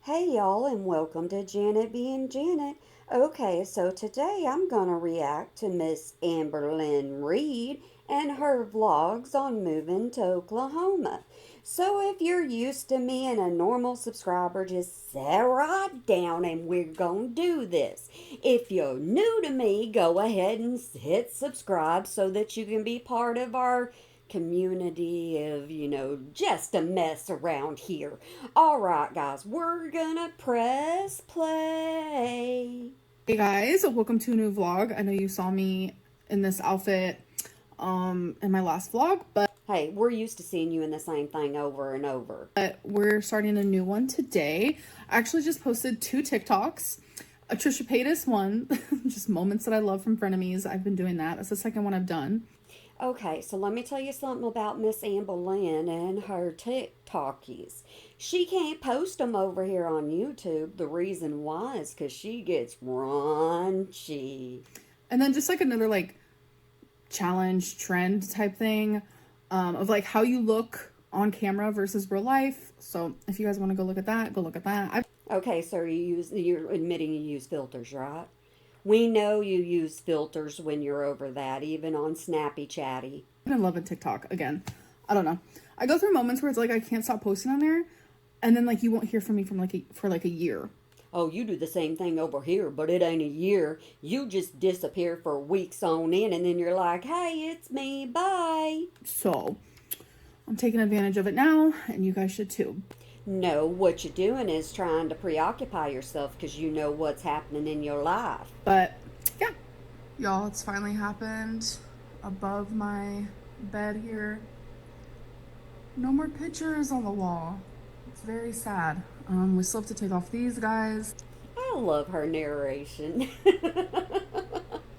Hey y'all, and welcome to Janet being Janet. Okay, so today I'm gonna react to Miss Amberlynn Reid and her vlogs on moving to Oklahoma. So if you're used to me and a normal subscriber, just sit right down and we're gonna do this. If you're new to me, go ahead and hit subscribe so that you can be part of our community of, just a mess around here. All right, guys, we're gonna press play. Hey guys, welcome to a new vlog. I know you saw me in this outfit in my last vlog, but Hey, we're used to seeing you in the same thing over and over. we're starting a new one today. I actually just posted 2 TikToks. A Trisha Paytas one, just moments that I love from frenemies. I've been doing that. That's the second one I've done. Okay, so let me tell you something about Miss Amber Lynn and her TikTokies. She can't post them over here on YouTube. The reason why is because she gets raunchy. And then just like another like challenge trend type thing of like how you look on camera versus real life. So if you guys want to go look at that, go look at that. Okay, so you're admitting you use filters, right? We know you use filters when you're over that, even on Snappy Chatty. I've been loving TikTok again. I don't know. I go through moments where it's like I can't stop posting on there, and then like you won't hear from me for like a year. Oh, you do the same thing over here, but it ain't a year. You just disappear for weeks on end, and then you're like, hey, it's me, bye. So I'm taking advantage of it now, and you guys should too. No, what you're doing is trying to preoccupy yourself because you know what's happening in your life. But yeah, y'all, it's finally happened. Above my bed here, no more pictures on the wall. It's very sad. We still have to take off these guys. I love her narration.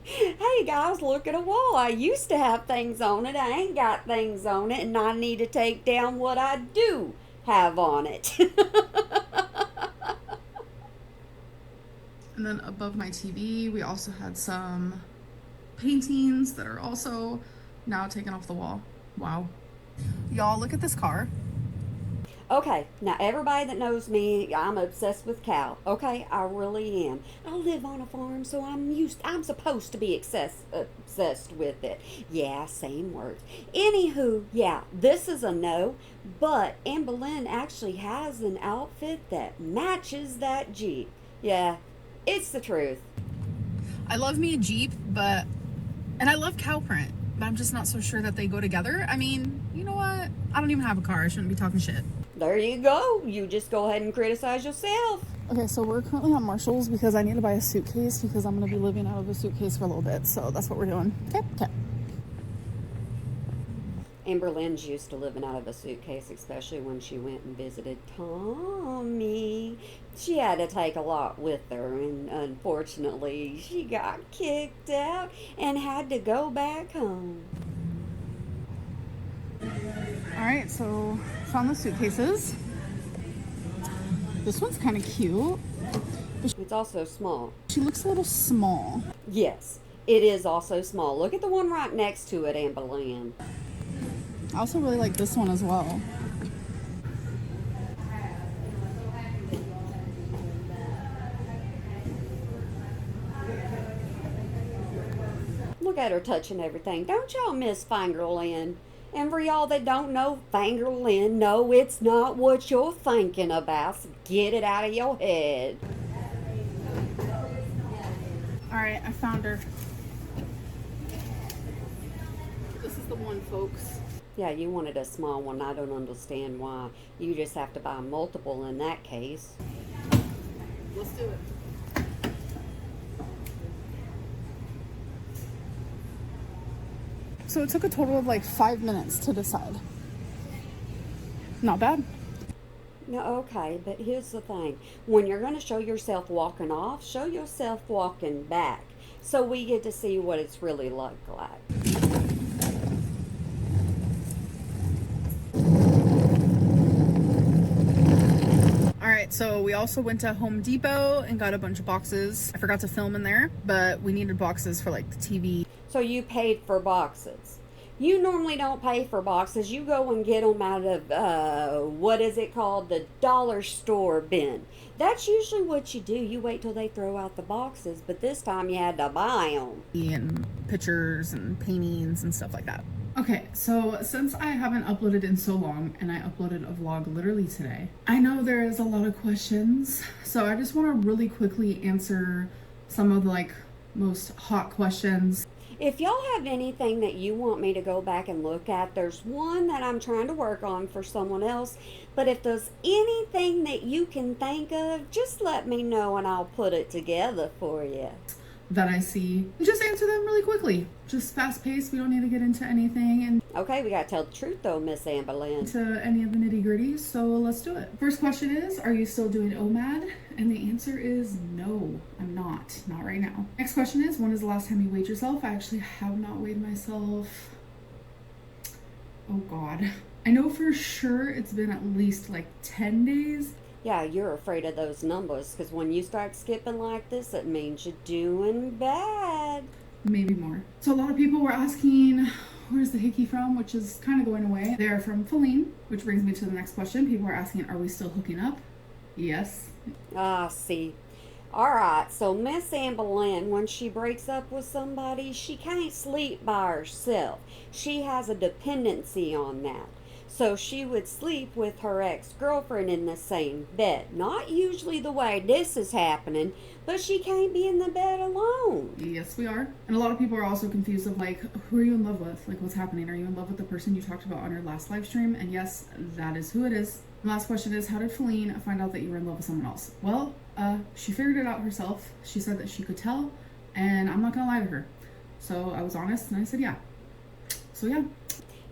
Hey guys, look at a wall. I used to have things on it. I ain't got things on it, and I need to take down what I do have on it. And then above my TV, we also had some paintings that are also now taken off the wall. Wow. Y'all, look at this car. Okay, now everybody that knows me, I'm obsessed with cow. Okay, I really am. I live on a farm, so I'm supposed to be obsessed with it. Yeah, same words. Anywho, yeah, this is a no, but Amberlynn actually has an outfit that matches that Jeep. Yeah, it's the truth. I love me a Jeep, and I love cow print, but I'm just not so sure that they go together. I mean, you know what? I don't even have a car. I shouldn't be talking shit. There you go. You just go ahead and criticize yourself. Okay, so we're currently on Marshall's because I need to buy a suitcase because I'm going to be living out of a suitcase for a little bit. So that's what we're doing. Okay. Amberlynn's used to living out of a suitcase, especially when she went and visited Tommy. She had to take a lot with her, and unfortunately, she got kicked out and had to go back home. All right, so found the suitcases. This one's kind of cute. It's also small. She looks a little small. Yes, it is also small. Look at the one right next to it, Amberlynn. I also really like this one as well. Look at her touching everything. Don't y'all miss Fingerlin? And for y'all that don't know Fingerlin, no, it's not what you're thinking about. So get it out of your head. All right, I found her. This is the one, folks. Yeah, you wanted a small one. I don't understand why. You just have to buy multiple in that case. Let's do it. So it took a total of like 5 minutes to decide. Not bad. No, okay, but here's the thing. When you're going to show yourself walking off, show yourself walking back so we get to see what it's really like. Alright, so we also went to Home Depot and got a bunch of boxes. I forgot to film in there, but we needed boxes for like the TV. So you paid for boxes. You normally don't pay for boxes. You go and get them out of, what is it called? The dollar store bin. That's usually what you do. You wait till they throw out the boxes, but this time you had to buy them. And pictures and paintings and stuff like that. Okay, so since I haven't uploaded in so long, and I uploaded a vlog literally today, I know there is a lot of questions, so I just want to really quickly answer some of the most hot questions. If y'all have anything that you want me to go back and look at, there's one that I'm trying to work on for someone else. But if there's anything that you can think of, just let me know and I'll put it together for you. That I see, just answer them really quickly. Just fast paced. We don't need to get into anything and Okay, we gotta tell the truth though, Miss Amberlynn. to any of the nitty gritty. So let's do it. First question is, are you still doing OMAD? And the answer is no, I'm not. Not right now. Next question is, when is the last time you weighed yourself? I actually have not weighed myself. Oh God. I know for sure it's been at least 10 days. Yeah, you're afraid of those numbers because when you start skipping like this, it means you're doing bad. Maybe more. So a lot of people were asking, where's the hickey from, which is kind of going away. They're from Faline, which brings me to the next question. People are asking, are we still hooking up? Yes. Ah, see. Alright, so Miss Amberlynn, when she breaks up with somebody, she can't sleep by herself. She has a dependency on that. So she would sleep with her ex-girlfriend in the same bed. Not usually the way this is happening, but she can't be in the bed alone. Yes, we are. And a lot of people are also confused of who are you in love with? What's happening? Are you in love with the person you talked about on your last live stream? And yes, that is who it is. The last question is, how did Faline find out that you were in love with someone else? Well, she figured it out herself. She said that she could tell, and I'm not gonna lie to her. So I was honest and I said yeah. So yeah.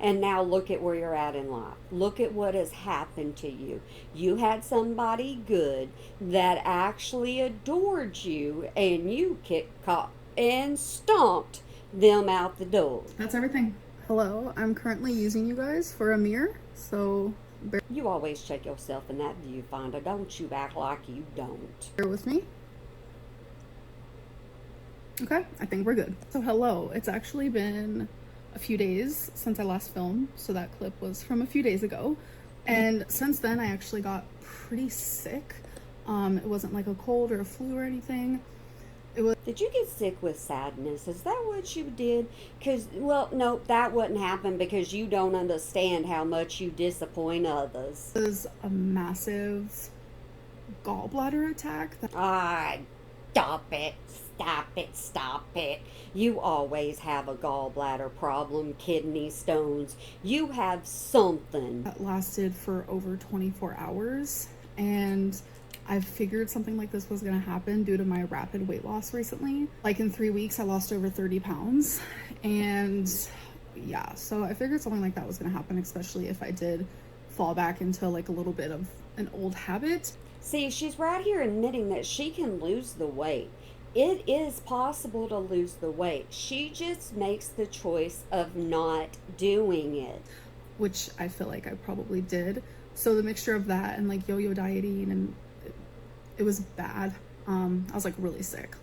And now look at where you're at in life. Look at what has happened to you. You had somebody good that actually adored you, and you kicked, caught, and stomped them out the door. That's everything. Hello, I'm currently using you guys for a mirror, so You always check yourself in that viewfinder. Don't you act like you don't. bear with me. Okay, I think we're good. So hello, it's actually been a few days since I last filmed, so that clip was from a few days ago, and since then I actually got pretty sick. It wasn't like a cold or a flu or anything. Did you get sick with sadness? Is that what you did? Because, well, no, that wouldn't happen because you don't understand how much you disappoint others. It was a massive gallbladder attack. Ah, stop it. Stop it. Stop it. You always have a gallbladder problem, kidney stones. You have something. That lasted for over 24 hours, and I figured something like this was going to happen due to my rapid weight loss recently. In 3 weeks, I lost over 30 pounds, and yeah, so I figured something like that was going to happen, especially if I did fall back into a little bit of an old habit. See, she's right here admitting that she can lose the weight. It is possible to lose the weight. She just makes the choice of not doing it. Which I feel like I probably did. So the mixture of that and yo-yo dieting, and it was bad. I was really sick,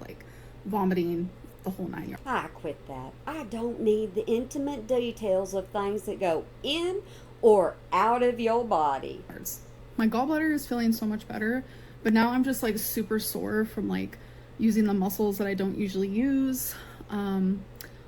vomiting, the whole 9 yards. I quit that. I don't need the intimate details of things that go in or out of your body. My gallbladder is feeling so much better, but now I'm just super sore from using the muscles that I don't usually use.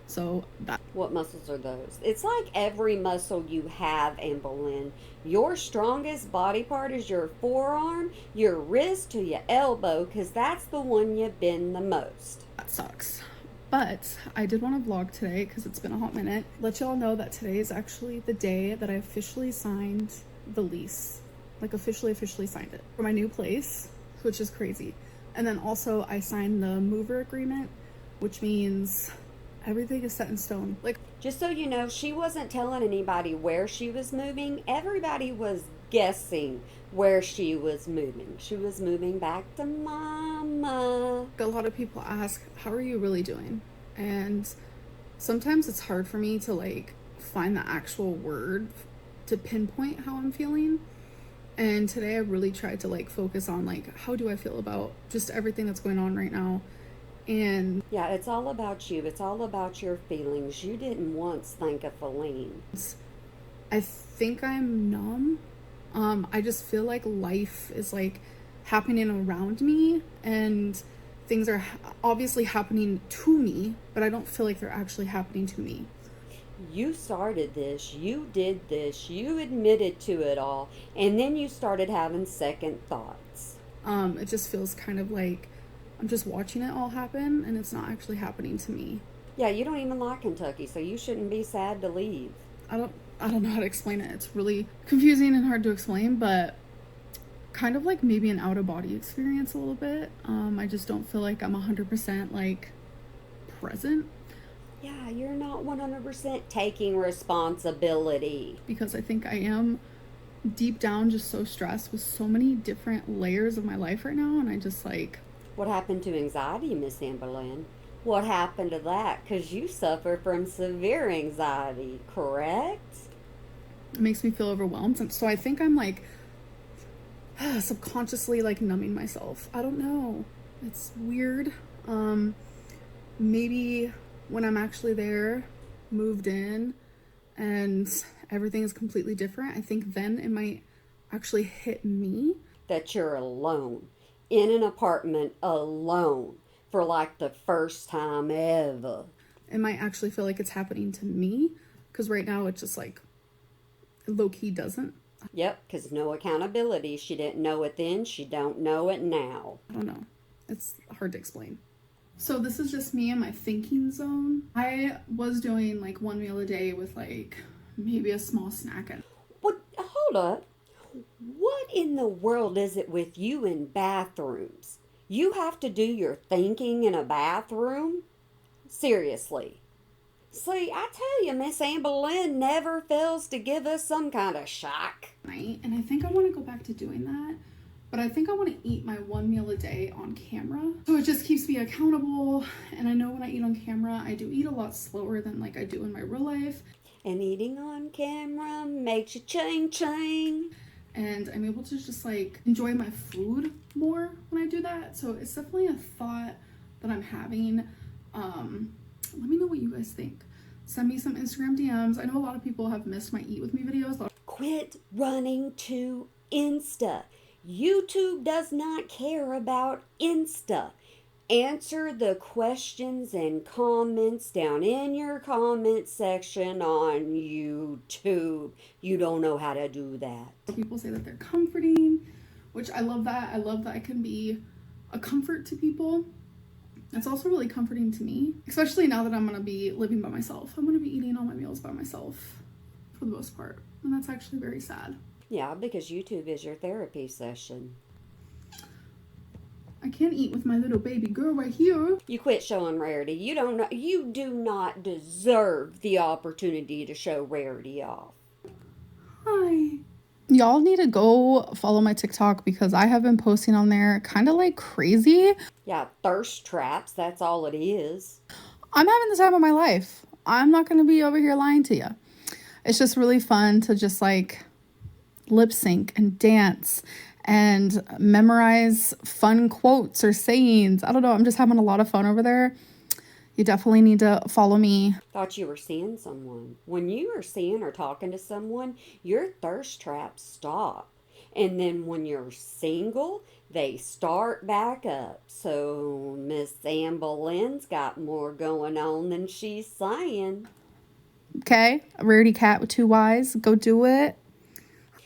So that. What muscles are those? It's like every muscle you have, Amberlynn. Your strongest body part is your forearm, your wrist to your elbow, because that's the one you bend the most. That sucks. But I did want to vlog today because it's been a hot minute. Let y'all know that today is actually the day that I officially signed the lease. Officially signed it for my new place, which is crazy. And then also I signed the mover agreement, which means everything is set in stone. Just so you know, she wasn't telling anybody where she was moving. Everybody was guessing where she was moving. She was moving back to Mama. A lot of people ask, how are you really doing? And sometimes it's hard for me to find the actual word to pinpoint how I'm feeling. And today I really tried to focus on how do I feel about just everything that's going on right now. And Yeah, it's all about you. It's all about your feelings. You didn't once think of Faline. I think I'm numb. I just feel like life is like happening around me, and things are obviously happening to me, but I don't feel like they're actually happening to me. You started this. You did this. You admitted to it all. And then you started having second thoughts. It just feels kind of like I'm just watching it all happen, and it's not actually happening to me. Yeah, you don't even like Kentucky, so you shouldn't be sad to leave. I don't I don't know how to explain it. It's really confusing and hard to explain, but kind of like maybe an out of body experience a little bit. I just don't feel like I'm 100% like present Yeah, you're not 100% taking responsibility. because I think I am deep down just so stressed with so many different layers of my life right now, and I just like What happened to anxiety, Miss Amberlynn? What happened to that? Because you suffer from severe anxiety, correct? it makes me feel overwhelmed. And so I think I'm like subconsciously like numbing myself. I don't know. It's weird. Um Maybe when I'm actually there, moved in, and everything is completely different, I think then it might actually hit me. That you're alone in an apartment alone for like the first time ever. It might actually feel like it's happening to me because right now it just like low key doesn't. Yep, because no accountability. She didn't know it then, she don't know it now. I don't know. It's hard to explain. So this is just me in my thinking zone. I was doing like one meal a day with like maybe a small snack. And What? Hold up. What in the world is it with you in bathrooms? You have to do your thinking in a bathroom? Seriously. See, I tell you, Miss Amberlynn never fails to give us some kind of shock. night, and I think I want to go back to doing that. But I think I want to eat my one meal a day on camera. So it just keeps me accountable. And I know when I eat on camera, I do eat a lot slower than like I do in my real life. And eating on camera makes you ching ching. And I'm able to just like enjoy my food more when I do that. So it's definitely a thought that I'm having. Let me know what you guys think. Send me some Instagram DMs. I know a lot of people have missed my Eat With Me videos. Quit running to Insta. YouTube does not care about Insta. Answer the questions and comments down in your comment section on YouTube. You don't know how to do that. People say that they're comforting, which I love that. I love that I can be a comfort to people. It's also really comforting to me, especially now that I'm going to be living by myself. I'm going to be eating all my meals by myself for the most part. And that's actually very sad. Yeah, because YouTube is your therapy session. I can't eat with my little baby girl right here. You quit showing Rarity. You don't know. You do not deserve the opportunity to show Rarity off. Hi. Y'all need to go follow my TikTok because I have been posting on there kind of like crazy. Yeah, thirst traps. That's all it is. I'm having the time of my life. I'm not going to be over here lying to you. It's just really fun to just like lip sync and dance and memorize fun quotes or sayings. I don't know. I'm just having a lot of fun over there. You definitely need to follow me. Thought you were seeing someone. When you are seeing or talking to someone, your thirst traps stop. And then when you're single, they start back up. So Miss Amberlynn's got more going on than she's saying. Okay? A rarity cat with 2 Y's. Go do it.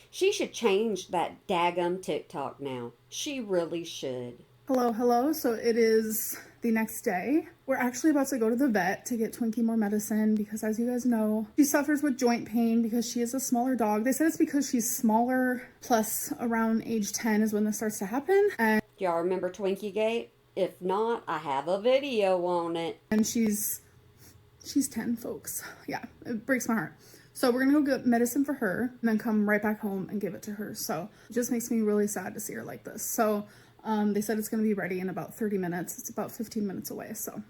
She should change that daggum TikTok now. She really should. Hello. So it is the next day. We're actually about to go to the vet to get Twinkie more medicine because, as you guys know, she suffers with joint pain because she is a smaller dog. They said it's because she's smaller, plus around age 10 is when this starts to happen. And Y'all remember Twinkie Gate? If not, I have a video on it. she's 10, folks. Yeah, it breaks my heart. So we're gonna go get medicine for her and then come right back home and give it to her. So it just makes me really sad to see her like this. So they said it's gonna be ready in about 30 minutes. It's about 15 minutes away. So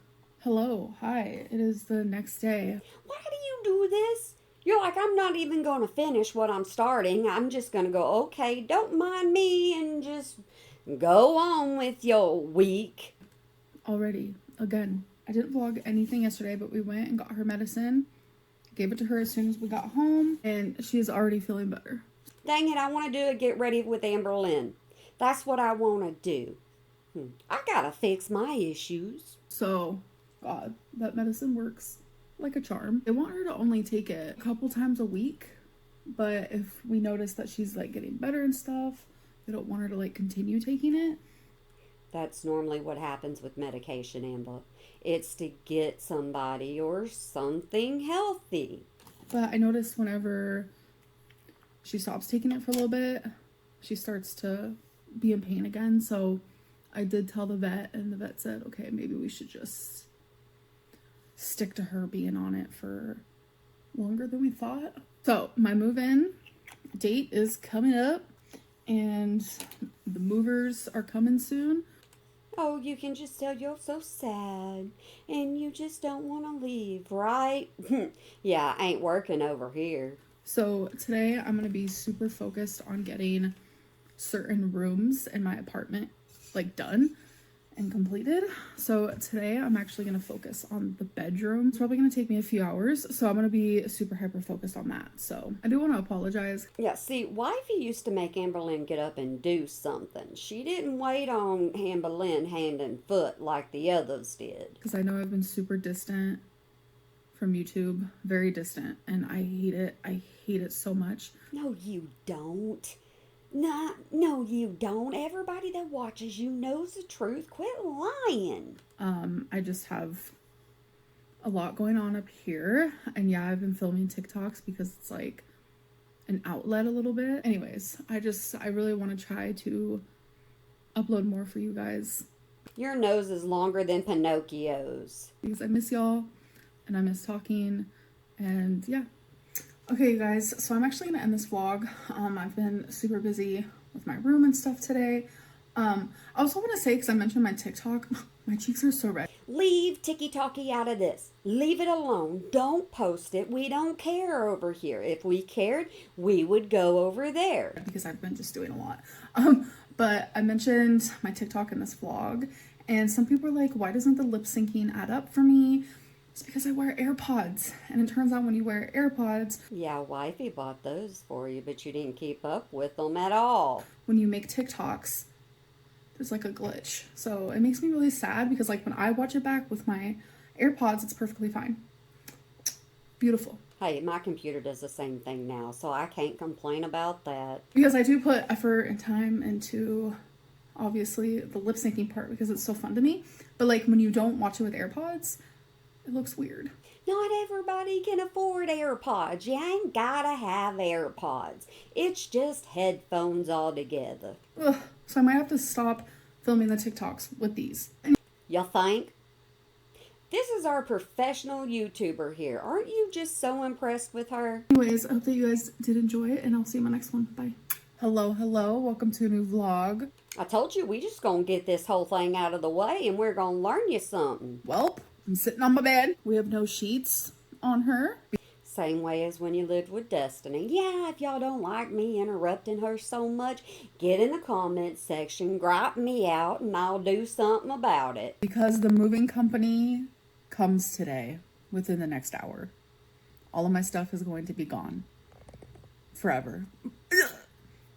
hello, hi. It is the next day. Why do you do this? You're like, I'm not even going to finish what I'm starting. I'm just going to go, okay, don't mind me, and just go on with your week. already. Again, I didn't vlog anything yesterday, but we went and got her medicine, gave it to her as soon as we got home, and she is already feeling better. Dang it, I want to do a get ready with Amberlynn. That's what I want to do. I gotta fix my issues. So, God, that medicine works like a charm. They want her to only take it a couple times a week, but if we notice that she's like getting better and stuff, they don't want her to like continue taking it. That's normally what happens with medication, Amber. It's to get somebody or something healthy. But I noticed whenever she stops taking it for a little bit, she starts to be in pain again. So I did tell the vet, and the vet said, okay, maybe we should just stick to her being on it for longer than we thought. So my move-in date is coming up, and the movers are coming soon. Oh, you can just tell you're so sad and you just don't want to leave, right? Yeah, I ain't working over here. So today I'm going to be super focused on getting certain rooms in my apartment like done and completed. So today I'm actually going to focus on the bedroom. It's probably going to take me a few hours, so I'm going to be super hyper focused on that. So I do want to apologize. Yeah, see, Wifey used to make Amberlynn get up and do something. She didn't wait on Amberlynn hand and foot like the others did. Because I know I've been super distant from YouTube, very distant, and I hate it. I hate it so much. No, you don't. Nah, no, you don't. Everybody that watches you knows the truth. Quit lying. I just have a lot going on up here, and yeah, I've been filming TikToks because it's like an outlet a little bit. Anyways, I really want to try to upload more for you guys. Your nose is longer than Pinocchio's. Because I miss y'all, and I miss talking, and yeah. Okay, you guys, so I'm actually gonna end this vlog. I've been super busy with my room and stuff today. I also want to say, because I mentioned my TikTok, my cheeks are so red. Leave TikTok out of this. Leave it alone. Don't post it. We don't care over here. If we cared, we would go over there. Because I've been just doing a lot. But I mentioned my TikTok in this vlog, and some people are like, why doesn't the lip syncing add up for me? It's because I wear AirPods, and it turns out when you wear AirPods... Yeah, Wifey bought those for you, but you didn't keep up with them at all. When you make TikToks, there's like a glitch. So it makes me really sad because like when I watch it back with my AirPods, it's perfectly fine. Beautiful. Hey, my computer does the same thing now, so I can't complain about that. Because I do put effort and time into, obviously, the lip syncing part because it's so fun to me. But like when you don't watch it with AirPods, it looks weird. Not everybody can afford AirPods. You ain't gotta have AirPods. It's just headphones altogether. Ugh. So I might have to stop filming the TikToks with these. You think? This is our professional YouTuber here. Aren't you just so impressed with her? Anyways, I hope that you guys did enjoy it, and I'll see you in my next one. Bye. Hello, hello. Welcome to a new vlog. I told you we just gonna get this whole thing out of the way and we're gonna learn you something. Welp, I'm sitting on my bed. We have no sheets on her. Same way as when you lived with Destiny. Yeah, if y'all don't like me interrupting her so much, get in the comments section, gripe me out, and I'll do something about it. Because the moving company comes today, within the next hour. All of my stuff is going to be gone. Forever.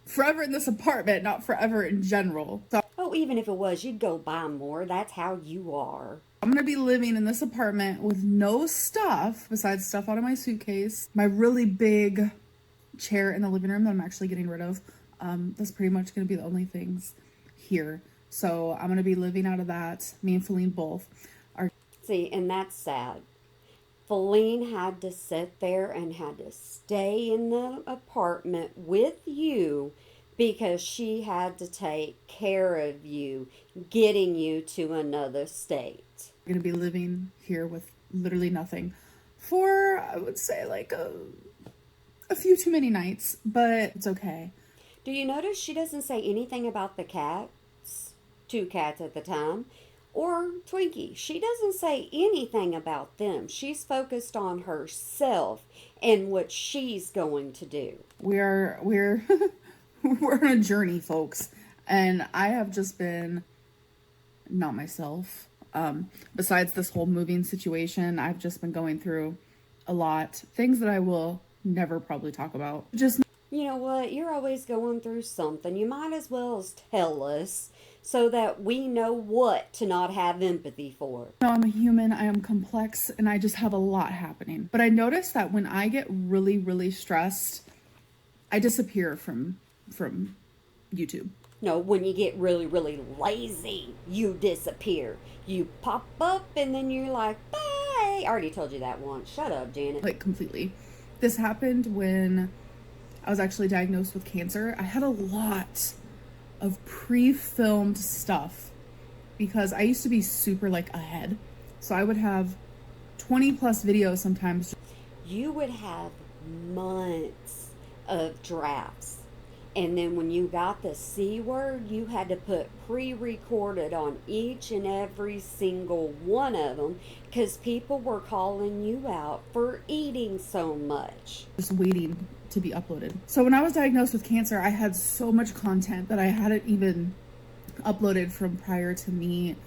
Forever in this apartment, not forever in general. So Oh, even if it was, you'd go buy more. That's how you are. I'm gonna be living in this apartment with no stuff besides stuff out of my suitcase. My really big chair in the living room that I'm actually getting rid of. That's pretty much gonna be the only things here. So I'm gonna be living out of that. Me and Faline both are. See, and that's sad. Faline had to sit there and had to stay in the apartment with you because she had to take care of you, getting you to another state. I'm gonna be living here with literally nothing for, I would say, like a few too many nights, but it's okay. Do you notice she doesn't say anything about the cats? 2 cats at the time. Or Twinkie. She doesn't say anything about them. She's focused on herself and what she's going to do. We're we're on a journey, folks, and I have just been not myself. Besides this whole moving situation, I've just been going through a lot. Things that I will never probably talk about. Just You know what? You're always going through something. You might as well as tell us so that we know what to not have empathy for. know, I'm a human, I am complex, and I just have a lot happening. But I noticed that when I get really, really stressed, I disappear from YouTube. No, when you get really, really lazy, you disappear. You pop up and then you're like, bye. I already told you that once. Shut up, Janet. Like, completely. This happened when I was actually diagnosed with cancer. I had a lot of pre-filmed stuff because I used to be super like ahead. So I would have 20 plus videos sometimes. You would have months of drafts. And then when you got the C word, you had to put pre-recorded on each and every single one of them because people were calling you out for eating so much. Just waiting to be uploaded. So when I was diagnosed with cancer, I had so much content that I hadn't even uploaded from prior to me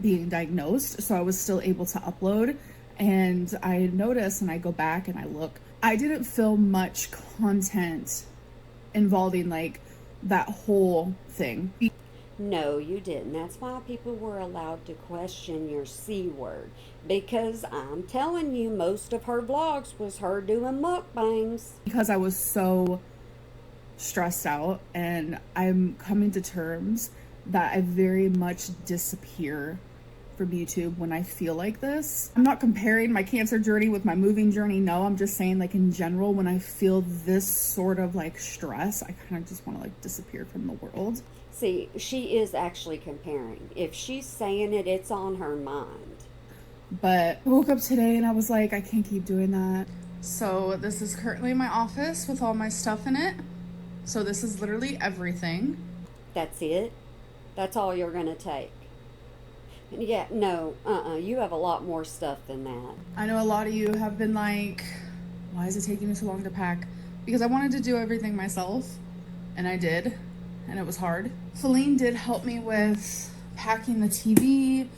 being diagnosed. So I was still able to upload. And I noticed, and I go back and I look, I didn't film much content involving like that whole thing. No, you didn't. That's why people were allowed to question your C word. Because I'm telling you, most of her vlogs was her doing mukbangs. Because I was so stressed out, and I'm coming to terms that I very much disappear from YouTube when I feel like this. I'm not comparing my cancer journey with my moving journey. No, I'm just saying like in general, when I feel this sort of like stress, I kind of just want to like disappear from the world. See, she is actually comparing. If she's saying it, it's on her mind. But I woke up today and I was like, I can't keep doing that. So this is currently my office with all my stuff in it. So this is literally everything. That's it? That's all you're gonna take? Yeah, no, you have a lot more stuff than that. I know a lot of you have been like, why is it taking me so long to pack? Because I wanted to do everything myself, and I did, and it was hard. Faline did help me with packing the TV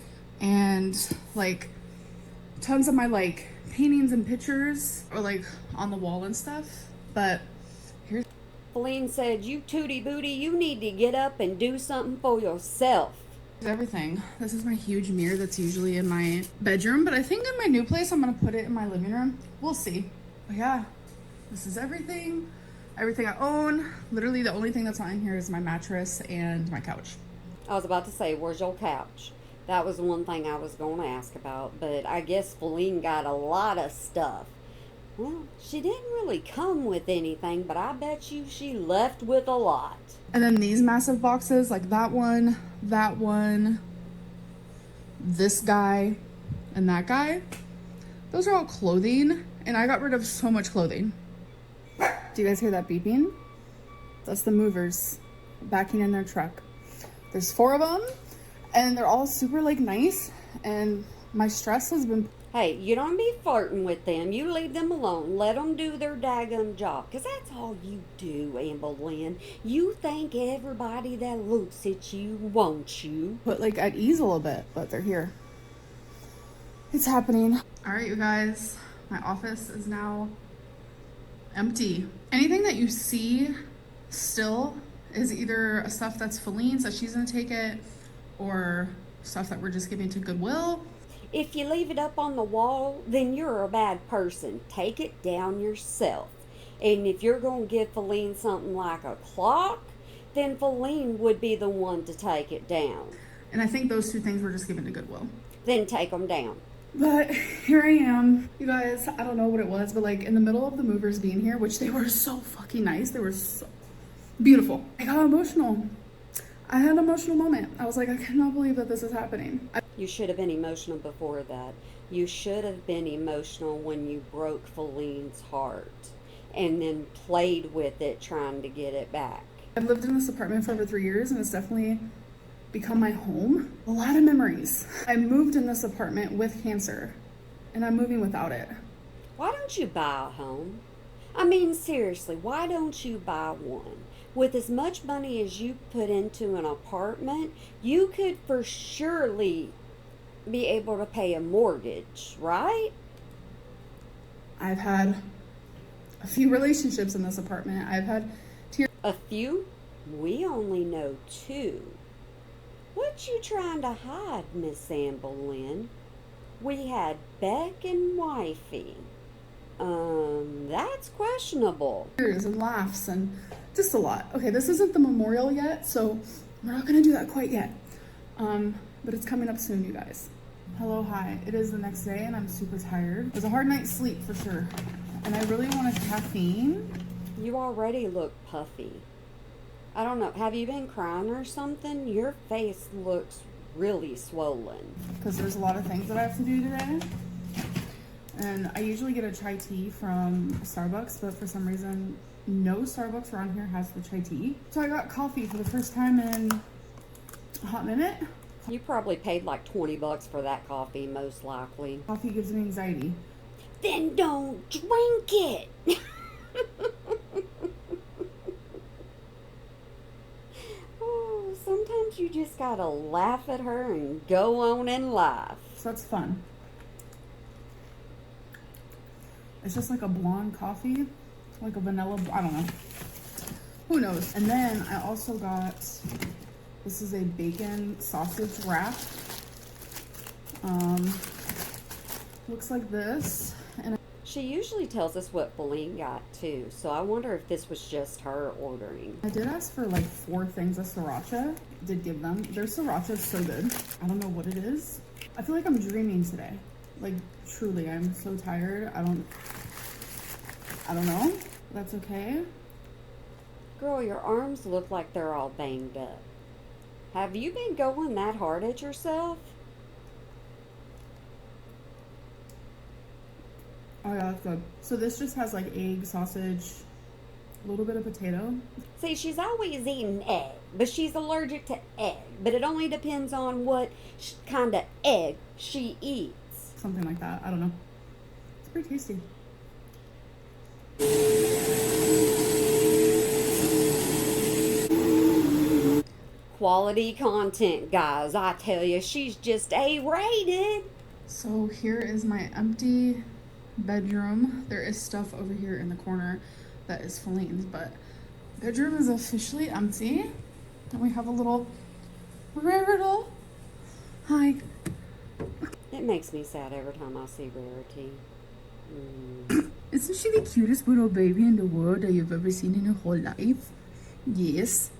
and like tons of my like paintings and pictures are like on the wall and stuff. But here's Faline said, you tooty booty, you need to get up and do something for yourself. everything. This is my huge mirror that's usually in my bedroom, but I think in my new place I'm gonna put it in my living room. We'll see. But yeah, this is everything I own. Literally the only thing that's not in here is my mattress and my couch. I was about to say, where's your couch? That was one thing I was going to ask about, but I guess Faline got a lot of stuff. Well, she didn't really come with anything, but I bet you she left with a lot. And then these massive boxes, like that one, this guy, and that guy, those are all clothing, and I got rid of so much clothing. Do you guys hear that beeping? That's the movers backing in their truck. There's 4 of them, and they're all super like nice, and my stress has been... Hey, you don't be flirting with them. You leave them alone. Let them do their daggum job. Because that's all you do, Amberlynn. You think everybody that looks at you wants you. But like at ease a little bit, but they're here. It's happening. All right, you guys, my office is now empty. Anything that you see still is either stuff that's Faline's that she's gonna take it, or stuff that we're just giving to Goodwill. If you leave it up on the wall, then you're a bad person. Take it down yourself. And if you're going to give Faline something like a clock, then Faline would be the one to take it down. And I think those 2 things were just given to Goodwill. Then take them down. But here I am. You guys, I don't know what it was, but like in the middle of the movers being here, which they were so fucking nice. They were so beautiful. I got emotional. I had an emotional moment. I was like, I cannot believe that this is happening. You should have been emotional before that. You should have been emotional when you broke Faline's heart and then played with it trying to get it back. I've lived in this apartment for over 3 years, and it's definitely become my home. A lot of memories. I moved in this apartment with cancer, and I'm moving without it. Why don't you buy a home? I mean, seriously, why don't you buy one? With as much money as you put into an apartment, you could for surely be able to pay a mortgage, right? I've had a few relationships in this apartment. I've had tears. A few? We only know two. What you trying to hide, Miss Amberlynn? We had Beck and Wifey. That's questionable. And laughs and just a lot. Okay, this isn't the memorial yet, so we're not gonna do that quite yet. But it's coming up soon, you guys. Hello, hi. It is the next day and I'm super tired. It was a hard night's sleep for sure. And I really wanted caffeine. You already look puffy. I don't know, have you been crying or something? Your face looks really swollen. Because there's a lot of things that I have to do today. And I usually get a chai tea from Starbucks, but for some reason, no Starbucks around here has the chai tea. So I got coffee for the first time in a hot minute. You probably paid like $20 for that coffee, most likely. Coffee gives me anxiety. Then don't drink it. Oh, sometimes you just gotta laugh at her and go on in life. So that's fun. It's just like a blonde coffee, like a vanilla, I don't know. Who knows? And then I also got, this is a bacon sausage wrap. Looks like this. And She usually tells us what Faline got too, so I wonder if this was just her ordering. I did ask for like 4 things of sriracha. Did give them. Their sriracha is so good. I don't know what it is. I feel like I'm dreaming today. Like truly, I'm so tired. I don't know. That's okay. Girl, your arms look like they're all banged up. Have you been going that hard at yourself? Oh yeah, that's good. So this just has like egg, sausage, a little bit of potato. See, she's always eating egg, but she's allergic to egg. But it only depends on what kind of egg she eats. Something like that. I don't know. It's pretty tasty. Quality content, guys. I tell you, she's just A-rated. So here is my empty bedroom. There is stuff over here in the corner that is Faline's, but bedroom is officially empty. And we have a little Rarity. Hi. It makes me sad every time I see Rarity. Isn't she the cutest little baby in the world that you've ever seen in your whole life? Yes.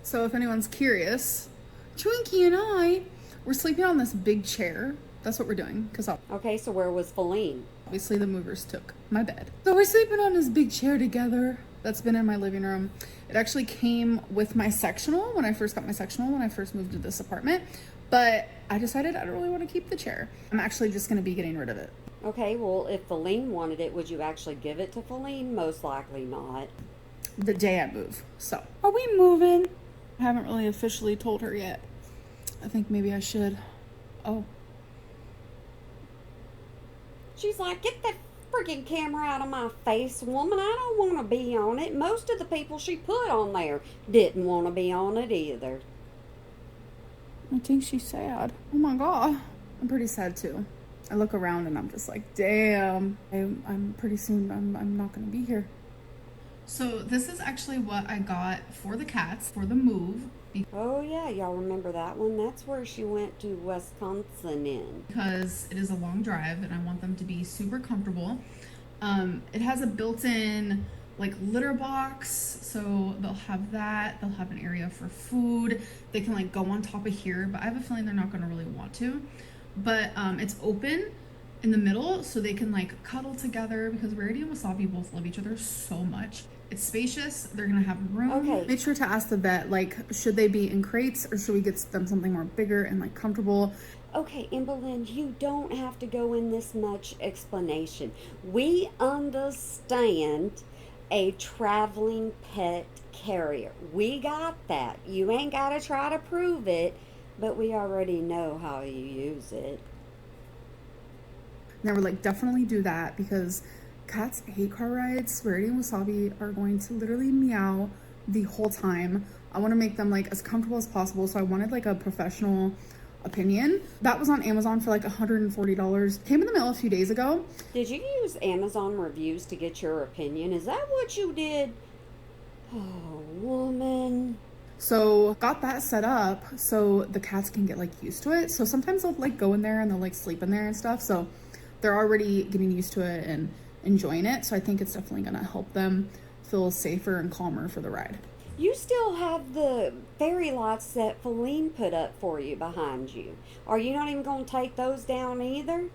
So if anyone's curious, Twinkie and I, we're sleeping on this big chair. That's what we're doing, because Okay, so where was Faline? obviously the movers took my bed. So we're sleeping on this big chair together. That's been in my living room. It actually came with my sectional when I first got my sectional, when I first moved to this apartment. But I decided I don't really want to keep the chair. I'm actually just going to be getting rid of it. Okay, well, if Faline wanted it, would you actually give it to Faline? Most likely not. The day I move. So, are we moving? I haven't really officially told her yet. I think maybe I should. Oh. She's like, get that freaking camera out of my face, woman. I don't want to be on it. Most of the people she put on there didn't want to be on it either. I think she's sad. Oh my god. I'm pretty sad too. I look around and I'm just like, damn. I'm pretty soon, I'm not going to be here. So this is actually what I got for the cats for the move. Oh, yeah, y'all remember that one? That's where she went to Wisconsin in. Because it is a long drive and I want them to be super comfortable. It has a built-in like litter box, so they'll have that. They'll have an area for food. They can like go on top of here, but I have a feeling they're not going to really want to. But it's open in the middle, so they can like cuddle together, because Rarity and Wasabi both love each other so much. It's spacious. They're gonna have room. Okay. Make sure to ask the vet, like, should they be in crates or should we get them something more bigger and like comfortable? Okay, Amberlynn, you don't have to go in this much explanation. We understand a traveling pet carrier. We got that. You ain't got to try to prove it, but we already know how you use it. And they were like, definitely do that, because cats hate car rides. Rarity and Wasabi are going to literally meow the whole time. I want to make them like as comfortable as possible, so I wanted like a professional opinion. That was on Amazon for like $140. Came in the mail a few days ago. Did you use Amazon reviews to get your opinion? Is that what you did? Oh, woman. So got that set up so the cats can get like used to it. So sometimes they'll like go in there and they'll like sleep in there and stuff. So they're already getting used to it and enjoying it. So I think it's definitely gonna help them feel safer and calmer for the ride. You still have the fairy lights that Faline put up for you behind you. Are you not even going to take those down either?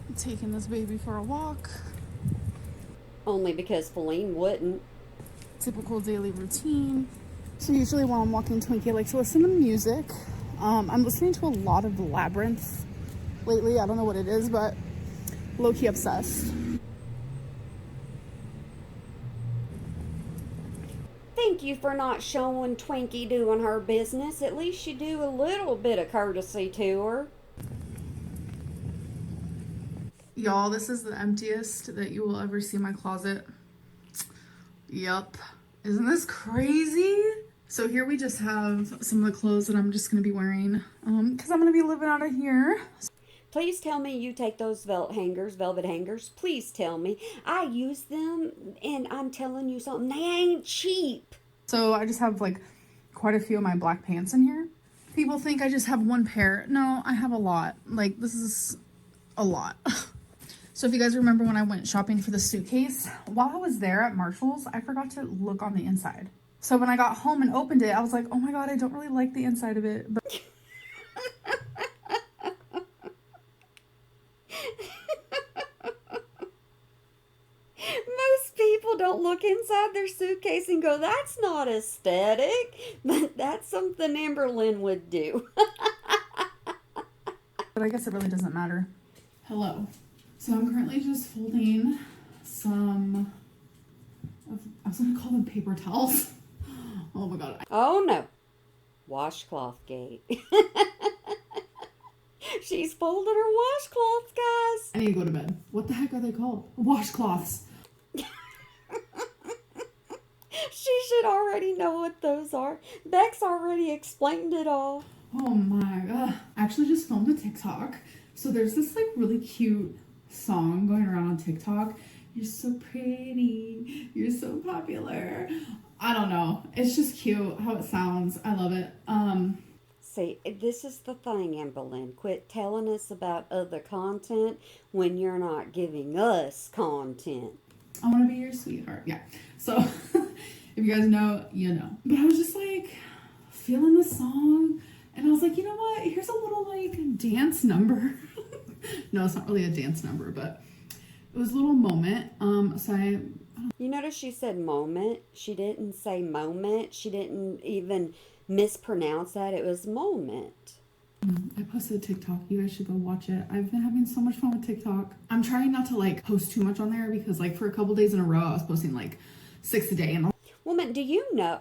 I'm taking this baby for a walk. Only because Faline wouldn't. Typical daily routine. So usually while I'm walking Twinkie, I like to listen to music. I'm listening to a lot of Labyrinth lately. I don't know what it is, but low-key obsessed. Thank you for not showing Twinkie doing her business. At least you do a little bit of courtesy to her. Y'all, this is the emptiest that you will ever see my closet. Yup. Isn't this crazy? So here we just have some of the clothes that I'm just going to be wearing because I'm going to be living out of here. Please tell me you take those velvet hangers. Please tell me. I use them, and I'm telling you something, they ain't cheap. So I just have like quite a few of my black pants in here. People think I just have one pair. No, I have a lot. Like, this is a lot. So if you guys remember when I went shopping for the suitcase, while I was there at Marshall's, I forgot to look on the inside. So when I got home and opened it, I was like, oh my God, I don't really like the inside of it. But Most people don't look inside their suitcase and go, that's not aesthetic. But that's something Amberlynn would do. but I guess it really doesn't matter. Hello. So I'm currently just folding some of, I was gonna call them paper towels. Oh my God. Oh no. Washcloth gate. She's folded her washcloths, guys. I need to go to bed. What the heck are they called? Washcloths. She should already know what those are. Bex already explained it all. Oh my God. I actually just filmed a TikTok. So there's this like really cute song going around on TikTok. You're so pretty. You're so popular. I don't know. It's just cute how it sounds. I love it. See, this is the thing, Amberlynn. Quit telling us about other content when you're not giving us content. I want to be your sweetheart. Yeah. So if you guys know, you know. But I was just like feeling the song and I was like, you know what? Here's a little like dance number. No, it's not really a dance number, but it was a little moment. You notice she said moment. She didn't say moment. She didn't even mispronounce that. It was moment. I posted a TikTok. You guys should go watch it. I've been having so much fun with TikTok. I'm trying not to like post too much on there because like for a couple days in a row I was posting like 6 a day and Woman, do you know,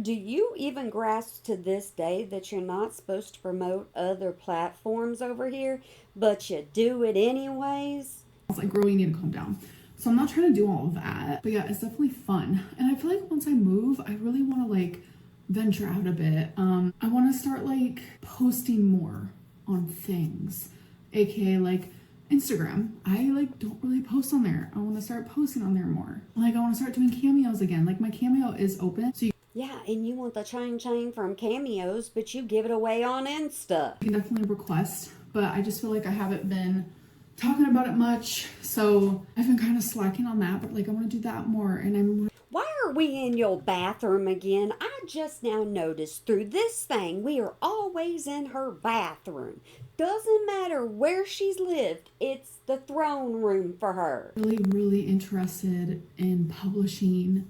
do you even grasp to this day that you're not supposed to promote other platforms over here, but you do it anyways? I was like, girl, you need to calm down. So I'm not trying to do all of that. But yeah, it's definitely fun. And I feel like once I move, I really want to like venture out a bit. I want to start like posting more on things, aka like Instagram. I like don't really post on there. I want to start posting on there more. Like I want to start doing cameos again. Like my cameo is open, so yeah, and you want the chain from cameos, but you give it away on Insta. you can definitely request. But I just feel like I haven't been talking about it much, so I've been kind of slacking on that. But like I want to do that more, and Why are we in your bathroom again? I just now noticed through this thing we are always in her bathroom. Doesn't matter where she's lived, it's the throne room for her. really interested in publishing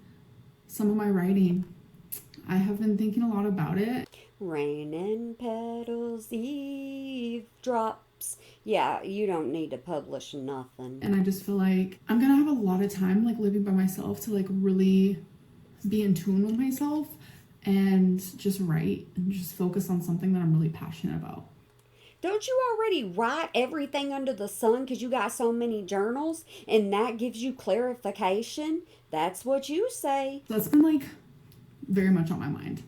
some of my writing. I have been thinking a lot about it. Raining petals, eavesdrops. Yeah, you don't need to publish nothing. And I just feel like I'm gonna have a lot of time like living by myself to like really be in tune with myself and just write and just focus on something that I'm really passionate about. Don't you already write everything under the sun because you got so many journals and that gives you clarification? That's what you say. So that's been like very much on my mind.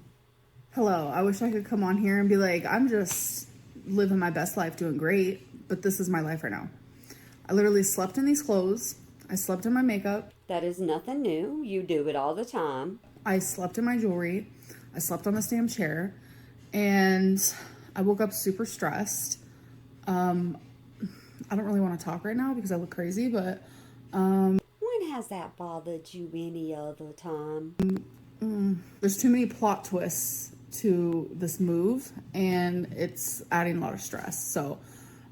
Hello, I wish I could come on here and be like, I'm just living my best life, doing great, but this is my life right now. I literally slept in these clothes. I slept in my makeup. That is nothing new. You do it all the time. I slept in my jewelry. I slept on this damn chair. And I woke up super stressed. I don't really want to talk right now because I look crazy, but When has that bothered you any other time? there's too many plot twists to this move and it's adding a lot of stress. So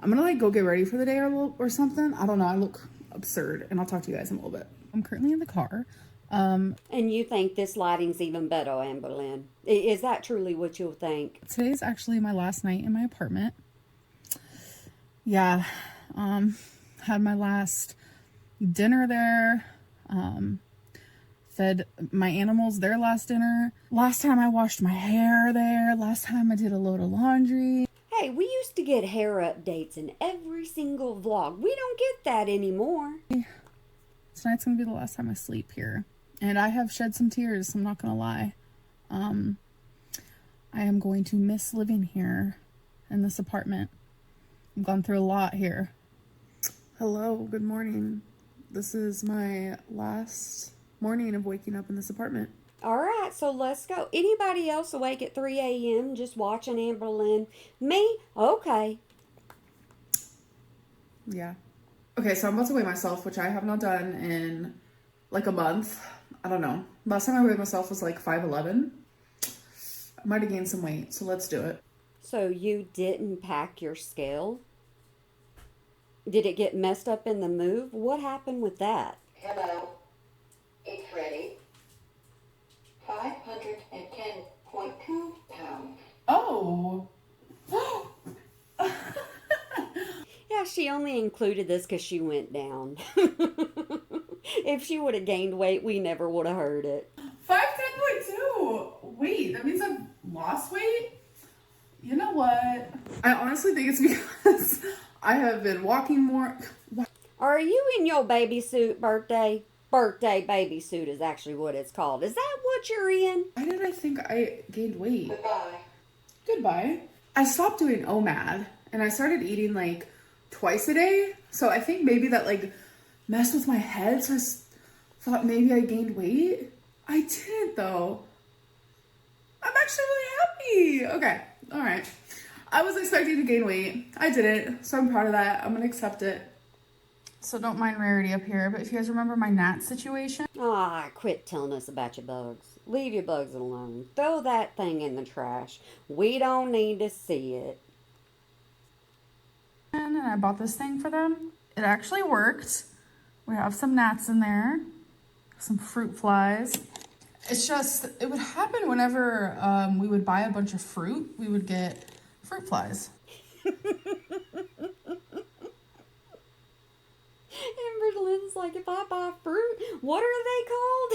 I'm gonna like go get ready for the day or something. I don't know. I look absurd and I'll talk to you guys in a little bit. I'm currently in the car. And you think this lighting's even better, Amberlynn? Is that truly what you think? Today's actually my last night in my apartment. Yeah. Had my last dinner there. Fed my animals their last dinner. Last time I washed my hair there. Last time I did a load of laundry. Hey, we used to get hair updates in every single vlog. We don't get that anymore. Tonight's gonna be the last time I sleep here. And I have shed some tears, I'm not gonna lie. I am going to miss living here in this apartment. I've gone through a lot here. Hello, good morning. This is my last morning of waking up in this apartment. All right, so let's go. Anybody else awake at 3 a.m. just watching Amberlynn? Me? Okay. Yeah. Okay, so I'm about to weigh myself, which I have not done in like a month. I don't know. Last time I weighed myself was like 5'11". I might have gained some weight, so let's do it. So you didn't pack your scale? Did it get messed up in the move? What happened with that? Hello. It's ready. 510.2 pounds. Oh. Yeah, she only included this because she went down. If she would have gained weight, we never would have heard it. 510.2. Wait, that means I've lost weight? You know what? I honestly think it's because I have been walking more. Are you in your baby suit birthday? Birthday baby suit is actually what it's called. Is that what you're in? Why did I think I gained weight? Goodbye. Goodbye. I stopped doing OMAD and I started eating like twice a day. So I think maybe that like messed with my head. So I thought maybe I gained weight. I didn't though. I'm actually really happy. Okay. All right. I was expecting to gain weight. I didn't. So I'm proud of that. I'm going to accept it. So don't mind Rarity up here, but if you guys remember my gnat situation. Ah, quit telling us about your bugs. Leave your bugs alone. Throw that thing in the trash. We don't need to see it. And I bought this thing for them. It actually worked. We have some gnats in there, some fruit flies. It's just, it would happen whenever we would buy a bunch of fruit, we would get fruit flies. Amberlynn's like, if I buy fruit, what are they called?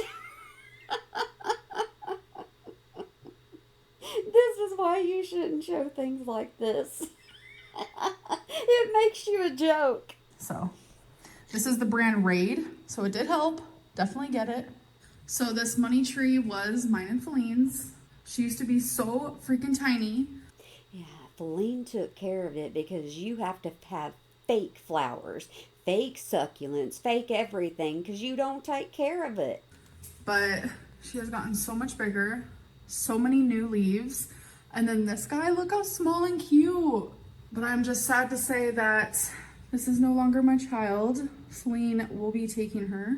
This is why you shouldn't show things like this. It makes you a joke. So, this is the brand Raid, so it did help. Definitely get it. So this money tree was mine and Faline's. She used to be so freaking tiny. Yeah, Faline took care of it because you have to have fake flowers, fake succulents, fake everything because you don't take care of it. But she has gotten so much bigger, so many new leaves. And then this guy, look how small and cute. But I'm just sad to say that this is no longer my child. Faline will be taking her.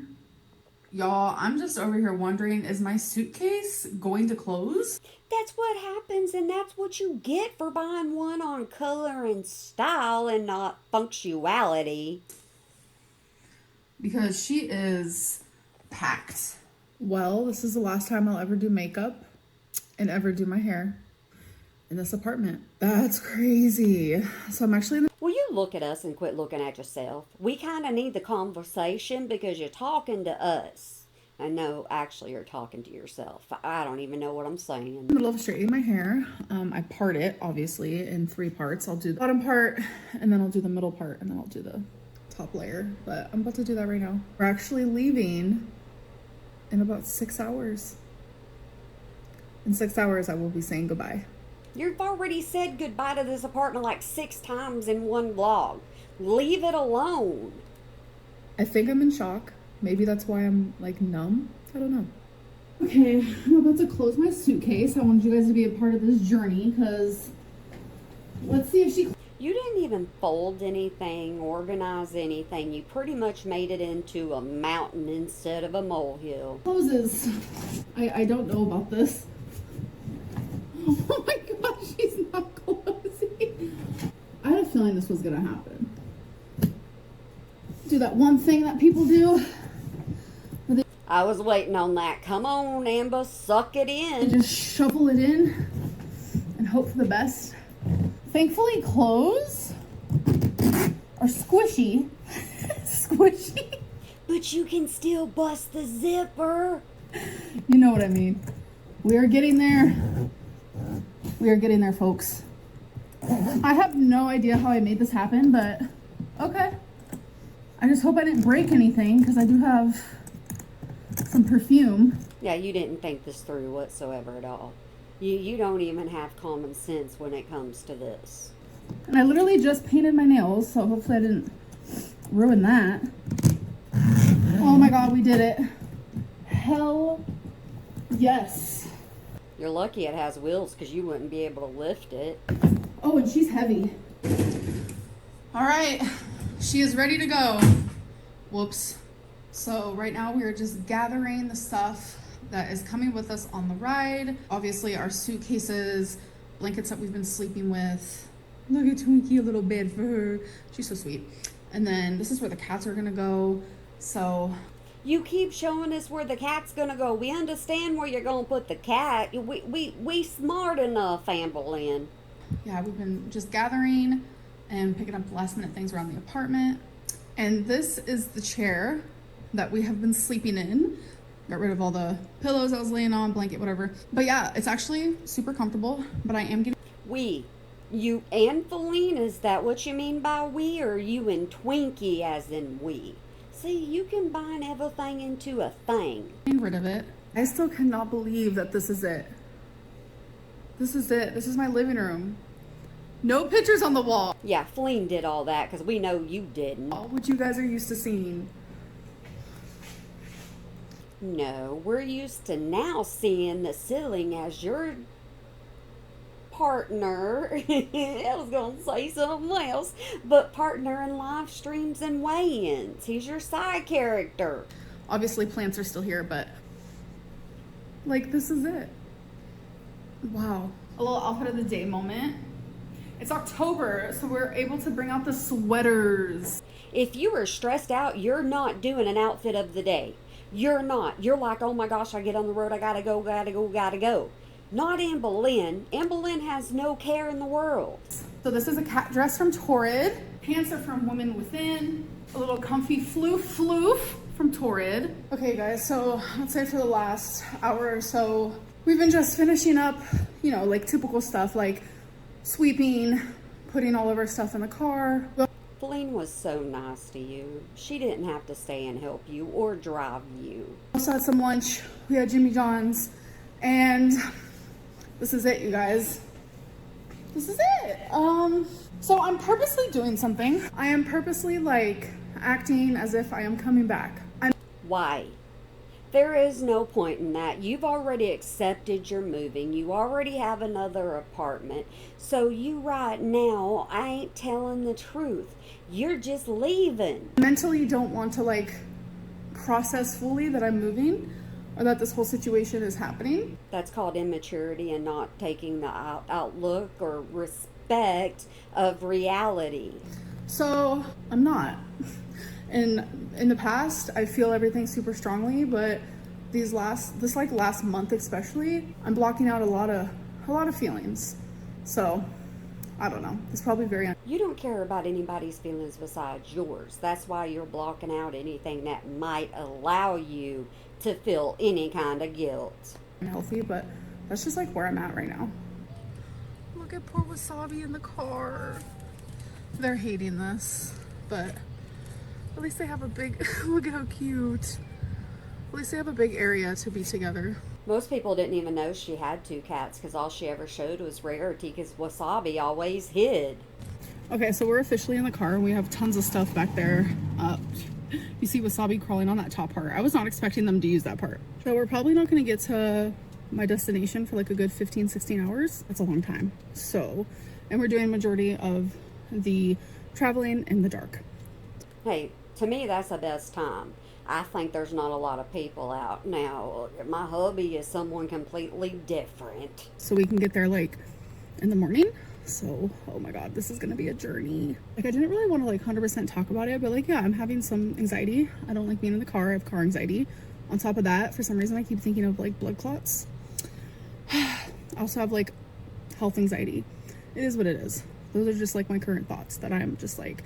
Y'all, I'm just over here wondering, is my suitcase going to close? That's what happens, and that's what you get for buying one on color and style and not functionality. Because she is packed. Well, this is the last time I'll ever do makeup and ever do my hair in this apartment. That's crazy. So I'm actually in the... Will you look at us and quit looking at yourself? We kind of need the conversation because you're talking to us. I know, actually, you're talking to yourself. I don't even know what I'm saying. middle of straightening my hair. I part it, obviously, in 3 parts. I'll do the bottom part, and then I'll do the middle part, and then I'll do the top layer. But I'm about to do that right now. We're actually leaving in about 6 hours. In 6 hours, I will be saying goodbye. You've already said goodbye to this apartment like 6 times in one vlog. Leave it alone. I think I'm in shock. Maybe that's why I'm like numb. I don't know. Okay, I'm about to close my suitcase. I wanted you guys to be a part of this journey because let's see if she You didn't even fold anything, organize anything. You pretty much made it into a mountain instead of a molehill. closes. I don't know about this. Oh my gosh, she's not closing. I had a feeling this was gonna happen. Do that one thing that people do. I was waiting on that. Come on, Amber, suck it They in. just shovel it in and hope for the best. Thankfully, clothes are squishy. Squishy. But you can still bust the zipper. You know what I mean. We are getting there. We are getting there, folks. I have no idea how I made this happen, but okay. I just hope I didn't break anything because I do have some perfume. Yeah, you didn't think this through whatsoever at all. You don't even have common sense when it comes to this. And I literally just painted my nails, so hopefully I didn't ruin that. Oh my god, we did it. Hell yes. You're lucky it has wheels because you wouldn't be able to lift it. Oh, and she's heavy. All right, she is ready to go. Whoops. So right now we are just gathering the stuff that is coming with us on the ride. Obviously our suitcases, blankets that we've been sleeping with. Look at Twinkie, a little bed for her. She's so sweet. And then this is where the cats are gonna go. So You keep showing us where the cat's gonna go. We understand where you're gonna put the cat. We smart enough, Amberlynn. yeah, we've been just gathering and picking up last minute things around the apartment. And this is the chair that we have been sleeping in. Got rid of all the pillows I was laying on, blanket, whatever. But yeah, it's actually super comfortable, but I am getting... We. You and Faline, is that what you mean by we, or you and Twinkie as in we? See, you combine everything into a thing. rid of it. I still cannot believe that this is it. This is it. This is my living room. No pictures on the wall. Yeah, Faline did all that because we know you didn't. Which you guys are used to seeing. No, we're used to now seeing the ceiling as your partner. I was going to say something else, but partner in live streams and weigh-ins. He's your side character. Obviously plants are still here, but like this is it. Wow. A little outfit of the day moment. It's October, so we're able to bring out the sweaters. If you are stressed out, you're not doing an outfit of the day. You're not. You're like, oh my gosh, I get on the road, I gotta go, gotta go, gotta go. Not Amberlynn. Amberlynn has no care in the world. So this is a cat dress from Torrid. Pants are from Women Within. A little comfy floof from Torrid. Okay guys, so let's say for the last hour or so, we've been just finishing up, you know, like typical stuff like sweeping, putting all of our stuff in the car. Faline was so nice to you. She didn't have to stay and help you or drive you. Also had some lunch. We had Jimmy John's, and this is it, you guys. This is it. So I'm purposely doing something. I am purposely like acting as if I am coming back. Why? There is no point in that. You've already accepted you're moving. You already have another apartment. So you right now ain't telling the truth. You're just leaving. Mentally don't want to like process fully that I'm moving or that this whole situation is happening. That's called immaturity and not taking the outlook or respect of reality. So I'm not. And in the past, I feel everything super strongly, but this last month especially, I'm blocking out a lot of feelings. So I don't know. It's probably very You don't care about anybody's feelings besides yours. That's why you're blocking out anything that might allow you to feel any kind of guilt. unhealthy, but that's just like where I'm at right now. Look at poor Wasabi in the car. They're hating this, but at least they have a big, look at how cute. At least they have a big area to be together. Most people didn't even know she had two cats because all she ever showed was Rarity because Wasabi always hid. Okay, so we're officially in the car and we have tons of stuff back there. You see Wasabi crawling on that top part. I was not expecting them to use that part. So we're probably not going to get to my destination for like a good 15-16 hours. That's a long time. So, and we're doing majority of the traveling in the dark. Hey, to me, that's the best time. I think there's not a lot of people out now. My hubby is someone completely different. So we can get there like in the morning. So, oh my God, this is gonna be a journey. Like, I didn't really want to like 100% talk about it, but like, yeah, I'm having some anxiety. I don't like being in the car. I have car anxiety. On top of that, for some reason, I keep thinking of like blood clots. I also have like health anxiety. It is what it is. Those are just like my current thoughts that I'm just like,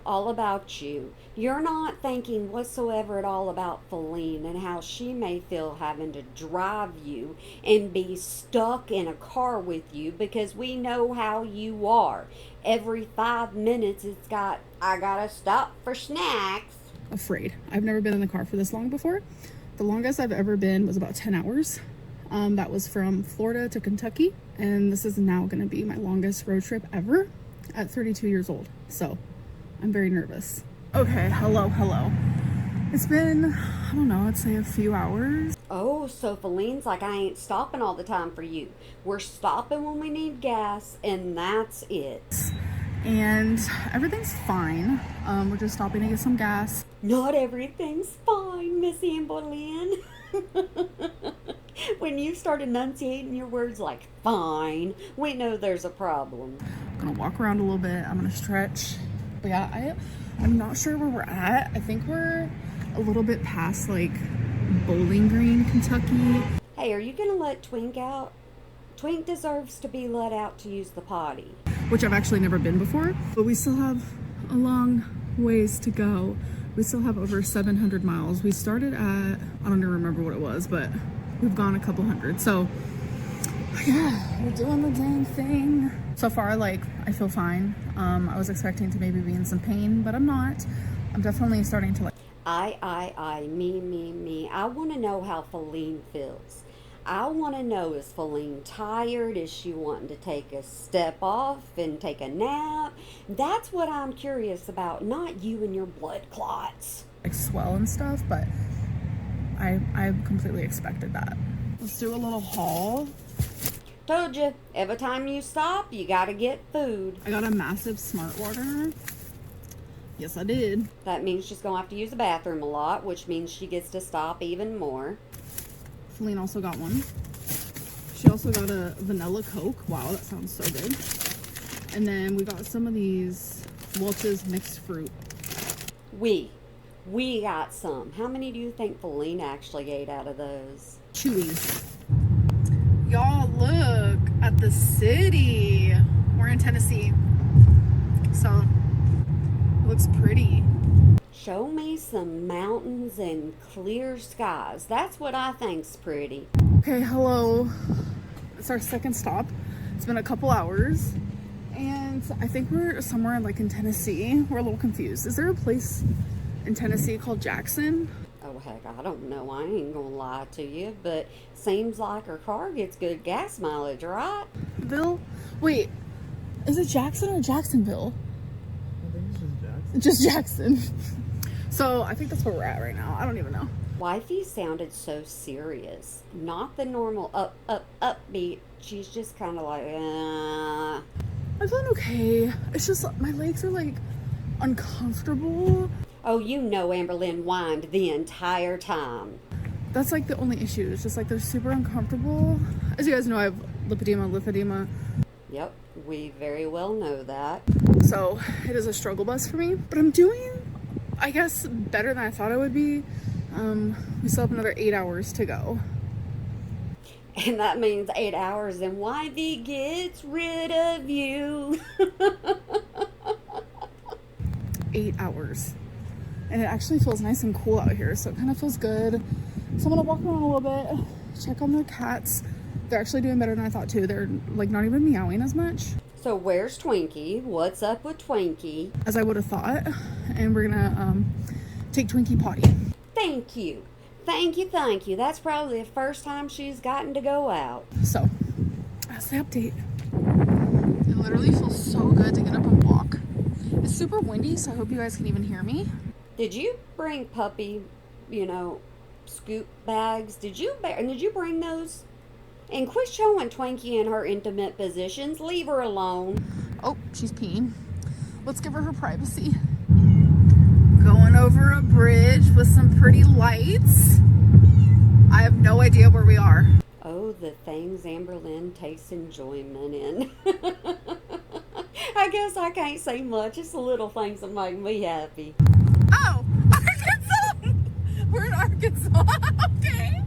All about you. You're not thinking whatsoever at all about Faline and how she may feel having to drive you and be stuck in a car with you because we know how you are. Every 5 minutes I gotta stop for snacks. afraid. I've never been in the car for this long before. The longest I've ever been was about 10 hours. That was from Florida to Kentucky. And this is now going to be my longest road trip ever at 32 years old. So I'm very nervous. Okay, hello. It's been, I don't know, I'd say a few hours. Oh, so Faline's like, I ain't stopping all the time for you. We're stopping when we need gas, and that's it. And everything's fine. We're just stopping to get some gas. Not everything's fine, Miss Amberlynn. When you start enunciating your words like fine, we know there's a problem. I'm gonna walk around a little bit. I'm gonna stretch. But yeah, I'm not sure where we're at. I think we're a little bit past like Bowling Green, Kentucky. Hey, are you gonna let Twink out? Twink deserves to be let out to use the potty. Which I've actually never been before. But we still have a long ways to go. We still have over 700 miles. We started at, I don't even remember what it was, but we've gone a couple hundred. So yeah, we're doing the dang thing. So far, like, I feel fine. I was expecting to maybe be in some pain, but I'm not. I'm definitely starting to like, Me. I want to know how Faline feels. I want to know, is Faline tired? Is she wanting to take a step off and take a nap? That's what I'm curious about, not you and your blood clots. swell and stuff, but I completely expected that. Let's do a little haul. Told you, every time you stop, you gotta get food. I got a massive smart water. Yes, I did. That means she's gonna have to use the bathroom a lot, which means she gets to stop even more. Faline also got one. She also got a vanilla Coke. Wow, that sounds so good. And then we got some of these Welch's mixed fruit. We got some. How many do you think Faline actually ate out of those? Chewies. Y'all, look at the city. We're in Tennessee. So, it looks pretty. Show me some mountains and clear skies. That's what I think's pretty. Okay, hello. It's our second stop. It's been a couple hours. And I think we're somewhere like in Tennessee. We're a little confused. Is there a place in Tennessee called Jackson? Oh, heck, I don't know. I ain't gonna lie to you, but seems like her car gets good gas mileage, right? Bill? Wait, is it Jackson or Jacksonville? I think it's just Jackson. Just Jackson. So I think that's where we're at right now. I don't even know. Wifey sounded so serious. Not the normal upbeat. She's just kind of like, I'm feeling okay. It's just my legs are like uncomfortable. Oh, you know Amberlynn whined the entire time. That's like the only issue. It's just like they're super uncomfortable. As you guys know, I have lipedema. Yep, we very well know that. So it is a struggle bus for me. But I'm doing, I guess, better than I thought I would be. We still have another 8 hours to go. And that means 8 hours and Wifey gets rid of you. 8 hours. And it actually feels nice and cool out here, so it kind of feels good. So I'm gonna walk around a little bit, check on the cats. They're actually doing better than I thought too. They're like not even meowing as much So where's Twinkie? What's up with Twinkie? as I would have thought. And we're gonna take Twinkie potty. Thank you. Thank you, thank you. That's probably the first time she's gotten to go out. So, that's the update. It literally feels so good to get up and walk. It's super windy, so I hope you guys can even hear me. Did you bring puppy, scoop bags? Did you bring those? And quit showing Twinkie in her intimate positions. Leave her alone. Oh, she's peeing. Let's give her her privacy. Going over a bridge with some pretty lights. I have no idea where we are. Oh, the things Amberlynn takes enjoyment in. I guess I can't say much. It's the little things that make me happy. Oh, Arkansas! We're in Arkansas. Okay.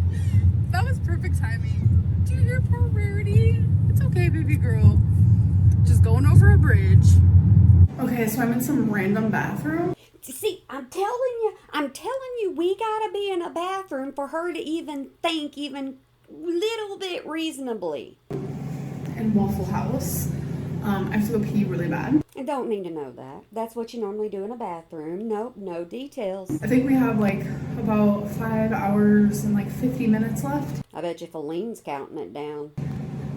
That was perfect timing. Do you hear poor Rarity? It's okay, baby girl. Just going over a bridge. Okay, so I'm in some random bathroom. See, I'm telling you, we gotta be in a bathroom for her to even think even little bit reasonably. In Waffle House. I have to go pee really bad. I don't need to know that. That's what you normally do in a bathroom. Nope, no details. I think we have like about 5 hours and like 50 minutes left. I bet you Faline's counting it down.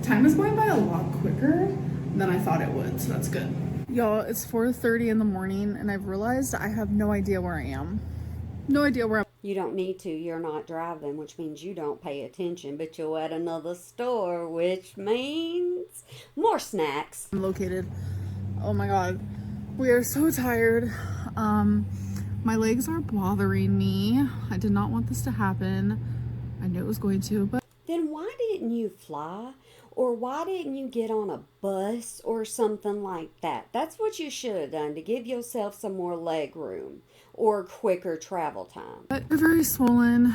Time is going by a lot quicker than I thought it would, so that's good. Y'all, it's 4:30 in the morning and I've realized I have no idea where I am. No idea where I'm You don't need to. You're not driving, which means you don't pay attention, but you're at another store, which means more snacks. located. Oh my god. We are so tired. My legs are bothering me. I did not want this to happen. I knew it was going to, but Then why didn't you fly? Or why didn't you get on a bus or something like that? That's what you should have done to give yourself some more leg room or quicker travel time. they're very swollen,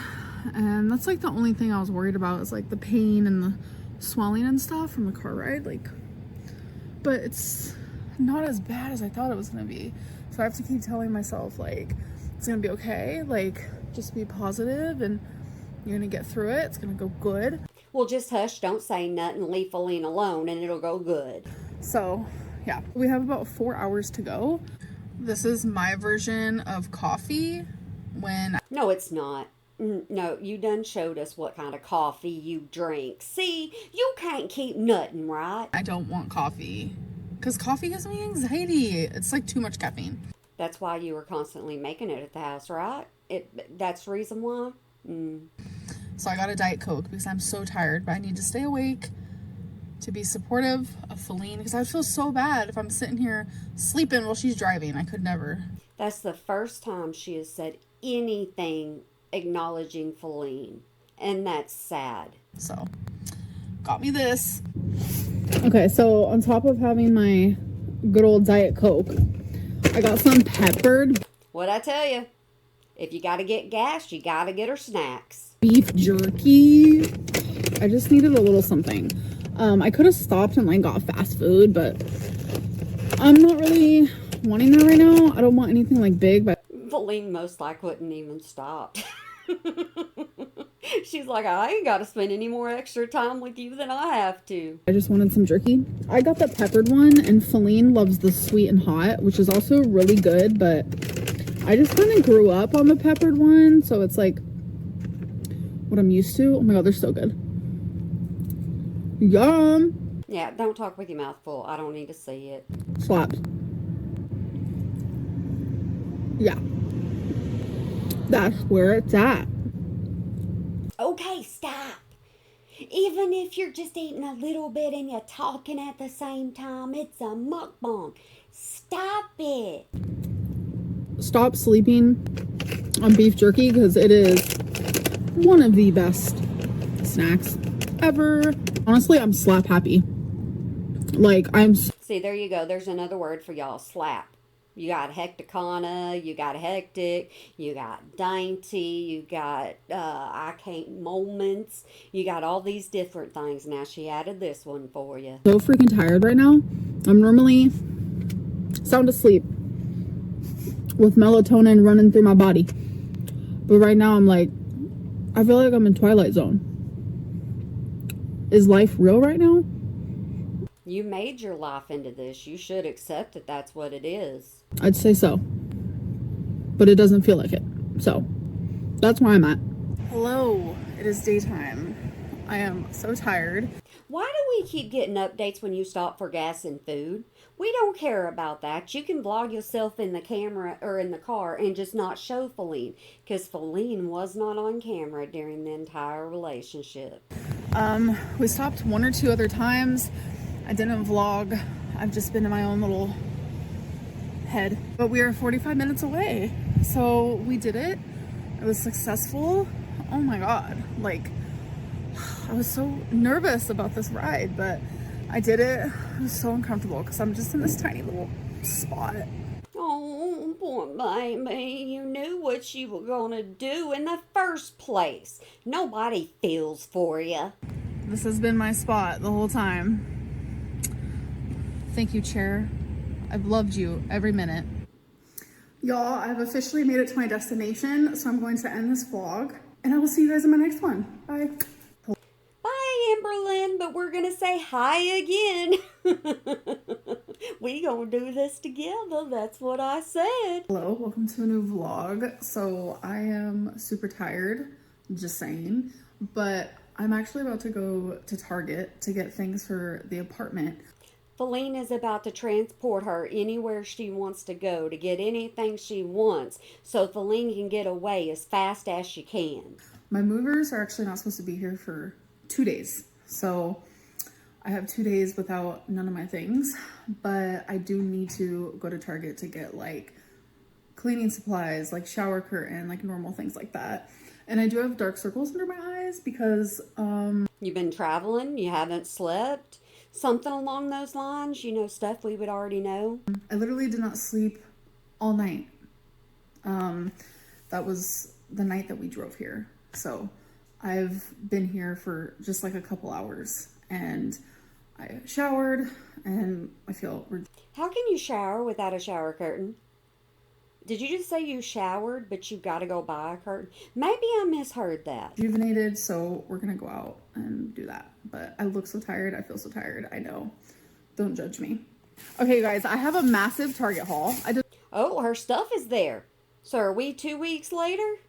and that's like the only thing I was worried about is like the pain and the swelling and stuff from the car ride. Like, but it's not as bad as I thought it was gonna be. So I have to keep telling myself like it's gonna be okay. Like, just be positive and you're gonna get through it. It's gonna go good. Well, just hush, don't say nothing, leave Faline alone, and it'll go good. So yeah, we have about 4 hours to go. This is my version of coffee when No, it's not. No, you done showed us what kind of coffee you drink. See, you can't keep nothing, right? I don't want coffee. Because coffee gives me anxiety. It's like too much caffeine. That's why you were constantly making it at the house, right? That's the reason why? So I got a Diet Coke because I'm so tired, but I need to stay awake to be supportive of Faline because I feel so bad if I'm sitting here sleeping while she's driving. I could never. That's the first time she has said anything acknowledging Faline, and that's sad. So, got me this. Okay, so on top of having my good old Diet Coke, I got some peppered What'd I tell you? If you gotta get gas, you gotta get her snacks. beef jerky. I just needed a little something. I could have stopped and like got fast food, but I'm not really wanting that right now. I don't want anything like big, but Faline most likely wouldn't even stop. She's like, I ain't gotta spend any more extra time with you than I have to. I just wanted some jerky. I got the peppered one, and Faline loves the sweet and hot, which is also really good, but I just kind of grew up on the peppered one, so it's like what I'm used to. Oh my god, they're so good. Yum! Yeah, don't talk with your mouth full. I don't need to see it. Slaps. Yeah. That's where it's at. Okay, stop. Even if you're just eating a little bit and you're talking at the same time, it's a mukbang. Stop it. Stop sleeping on beef jerky because it is one of the best snacks ever. Honestly, I'm slap happy. Like, See, there you go. There's another word for y'all. Slap. You got hecticana, you got hectic, you got dainty, you got I can't moments, you got all these different things. Now she added this one for you. so freaking tired right now. I'm normally sound asleep with melatonin running through my body. But right now I'm like, I feel like I'm in Twilight Zone. Is life real right now? You made your life into this. You should accept that that's what it is. I'd say so. But it doesn't feel like it. So, that's where I'm at. Hello, it is daytime. I am so tired. Why do we keep getting updates when you stop for gas and food? We don't care about that. You can vlog yourself in the camera or in the car and just not show Faline, because Faline was not on camera during the entire relationship. We stopped one or two other times. I didn't vlog. I've just been in my own little head. But we are 45 minutes away. So we did it. It was successful. Oh my God. Like, I was so nervous about this ride, but I did it. It was so uncomfortable because I'm just in this tiny little spot. Oh, poor baby. You knew what you were gonna do in the first place. Nobody feels for you. This has been my spot the whole time. Thank you, chair. I've loved you every minute. Y'all, I've officially made it to my destination, so I'm going to end this vlog, and I will see you guys in my next one. Bye. Bye, Amberlynn, but we're gonna say hi again. We gonna do this together. That's what I said. Hello, welcome to a new vlog. So I am super tired, just saying, but I'm actually about to go to Target to get things for the apartment. Faline is about to transport her anywhere she wants to go to get anything she wants so Faline can get away as fast as she can. My movers are actually not supposed to be here for 2 days. So I have 2 days without none of my things, but I do need to go to Target to get like cleaning supplies, like shower curtain, like normal things like that. And I do have dark circles under my eyes because You've been traveling, you haven't slept, something along those lines, you know, stuff we would already know. I literally did not sleep all night. That was the night that we drove here. So I've been here for just like a couple hours, and I showered and I feel How can you shower without a shower curtain? Did you just say you showered, but you got to go buy a curtain? Maybe I misheard that. rejuvenated, so we're gonna go out and do that. But I look so tired. I feel so tired. I know. Don't judge me. Okay, guys, I have a massive Target haul. Oh, her stuff is there. So are we 2 weeks later?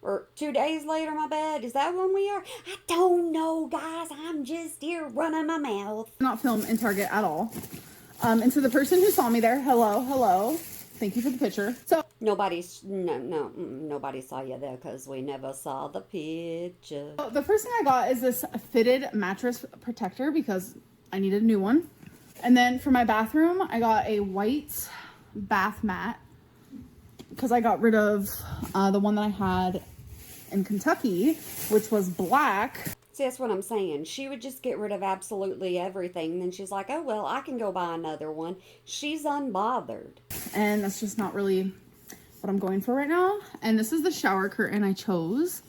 Or 2 days later, my bad? Is that when we are? I don't know, guys. I'm just here running my mouth. Not film in Target at all. And to the person who saw me there, hello. Thank you for the picture. So Nobody saw you there because we never saw the picture. the first thing I got is this fitted mattress protector because I needed a new one. And then for my bathroom, I got a white bath mat because I got rid of the one that I had in Kentucky, which was black. See, that's what I'm saying. She would just get rid of absolutely everything. Then she's like, oh, well, I can go buy another one. She's unbothered. And that's just not really what I'm going for right now. And this is the shower curtain I chose.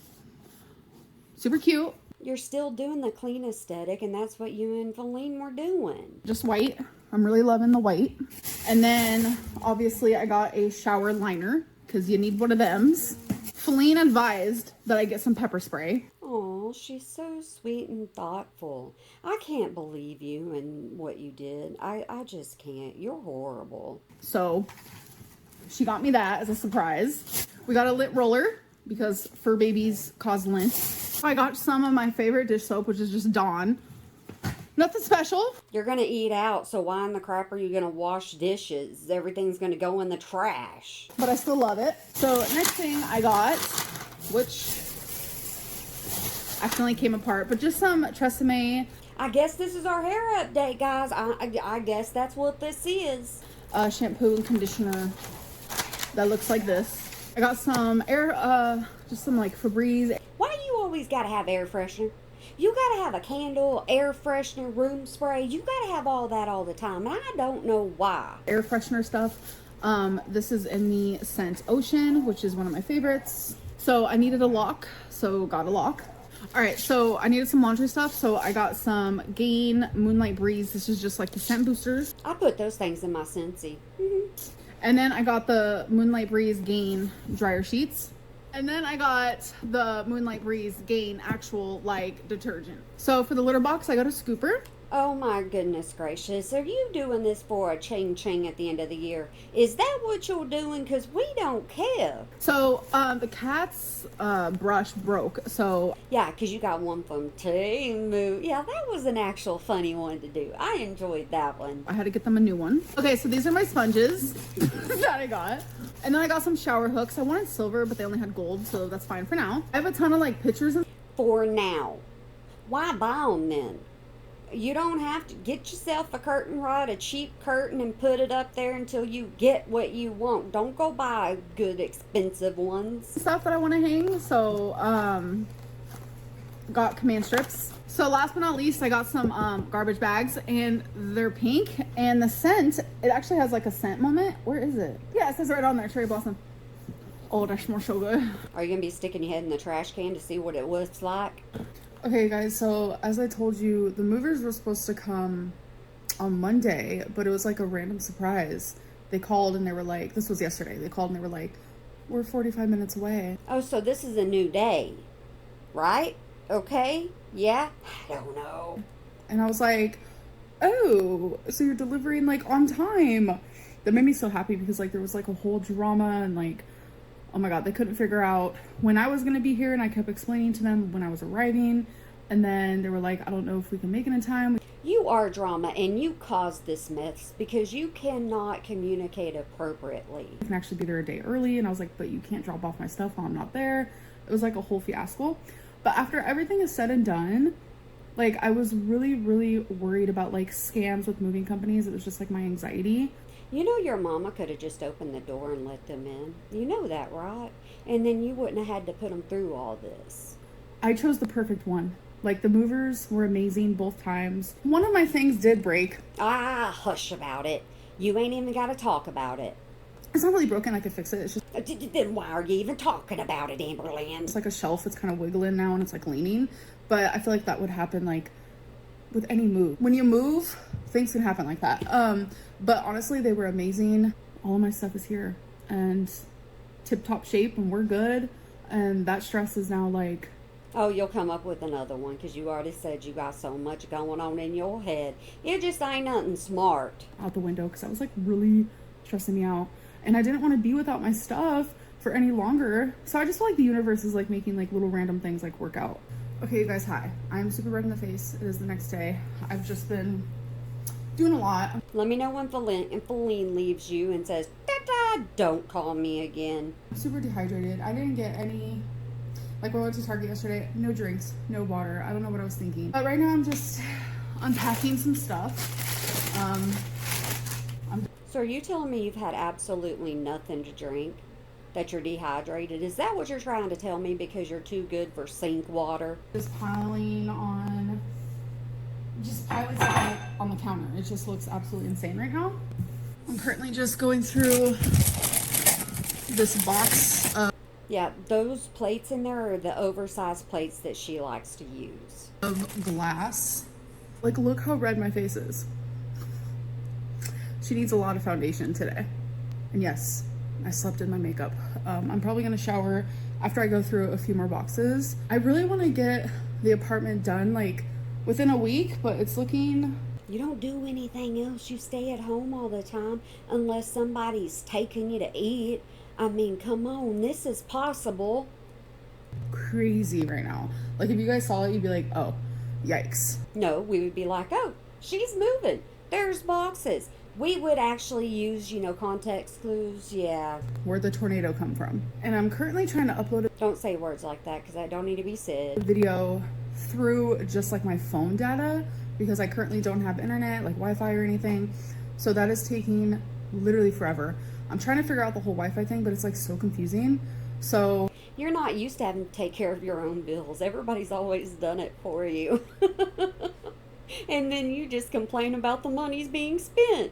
Super cute. You're still doing the clean aesthetic, and that's what you and Faline were doing. Just white. I'm really loving the white. And then obviously I got a shower liner because you need one of thems. Faline advised that I get some pepper spray. Oh, she's so sweet and thoughtful. I can't believe you and what you did. I just can't. You're horrible. So she got me that as a surprise. We got a lint roller because fur babies cause lint. I got some of my favorite dish soap, which is just Dawn. Nothing special. You're going to eat out, so why in the crap are you going to wash dishes? Everything's going to go in the trash. But I still love it. So next thing I got, which accidentally came apart, but just some Tresemme. I guess this is our hair update, guys. I guess that's what this is. Shampoo and conditioner that looks like this. I got some just some like Febreze. Why do you always got to have air freshener? You got to have a candle, air freshener, room spray. You got to have all that all the time. And I don't know why. Air freshener stuff. This is in the scent Ocean, which is one of my favorites. So I needed a lock, so got a lock. All right, so I needed some laundry stuff, so I got some Gain Moonlight Breeze. This is just like the scent boosters. I put those things in my Scentsy. And then I got the Moonlight Breeze Gain dryer sheets. And then I got the Moonlight Breeze Gain actual like detergent. So for the litter box, I got a scooper. Oh my goodness gracious. Are you doing this for a ching ching at the end of the year? Is that what you're doing? Because we don't care. So, the cat's brush broke. So, Yeah, because you got one from Timu. Yeah, that was an actual funny one to do. I enjoyed that one. I had to get them a new one. Okay, so these are my sponges that I got. And then I got some shower hooks. I wanted silver, but they only had gold, so that's fine for now. I have a ton of like pictures and For now. Why buy them then? You don't have to get yourself a curtain rod, a cheap curtain, and put it up there until you get what you want. Don't go buy good, expensive ones. stuff that I want to hang. So, got command strips. So last but not least, I got some garbage bags, and they're pink. And the scent, it actually has like a scent moment. Where is it? Yeah, it says right on there, cherry blossom. Oh, that smells so good. Are you going to be sticking your head in the trash can to see what it was like? Okay, guys, so as I told you, the movers were supposed to come on Monday, but it was like a random surprise. They called and they were like, this was yesterday. They called and they were like, we're 45 minutes away. Oh, so this is a new day, right? Okay? Yeah? I don't know. And I was like, oh, so you're delivering like on time. That made me so happy because like there was like a whole drama and like, oh my God, they couldn't figure out when I was going to be here. And I kept explaining to them when I was arriving. And then they were like, I don't know if we can make it in time. You are drama and you caused this mess because you cannot communicate appropriately. I can actually be there a day early. And I was like, but you can't drop off my stuff while I'm not there. It was like a whole fiasco. But after everything is said and done, like I was really, really worried about like scams with moving companies. It was just like my anxiety. You know your mama could have just opened the door and let them in. You know that, right? And then you wouldn't have had to put them through all this. I chose the perfect one. Like the movers were amazing both times. One of my things did break. Ah, hush about it. You ain't even got to talk about it. It's not really broken. I could fix it. It's just Then why are you even talking about it, Amberlynn? it's like a shelf. It's kind of wiggling now and it's like leaning. But I feel like that would happen like with any move. When you move, things can happen like that. But honestly, they were amazing. All of my stuff is here and tip-top shape and we're good. And that stress is now like, Oh, you'll come up with another one because you already said you got so much going on in your head. It just ain't nothing smart. out the window because that was like really stressing me out. And I didn't want to be without my stuff for any longer. So I just feel like the universe is like making like little random things like work out. Okay, you guys, hi. I'm super red in the face. It is the next day. I've just been doing a lot. Let me know when Faline leaves you and says, "Ta-ta, don't call me again." I'm super dehydrated. I didn't get any, like when I went to Target yesterday, no drinks, no water. I don't know what I was thinking. But right now I'm just unpacking some stuff. So are you telling me you've had absolutely nothing to drink? That you're dehydrated? Is that what you're trying to tell me because you're too good for sink water? Just piling stuff on the counter. It just looks absolutely insane right now. I'm currently just going through this box Yeah, those plates in there are the oversized plates that she likes to use. of glass. Like, look how red my face is. She needs a lot of foundation today. And yes, I slept in my makeup. I'm probably gonna shower after I go through a few more boxes. I really want to get the apartment done like within a week, but it's looking... You don't do anything else. You stay at home all the time unless somebody's taking you to eat. I mean, come on, this is possible. crazy right now. Like, if you guys saw it, you'd be like, oh, yikes. No, we would be like, oh, she's moving. There's boxes. We would actually use, context clues. Yeah. Where'd the tornado come from? And I'm currently trying to upload Don't say words like that because that don't need to be a said. video through just like my phone data because I currently don't have internet, like Wi-Fi or anything. So that is taking literally forever. I'm trying to figure out the whole Wi-Fi thing, but it's like so confusing. So You're not used to having to take care of your own bills. Everybody's always done it for you. And then you just complain about the money's being spent.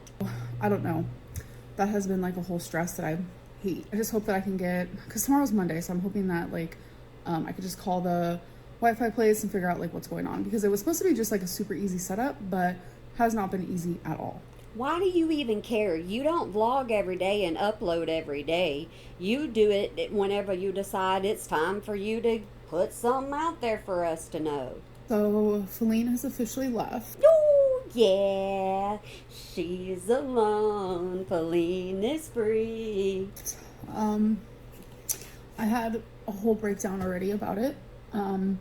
I don't know. That has been like a whole stress that I hate. I just hope that I can get, because tomorrow's Monday, so I'm hoping that like I could just call the Wi-Fi place and figure out like what's going on, because it was supposed to be just like a super easy setup, but has not been easy at all. Why do you even care? You don't vlog every day and upload every day. You do it whenever you decide it's time for you to put something out there for us to know. So Faline has officially left. No! Yeah, she's alone. Faline is free. I had a whole breakdown already about it. A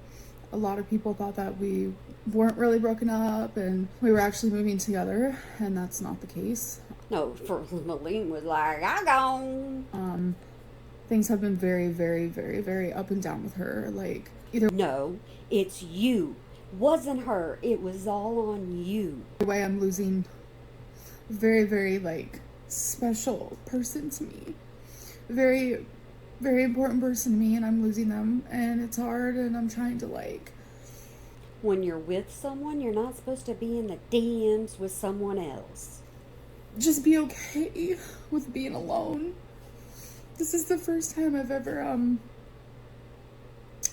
lot of people thought that we weren't really broken up and we were actually moving together, and that's not the case. No, Faline was like, I gone. Things have been very, very, very, very up and down with her. Like, either No, it's you. Wasn't her. It was all on you. way, I'm losing a very, very, like, special person to me. Very, very important person to me, and I'm losing them, and it's hard, and I'm trying to, like... When you're with someone, you're not supposed to be in the DMs with someone else. just be okay with being alone. This is the first time I've ever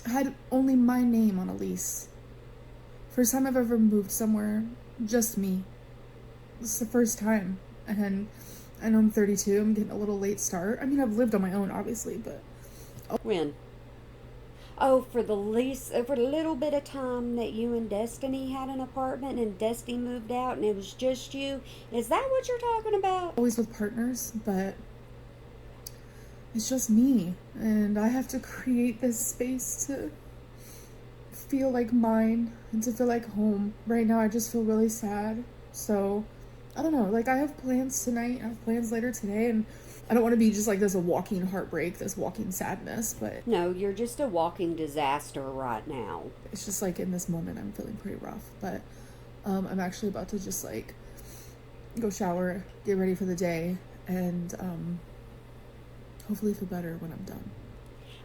had only my name on a lease. First time I've ever moved somewhere, just me. This is the first time. And I know I'm 32, I'm getting a little late start. I mean, I've lived on my own, obviously, but... When? Oh, for the little bit of time that you and Destiny had an apartment and Destiny moved out and it was just you. Is that what you're talking about? Always with partners, but it's just me. And I have to create this space to feel like mine and to feel like home. Right now, I just feel really sad. So, I don't know. Like, I have plans tonight. I have plans later today. And I don't want to be just like this, a walking heartbreak, this walking sadness. But No, you're just a walking disaster right now. it's just like in this moment, I'm feeling pretty rough. But I'm actually about to just like go shower, get ready for the day, and hopefully feel better when I'm done.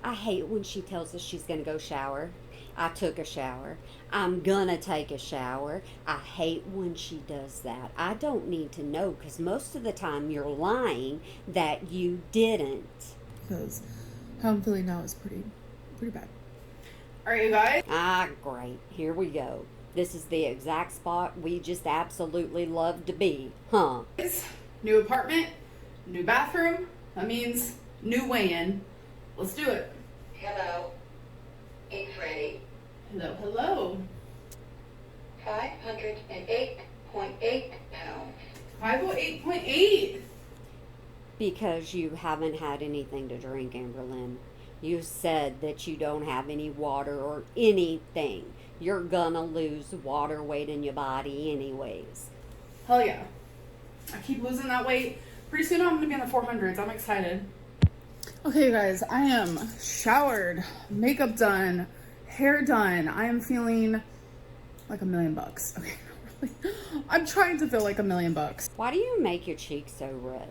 I hate when she tells us she's going to go shower. I took a shower. I'm going to take a shower. I hate when she does that. I don't need to know because most of the time you're lying that you didn't. Because how I'm feeling now is pretty bad. All right, you guys. Ah, great. Here we go. This is the exact spot we just absolutely love to be, huh? New apartment, new bathroom. That means new weigh-in. Let's do it. Hello. It's ready. Hello, hello. 508.8 pounds. 508.8. Because you haven't had anything to drink, Amberlynn. You said that you don't have any water or anything. You're gonna lose water weight in your body anyways. Hell yeah. I keep losing that weight. Pretty soon I'm gonna be in the 400s. I'm excited. Okay, guys, I am showered, makeup done, hair done. I am feeling like $1 million. Okay, really. I'm trying to feel like $1 million. Why do you make your cheeks so red?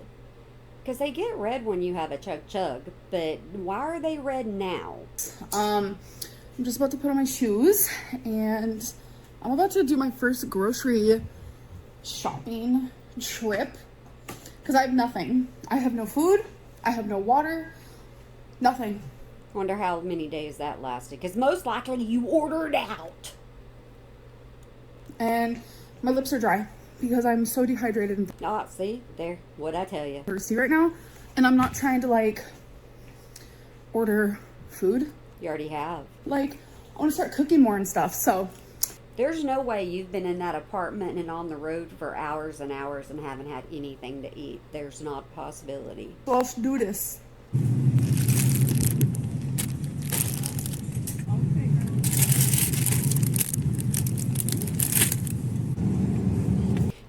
Because they get red when you have a chug, but why are they red now? I'm just about to put on my shoes, and I'm about to do my first grocery shopping trip because I have nothing. I have no food. I have no water. Nothing. Wonder how many days that lasted. Because most likely you ordered out. And my lips are dry because I'm so dehydrated and Ah, see? There. What'd I tell you? thirsty right now. And I'm not trying to, like, order food. You already have. Like, I want to start cooking more and stuff, so... There's no way you've been in that apartment and on the road for hours and hours and haven't had anything to eat. There's not a possibility. So let's do this.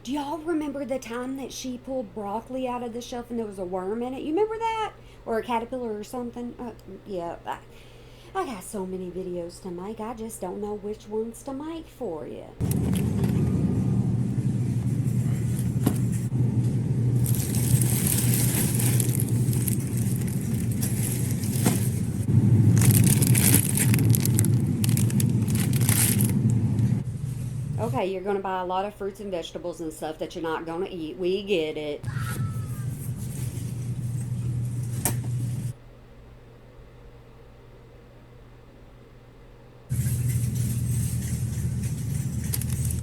Do y'all remember the time that she pulled broccoli out of the shelf and there was a worm in it? You remember that? Or a caterpillar or something? Yeah. I got so many videos to make. I just don't know which ones to make for you. Okay, you're going to buy a lot of fruits and vegetables and stuff that you're not going to eat. We get it.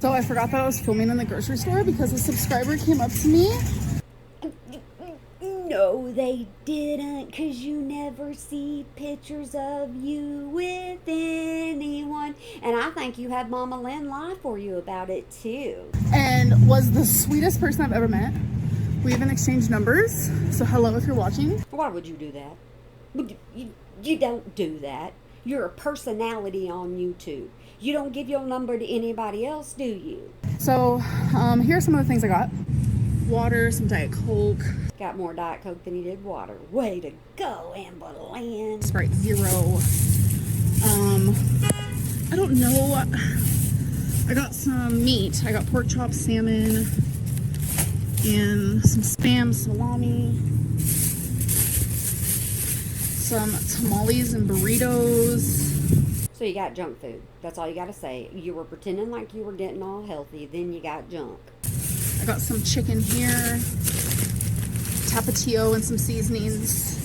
So I forgot that I was filming in the grocery store because a subscriber came up to me. No, they didn't, 'cause you never see pictures of you with anyone. And I think you had Mama Lynn lie for you about it, too. And was the sweetest person I've ever met. We even exchanged numbers. So hello if you're watching. Why would you do that? You don't do that. You're a personality on YouTube. You don't give your number to anybody else, do you? So here are some of the things I got. Water, some Diet Coke. Got more Diet Coke than you did water. Way to go, Amberlynn. Sprite Zero. I don't know. I got some meat. I got pork chops, salmon, and some Spam salami. Some tamales and burritos. So you got junk food. That's all you got to say. You were pretending like you were getting all healthy, then you got junk. I got some chicken here, tapatio and some seasonings,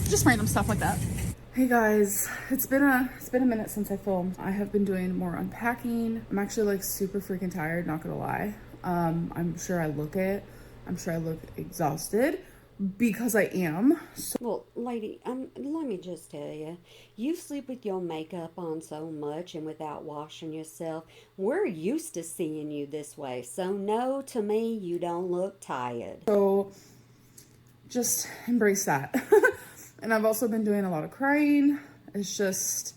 just random stuff like that. Hey guys, it's been a minute since I filmed. I have been doing more unpacking. I'm actually like super freaking tired, not gonna lie. I'm sure I look exhausted because I am. So Well, lady, let me just tell you, you sleep with your makeup on so much and without washing yourself. We're used to seeing you this way, so no, to me, you don't look tired. just embrace that. And I've also been doing a lot of crying. It's just,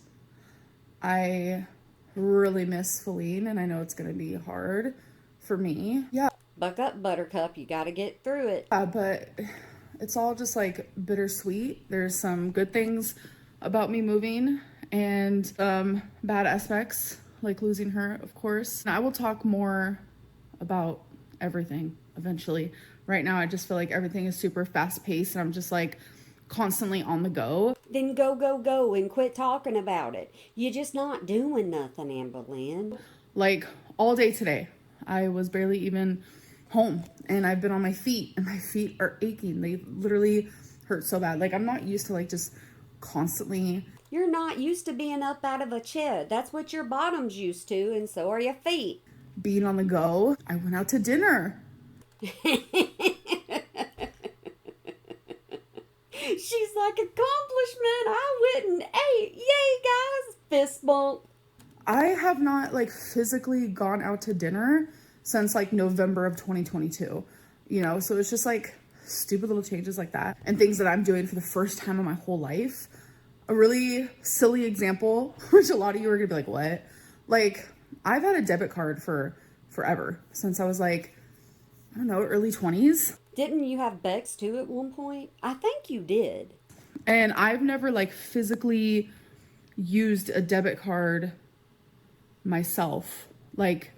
I really miss Faline, and I know it's gonna be hard for me. Yeah. Buck up, Buttercup, you gotta get through it. But it's all just like bittersweet. There's some good things about me moving and bad aspects, like losing her, of course. And I will talk more about everything eventually. Right now, I just feel like everything is super fast paced and I'm just like constantly on the go. Then go, go, go and quit talking about it. You're just not doing nothing, Amberlynn. Like all day today, I was barely even home and I've been on my feet and my feet are aching. They literally hurt so bad. Like I'm not used to like just constantly. You're not used to being up out of a chair. That's what your bottom's used to, and so are your feet. Being on the go. I went out to dinner. She's like, accomplishment, I went and ate. Yay, guys. Fist bump. I have not like physically gone out to dinner since like November of 2022, you know? So it's just like stupid little changes like that and things that I'm doing for the first time in my whole life. A really silly example, which a lot of you are gonna be like, what? Like, I've had a debit card for forever, since I was like, I don't know, early 20s. Didn't you have Bex too at one point? I think you did. And I've never like physically used a debit card myself, like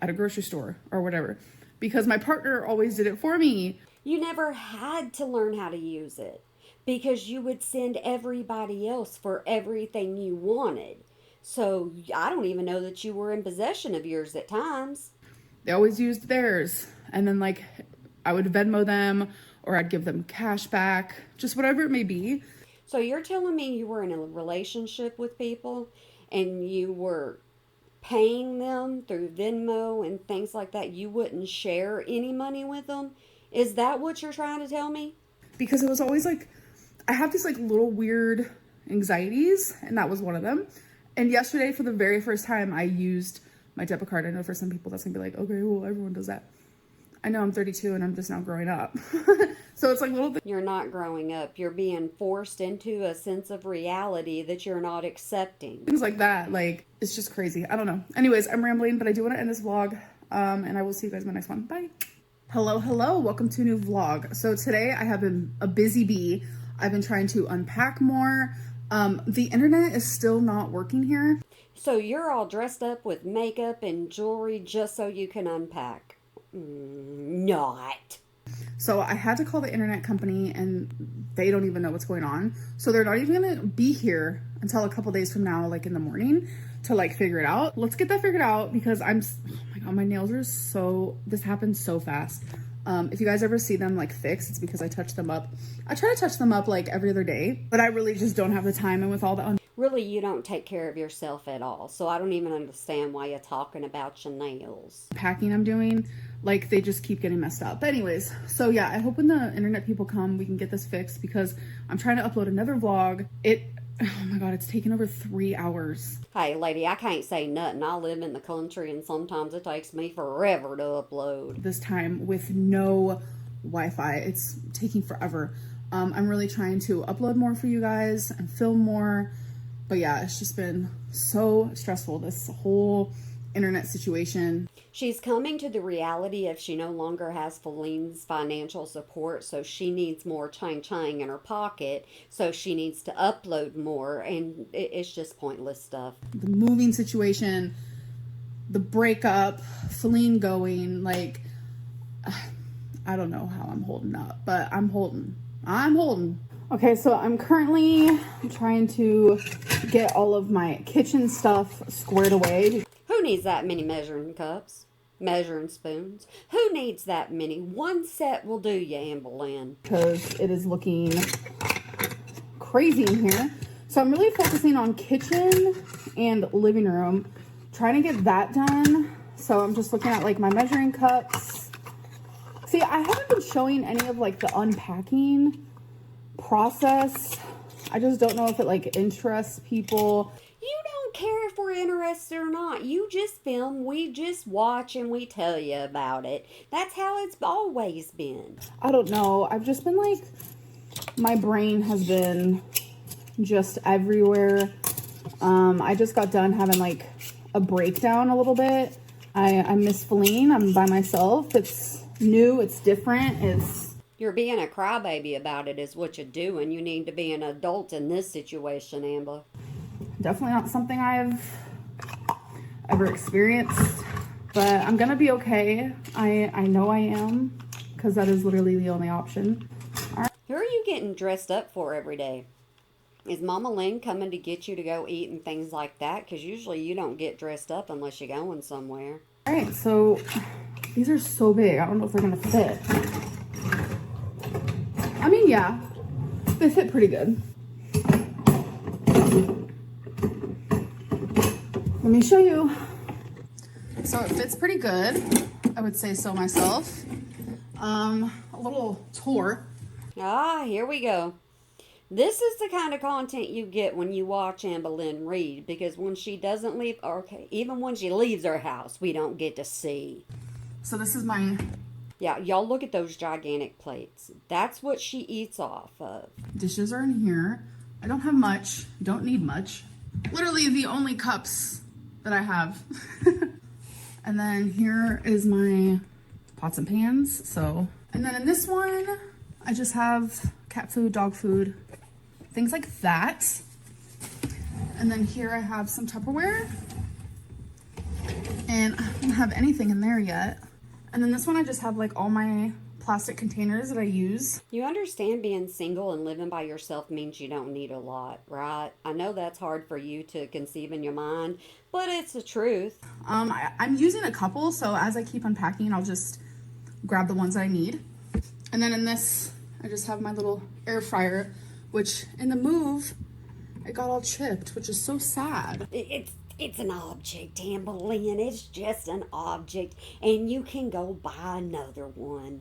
at a grocery store or whatever, because my partner always did it for me. You never had to learn how to use it because you would send everybody else for everything you wanted. So I don't even know that you were in possession of yours at times. They always used theirs. And then like I would Venmo them or I'd give them cash back, just whatever it may be. So you're telling me you were in a relationship with people and you were paying them through Venmo and things like that. You wouldn't share any money with them? Is that what you're trying to tell me? Because it was always like, I have these like little weird anxieties, and that was one of them. And yesterday, for the very first time, I used my debit card. I know for some people that's gonna be like, okay, well, everyone does that. I know I'm 32 and I'm just now growing up. So it's like little things. You're not growing up. You're being forced into a sense of reality that you're not accepting. Things like that. Like, it's just crazy. I don't know. Anyways, I'm rambling, but I do want to end this vlog. And I will see you guys in my next one. Bye. Hello. Welcome to a new vlog. So today I have been a busy bee. I've been trying to unpack more. The internet is still not working here. So you're all dressed up with makeup and jewelry just so you can unpack. Not. So I had to call the internet company and they don't even know what's going on. So they're not even gonna be here until a couple days from now, like in the morning, to like figure it out. Let's get that figured out because oh my God, my nails are this happens so fast. If you guys ever see them like fixed, it's because I touch them up. I try to touch them up like every other day, but I really just don't have the time. And with all the Really, you don't take care of yourself at all. So I don't even understand why you're talking about your nails. packing I'm doing, Like, they just keep getting messed up. But anyways, so yeah, I hope when the internet people come, we can get this fixed, because I'm trying to upload another vlog. Oh my god, it's taken over 3 hours. Hey, lady, I can't say nothing. I live in the country, and sometimes it takes me forever to upload. This time with no Wi-Fi. It's taking forever. I'm really trying to upload more for you guys and film more. But yeah, it's just been so stressful, this whole internet situation. She's coming to the reality of she no longer has Faline's financial support, so she needs more chang in her pocket, so she needs to upload more, and it's just pointless stuff. The moving situation, the breakup, Faline going, like, I don't know how I'm holding up, but I'm holding. Okay, so I'm currently trying to get all of my kitchen stuff squared away. Who needs that many measuring cups? Measuring spoons? Who needs that many? One set will do you, Amberlynn. Because it is looking crazy in here. So I'm really focusing on kitchen and living room, trying to get that done. So I'm just looking at like my measuring cups. See, I haven't been showing any of like the unpacking process. I just don't know if it like interests people. You don't care if we're interested or not. You just film, we just watch, and we tell you about it. That's how it's always been. I don't know. I've just been like, my brain has been just everywhere. I just got done having like a breakdown a little bit. I miss Faline. I'm by myself. It's new. It's different. You're being a crybaby about it is what you're doing. You need to be an adult in this situation, Amber. Definitely not something I've ever experienced, but I'm gonna be okay. I know I am, because that is literally the only option. All right. Who are you getting dressed up for every day? Is Mama Lynn coming to get you to go eat and things like that? Because usually you don't get dressed up unless you're going somewhere. All right, so these are so big. I don't know if they're gonna fit. I mean, yeah, they fit pretty good. Let me show you. So it fits pretty good. I would say so myself. A little tour. Ah, here we go. This is the kind of content you get when you watch Amberlynn Reid, because when she doesn't leave, okay, even when she leaves her house, we don't get to see. So this is mine. Yeah, y'all look at those gigantic plates. That's what she eats off of. Dishes are in here. I don't have much. Don't need much. Literally the only cups that I have. And then here is my pots and pans. So, and then in this one, I just have cat food, dog food, things like that. And then here I have some Tupperware. And I don't have anything in there yet. And then this one I just have like all my plastic containers that I use. You understand being single and living by yourself means you don't need a lot, right? I know that's hard for you to conceive in your mind, but it's the truth. I'm using a couple, so as I keep unpacking, I'll just grab the ones I need. And then in this, I just have my little air fryer, which in the move, it got all chipped, which is so sad. It's an object, Amberlynn. It's just an object, and you can go buy another one.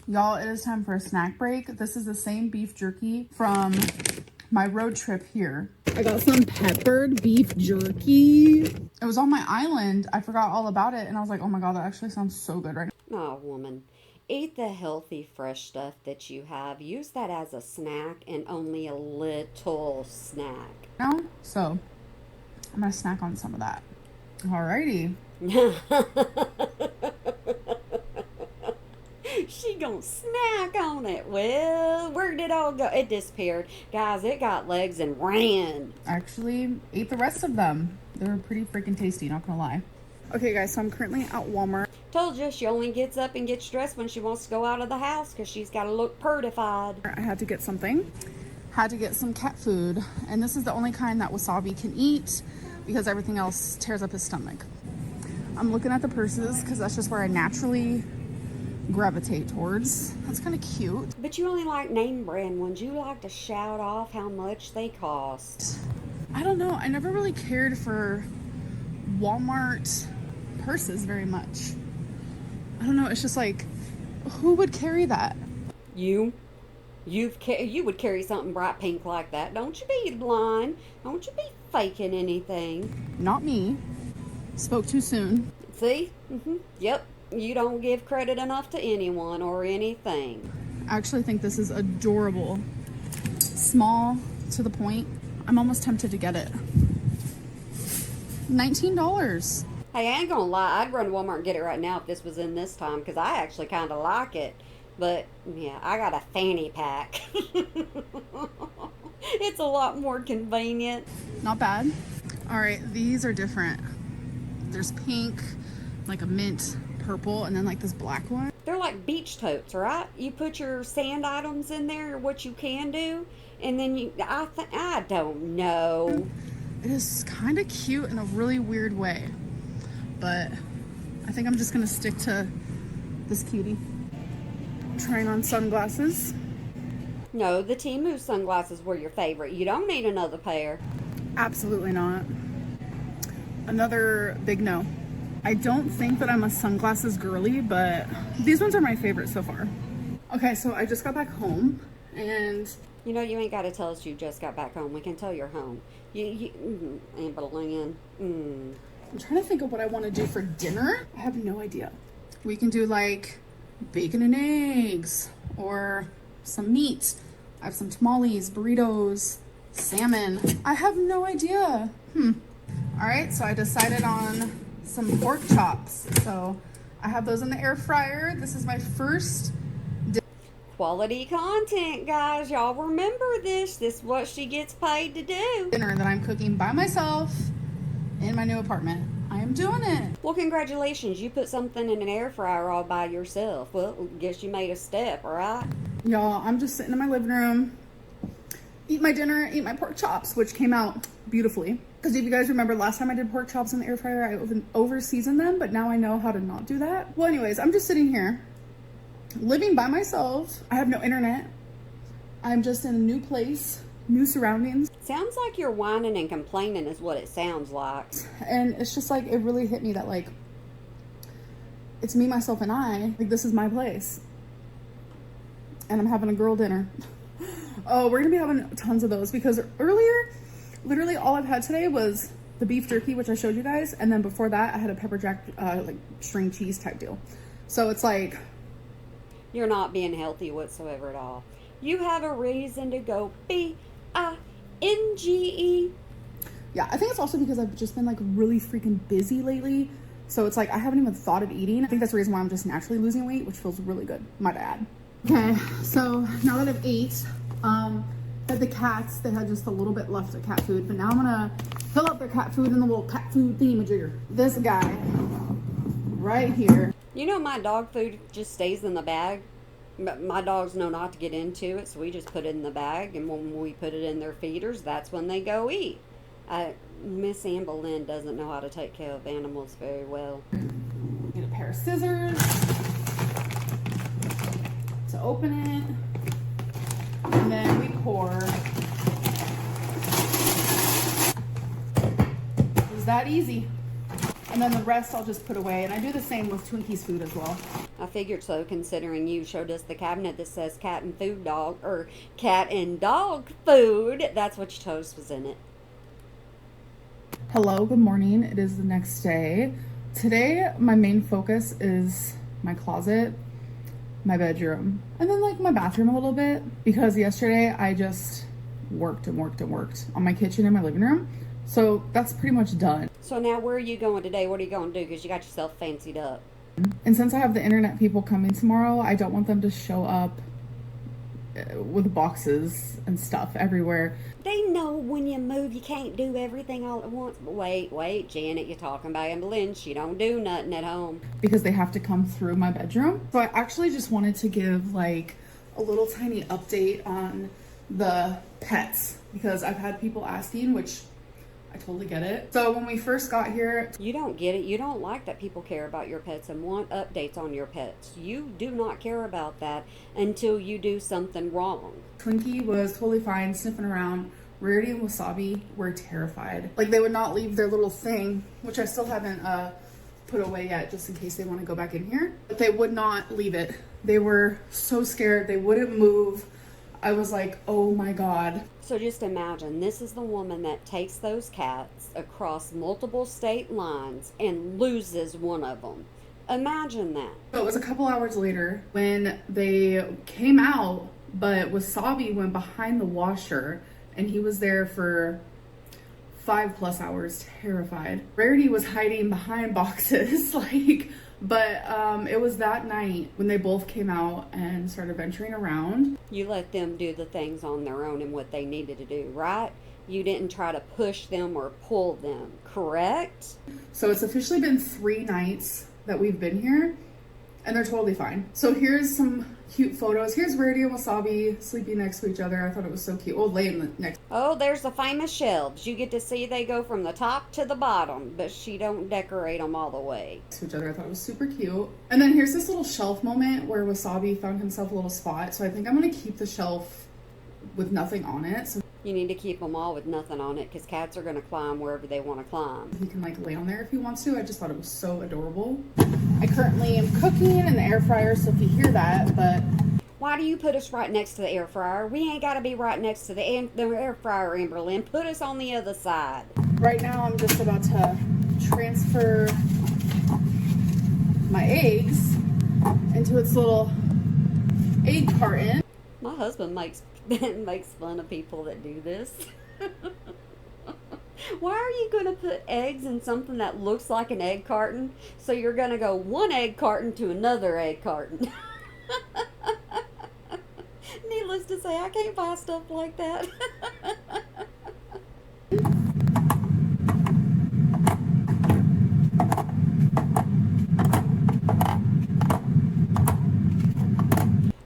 Y'all, it is time for a snack break. This is the same beef jerky from my road trip here. I got some peppered beef jerky. It was on my island. I forgot all about it, and I was like, oh my god, that actually sounds so good right now. Oh, woman. Eat the healthy, fresh stuff that you have. Use that as a snack, and only a little snack. So, I'm gonna snack on some of that. Alrighty. She gonna snack on it. Well, where did it all go? It disappeared. Guys, it got legs and ran. Actually, ate the rest of them. They were pretty freaking tasty, not gonna lie. Okay, guys, so I'm currently at Walmart. Told you, she only gets up and gets dressed when she wants to go out of the house because she's got to look purtified. I had to get something. Had to get some cat food. And this is the only kind that Wasabi can eat because everything else tears up his stomach. I'm looking at the purses because that's just where I naturally gravitate towards. That's kind of cute. But you only like name brand ones. You like to shout off how much they cost. I don't know. I never really cared for Walmart purses very much. I don't know, it's just like, who would carry that? You? You would carry something bright pink like that. Don't you be blind. Don't you be faking anything. Not me. Spoke too soon. See? Yep. You don't give credit enough to anyone or anything. I actually think this is adorable. Small, to the point. I'm almost tempted to get it. $19. Hey, I ain't gonna lie. I'd run to Walmart and get it right now if this was in this time because I actually kind of like it. But yeah, I got a fanny pack. It's a lot more convenient. Not bad. All right, these are different. There's pink, like a mint purple, and then like this black one. They're like beach totes, right? You put your sand items in there, what you can do, and then I don't know. It is kind of cute in a really weird way, but I think I'm just gonna stick to this cutie. Trying on sunglasses. No, the Temu sunglasses were your favorite. You don't need another pair. Absolutely not. Another big no. I don't think that I'm a sunglasses girly, but these ones are my favorite so far. Okay, so I just got back home and You know, you ain't got to tell us you just got back home. We can tell you're home. Amberlynn. I'm trying to think of what I want to do for dinner. I have no idea. We can do like bacon and eggs or some meat. I have some tamales, burritos, salmon. I have no idea. All right, so I decided on some pork chops. So I have those in the air fryer. This is my first Quality content, guys. Y'all remember this. This is what she gets paid to do. dinner that I'm cooking by myself in my new apartment. I am doing it. Well, congratulations. You put something in an air fryer all by yourself. Well, guess you made a step, all right? Y'all, I'm just sitting in my living room, eat my dinner, eat my pork chops, which came out beautifully. Because if you guys remember last time I did pork chops in the air fryer, I over seasoned them, but now I know how to not do that. Well, anyways, I'm just sitting here living by myself. I have no internet. I'm just in a new place, new surroundings. Sounds like you're whining and complaining is what it sounds like. And it's just like, it really hit me that like, it's me, myself, and I. Like, this is my place. And I'm having a girl dinner. Oh, we're gonna be having tons of those because earlier, literally all I've had today was the beef jerky, which I showed you guys. And then before that, I had a pepper jack, like string cheese type deal. So it's like, You're not being healthy whatsoever at all. You have a reason to go binge. yeah, I think it's also because I've just been like really freaking busy lately. So it's like, I haven't even thought of eating. I think that's the reason why I'm just naturally losing weight, which feels really good, might add. Okay, so now that I've ate, had the cats, they had just a little bit left of cat food, but now I'm gonna fill up their cat food in the little cat food thingamajigger. This guy, right here. You know, my dog food just stays in the bag. But my dogs know not to get into it, so we just put it in the bag, and when we put it in their feeders, that's when they go eat. Miss Amberlynn doesn't know how to take care of animals very well. Get a pair of scissors to open it, and then we pour. It was that easy. And then the rest I'll just put away, and I do the same with Twinkie's food as well. I figured so, considering you showed us the cabinet that says cat and food dog, or cat and dog food. That's what you told us was in it. Hello, good morning. It is the next day. Today, my main focus is my closet, my bedroom, and then like my bathroom a little bit, because yesterday I just worked on my kitchen and my living room. So that's pretty much done. So now where are you going today? What are you going to do? Because you got yourself fancied up. And since I have the internet people coming tomorrow, I don't want them to show up with boxes and stuff everywhere. They know when you move, you can't do everything all at once. But wait, Janet, you're talking about Amberlynn. She don't do nothing at home. Because they have to come through my bedroom. So I actually just wanted to give like a little tiny update on the pets, because I've had people asking, which I totally get it. So when we first got here, You don't get it. You don't like that people care about your pets and want updates on your pets. You do not care about that until you do something wrong. Twinkie was totally fine sniffing around. Rarity and Wasabi were terrified. Like, they would not leave their little thing, which I still haven't put away yet, just in case they want to go back in here. But they would not leave it. They were so scared. They wouldn't move. I was like, oh my God. So just imagine, this is the woman that takes those cats across multiple state lines and loses one of them. Imagine that. So it was a couple hours later when they came out, but Wasabi went behind the washer and he was there for 5+ hours, terrified. Rarity was hiding behind boxes, but it was that night when they both came out and started venturing around. You let them do the things on their own and what they needed to do, right? You didn't try to push them or pull them, correct? So it's officially been 3 nights that we've been here, and they're totally fine. So here's some cute photos. Here's Rarity and Wasabi sleeping next to each other. I thought it was so cute. Oh, laying next. Oh, there's the famous shelves. You get to see they go from the top to the bottom, but she don't decorate them all the way. To each other. I thought it was super cute. And then here's this little shelf moment where Wasabi found himself a little spot. So I think I'm gonna keep the shelf with nothing on it. So You need to keep them all with nothing on it because cats are going to climb wherever they want to climb. he can like lay on there if he wants to. I just thought it was so adorable. I currently am cooking in the air fryer, so if you hear that, but Why do you put us right next to the air fryer? We ain't got to be right next to the air fryer, Amberlynn. Put us on the other side. right now I'm just about to transfer my eggs into its little egg carton. My husband makes fun of people that do this. Why are you going to put eggs in something that looks like an egg carton? So you're going to go one egg carton to another egg carton. Needless to say, I can't buy stuff like that.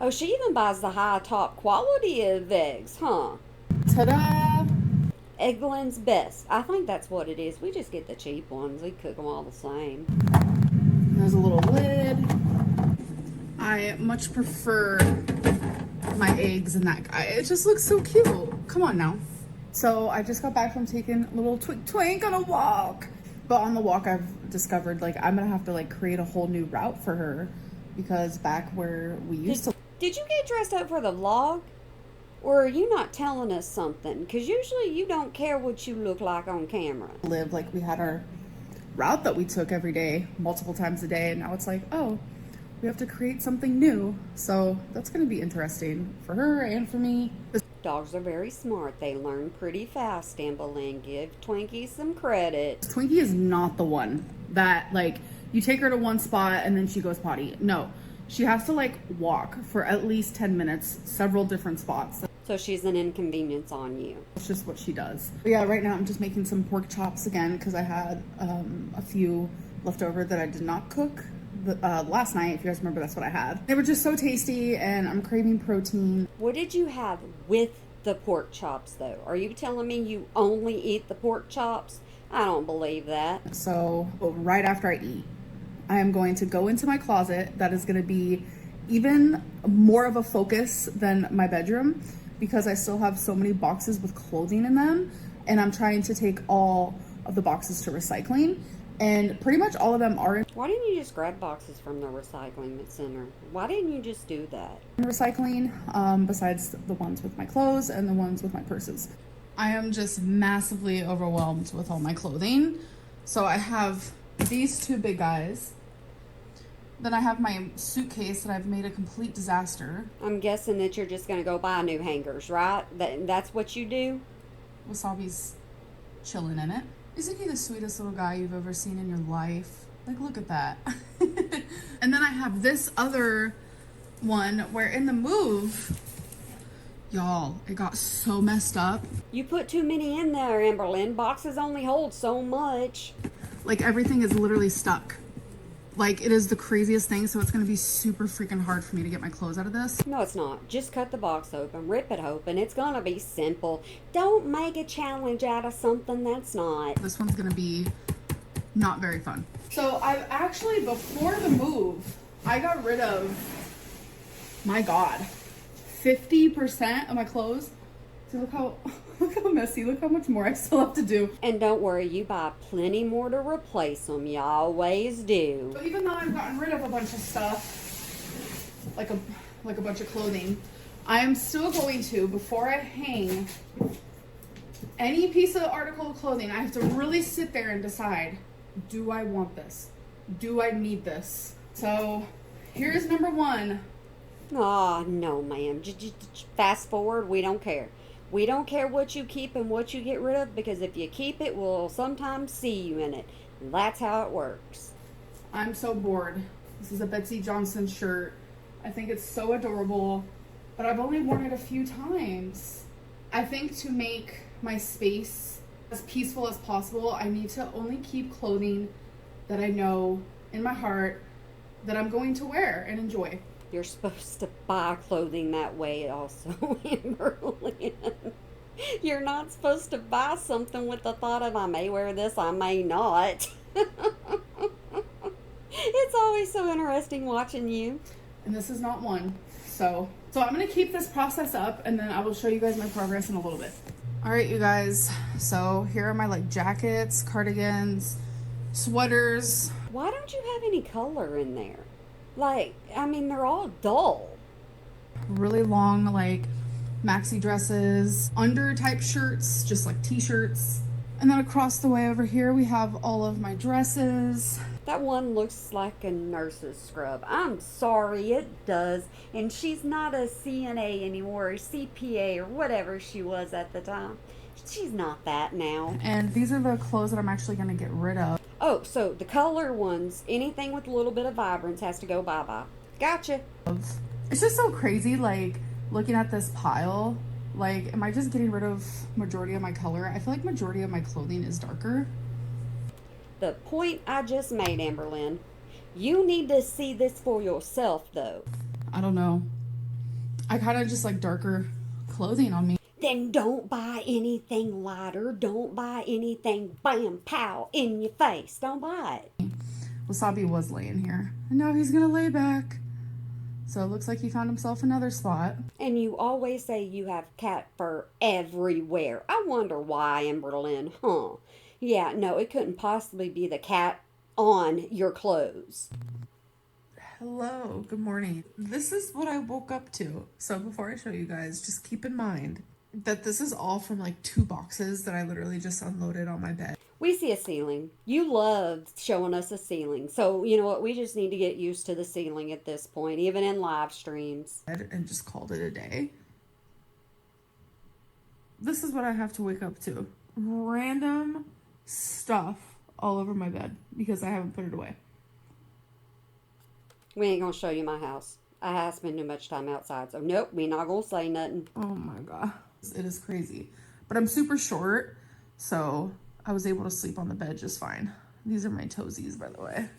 Oh, she even buys the high top quality of eggs, huh? Ta-da! Eggland's Best. I think that's what it is. We just get the cheap ones. We cook them all the same. There's a little lid. I much prefer my eggs in that guy. It just looks so cute. Come on now. So I just got back from taking a little twink on a walk. But on the walk I've discovered like I'm gonna have to like create a whole new route for her because back where we used to Did you get dressed up for the vlog? Or are you not telling us something? Because usually you don't care what you look like on camera. live, like we had our route that we took every day, multiple times a day, and now it's like, oh, we have to create something new. So that's gonna be interesting for her and for me. Dogs are very smart. They learn pretty fast, Amberlynn. Give Twinkie some credit. Twinkie is not the one that like you take her to one spot and then she goes potty. No, she has to like walk for at least 10 minutes, several different spots. So she's an inconvenience on you. That's just what she does. But yeah, right now I'm just making some pork chops again because I had a few left over that I did not cook last night. If you guys remember, that's what I had. They were just so tasty and I'm craving protein. What did you have with the pork chops, though? Are you telling me you only eat the pork chops? I don't believe that. So right after I eat, I am going to go into my closet. That is going to be even more of a focus than my bedroom because I still have so many boxes with clothing in them, and I'm trying to take all of the boxes to recycling, and pretty much all of them are Why didn't you just grab boxes from the recycling center? Why didn't you just do that? in recycling, besides the ones with my clothes and the ones with my purses. I am just massively overwhelmed with all my clothing. So I have these 2 big guys. Then I have my suitcase that I've made a complete disaster. I'm guessing that you're just going to go buy new hangers, right? That's what you do? Wasabi's chilling in it. Isn't he the sweetest little guy you've ever seen in your life? Like, look at that. And then I have this other one where in the move, y'all, it got so messed up. You put too many in there, Amberlynn. Boxes only hold so much. Like, everything is literally stuck. Like, it is the craziest thing, so it's gonna be super freaking hard for me to get my clothes out of this. No, it's not. Just cut the box open, rip it open. It's going to be simple. Don't make a challenge out of something that's not. This one's gonna be not very fun. So I've actually, before the move, I got rid of, my God, 50% of my clothes See, look how look how messy. Look how much more I still have to do. And don't worry, you buy plenty more to replace them. You always do. So even though I've gotten rid of a bunch of stuff, like a bunch of clothing, I am still going to, before I hang any piece of article of clothing, I have to really sit there and decide, do I want this? Do I need this? So here's number one. Oh, no, ma'am. Just fast forward. We don't care. We don't care what you keep and what you get rid of, because if you keep it, we'll sometimes see you in it. And that's how it works. I'm so bored. This is a Betsy Johnson shirt. I think it's so adorable, but I've only worn it a few times. I think to make my space as peaceful as possible, I need to only keep clothing that I know in my heart that I'm going to wear and enjoy. You're supposed to buy clothing that way also, Amberlynn. You're not supposed to buy something with the thought of, I may wear this, I may not. It's always so interesting watching you. And this is not one. So I'm going to keep this process up, and then I will show you guys my progress in a little bit. All right, you guys. So here are my like jackets, cardigans, sweaters. Why don't you have any color in there? Like, I mean, they're all dull. Really long like maxi dresses, under type shirts, just like t-shirts. And then across the way over here we have all of my dresses. That one looks like a nurse's scrub. I'm sorry, it does. And she's not a CNA anymore, or CPA, or whatever she was at the time. She's not that now. And these are the clothes that I'm actually going to get rid of. Oh, so the color ones, anything with a little bit of vibrance has to go bye-bye. Gotcha. It's just so crazy, like, looking at this pile. Like, am I just getting rid of majority of my color? I feel like majority of my clothing is darker. The point I just made, Amberlynn. You need to see this for yourself, though. I don't know. I kind of just like darker clothing on me. Then don't buy anything lighter. Don't buy anything bam, pow, in your face. Don't buy it. Wasabi was laying here. And now he's going to lay back. So it looks like he found himself another spot. And you always say you have cat fur everywhere. I wonder why, Amberlynn, huh? Yeah, no, it couldn't possibly be the cat on your clothes. Hello, good morning. This is what I woke up to. So before I show you guys, just keep in mind that this is all from like 2 boxes that I literally just unloaded on my bed. We see a ceiling. You love showing us a ceiling. So, you know what? We just need to get used to the ceiling at this point, even in live streams. And just called it a day. This is what I have to wake up to. Random stuff all over my bed because I haven't put it away. We ain't gonna show you my house. I spend too much time outside, so nope, we not gonna say nothing. Oh my god. It is crazy. But I'm super short, so I was able to sleep on the bed just fine. These are my toesies, by the way.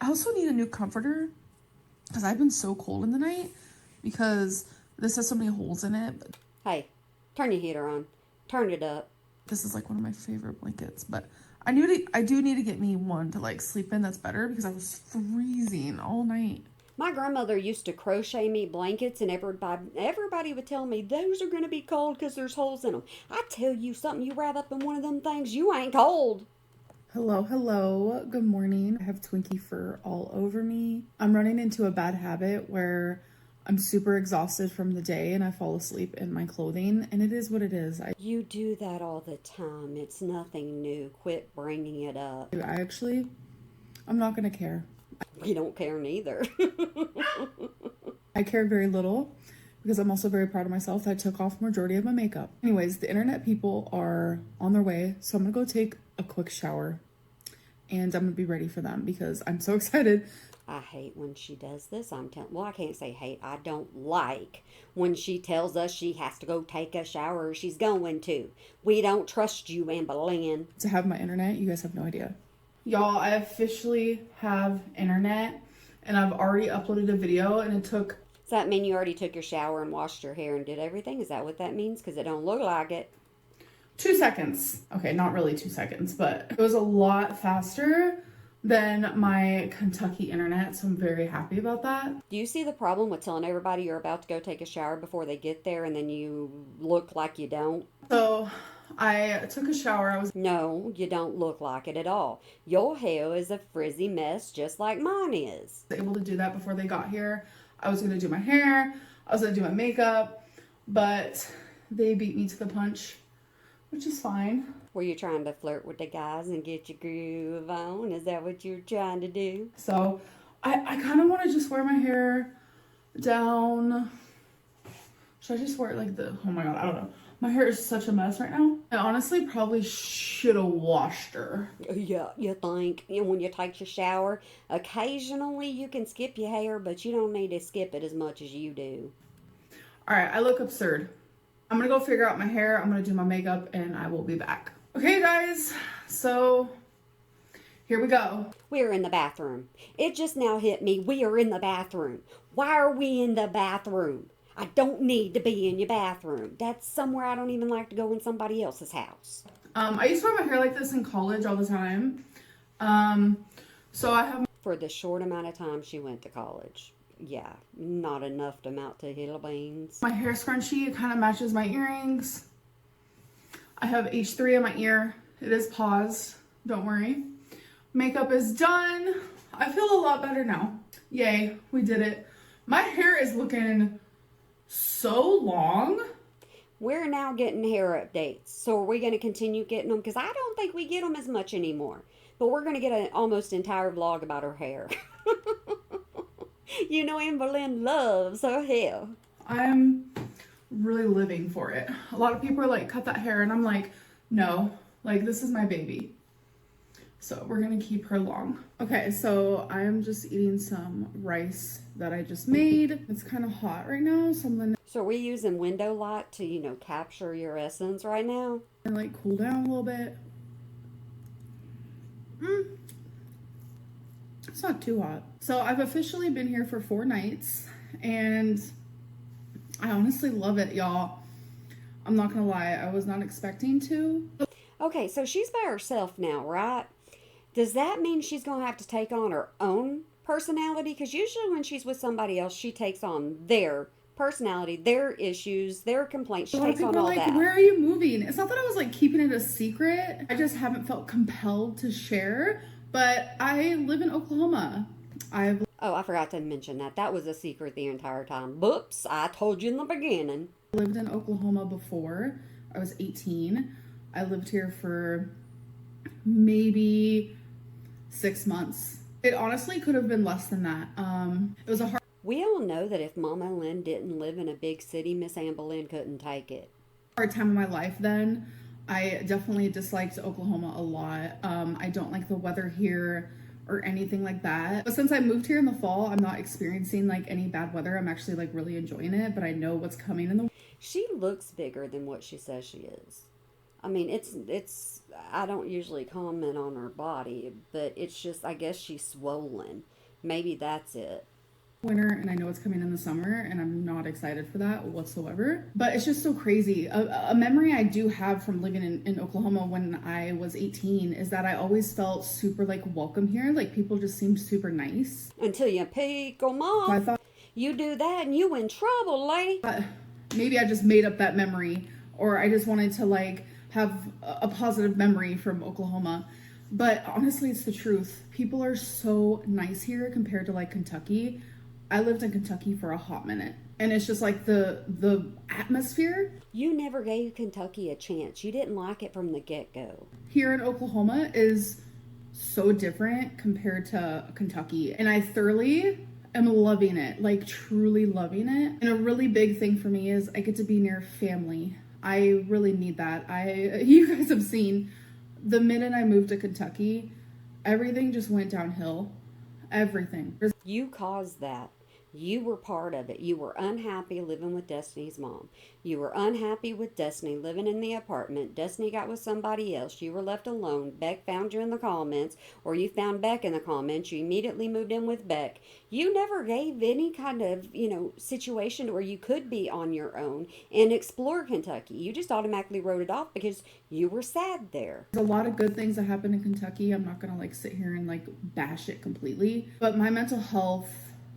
I also need a new comforter because I've been so cold in the night because this has so many holes in it. But Hey, turn your heater on. Turn it up. this is like one of my favorite blankets, but I do need to get me one to like sleep in that's better because I was freezing all night. My grandmother used to crochet me blankets, and everybody would tell me those are going to be cold because there's holes in them. I tell you something, you wrap up in one of them things, you ain't cold. Hello, good morning. I have Twinkie fur all over me. I'm running into a bad habit where I'm super exhausted from the day and I fall asleep in my clothing, and it is what it is. You do that all the time. It's nothing new. Quit bringing it up. I'm not going to care. We don't care neither. I care very little because I'm also very proud of myself that I took off majority of my makeup. Anyways, the internet people are on their way, so I'm going to go take a quick shower and I'm going to be ready for them because I'm so excited. I hate when she does this. Well, I can't say hate. I don't like when she tells us she has to go take a shower or she's going to. We don't trust you, Amberlynn. To have my internet, you guys have no idea. Y'all, I officially have internet and I've already uploaded a video and it took... Does that mean you already took your shower and washed your hair and did everything? Is that what that means? Because it don't look like it. 2 seconds. Okay, not really 2 seconds, but it was a lot faster than my Kentucky internet, so I'm very happy about that. Do you see the problem with telling everybody you're about to go take a shower before they get there and then you look like you don't? So I took a shower. I was No, you don't look like it at all. Your hair is a frizzy mess just like mine is. able to do that before they got here. I was gonna do my hair, I was gonna do my makeup, but they beat me to the punch, which is fine. Were you trying to flirt with the guys and get your groove on? Is that what you're trying to do? So I kind of want to just wear my hair down. Should I just wear it like the, oh my God, I don't know. My hair is such a mess right now. I honestly probably should have washed her. Yeah, you think when you take your shower, occasionally you can skip your hair, but you don't need to skip it as much as you do. All right, I look absurd. I'm gonna go figure out my hair. I'm gonna do my makeup and I will be back. Okay, guys, so here we go. We're in the bathroom. It just now hit me. We are in the bathroom. Why are we in the bathroom? I don't need to be in your bathroom. That's somewhere I don't even like to go in somebody else's house. I used to wear my hair like this in college all the time. So I have For the short amount of time she went to college. Yeah, not enough to mount to hill beans. my hair scrunchie. It kind of matches my earrings. I have H3 in my ear. It is paused. Don't worry. Makeup is done. I feel a lot better now. Yay, we did it. My hair is looking so long. We're now getting hair updates. So are we going to continue getting them? Because I don't think we get them as much anymore. But we're going to get an almost entire vlog about her hair. You know Amberlynn loves her hair. I'm really living for it. A lot of people are like, cut that hair. And I'm like, no, like this is my baby. So we're gonna keep her long. Okay, so I'm just eating some rice that I just made. It's kind of hot right now, so I'm gonna So are we using window light to, capture your essence right now? like cool down a little bit. It's not too hot. So I've officially been here for 4 nights and I honestly love it, y'all. I'm not gonna lie, I was not expecting to. Okay, so she's by herself now, right? Does that mean she's going to have to take on her own personality? Because usually when she's with somebody else, she takes on their personality, their issues, their complaints. She A lot of takes on people are all like, that. where are you moving? It's not that I was like keeping it a secret. I just haven't felt compelled to share. But I live in Oklahoma. I've Oh, I forgot to mention that. That was a secret the entire time. Whoops, I told you in the beginning. lived in Oklahoma before. I was 18. I lived here for maybe 6 months. It honestly could have been less than that. It was a We all know that if Mama Lynn didn't live in a big city, Miss Amberlynn couldn't take it. hard time in my life then. I definitely disliked Oklahoma a lot. I don't like the weather here or anything like that. But since I moved here in the fall, I'm not experiencing like any bad weather. I'm actually like really enjoying it, but I know what's coming in the She looks bigger than what she says she is. I mean, it's I don't usually comment on her body, but it's just, I guess she's swollen. Maybe that's it. winter, and I know it's coming in the summer, and I'm not excited for that whatsoever. But it's just so crazy. A memory I do have from living in Oklahoma when I was 18 is that I always felt super like welcome here. Like people just seemed super nice. Until you peek 'em off. So I thought You do that and you in trouble, lady. maybe I just made up that memory, or I just wanted to like have a positive memory from Oklahoma. But honestly, it's the truth. People are so nice here compared to like Kentucky. I lived in Kentucky for a hot minute, and it's just like the atmosphere You never gave Kentucky a chance. You didn't like it from the get-go. here in Oklahoma is so different compared to Kentucky, and I thoroughly am loving it, like truly loving it. And a really big thing for me is I get to be near family. I really need that. You guys have seen the minute I moved to Kentucky, everything just went downhill. Everything. You caused that. You were part of it. You were unhappy living with Destiny's mom. You were unhappy with Destiny living in the apartment. Destiny got with somebody else. You were left alone. Beck found you in the comments, or you found Beck in the comments. You immediately moved in with Beck. You never gave any kind of, situation where you could be on your own and explore Kentucky. You just automatically wrote it off because you were sad there. There's a lot of good things that happened in Kentucky. I'm not gonna like sit here and like bash it completely, but my mental health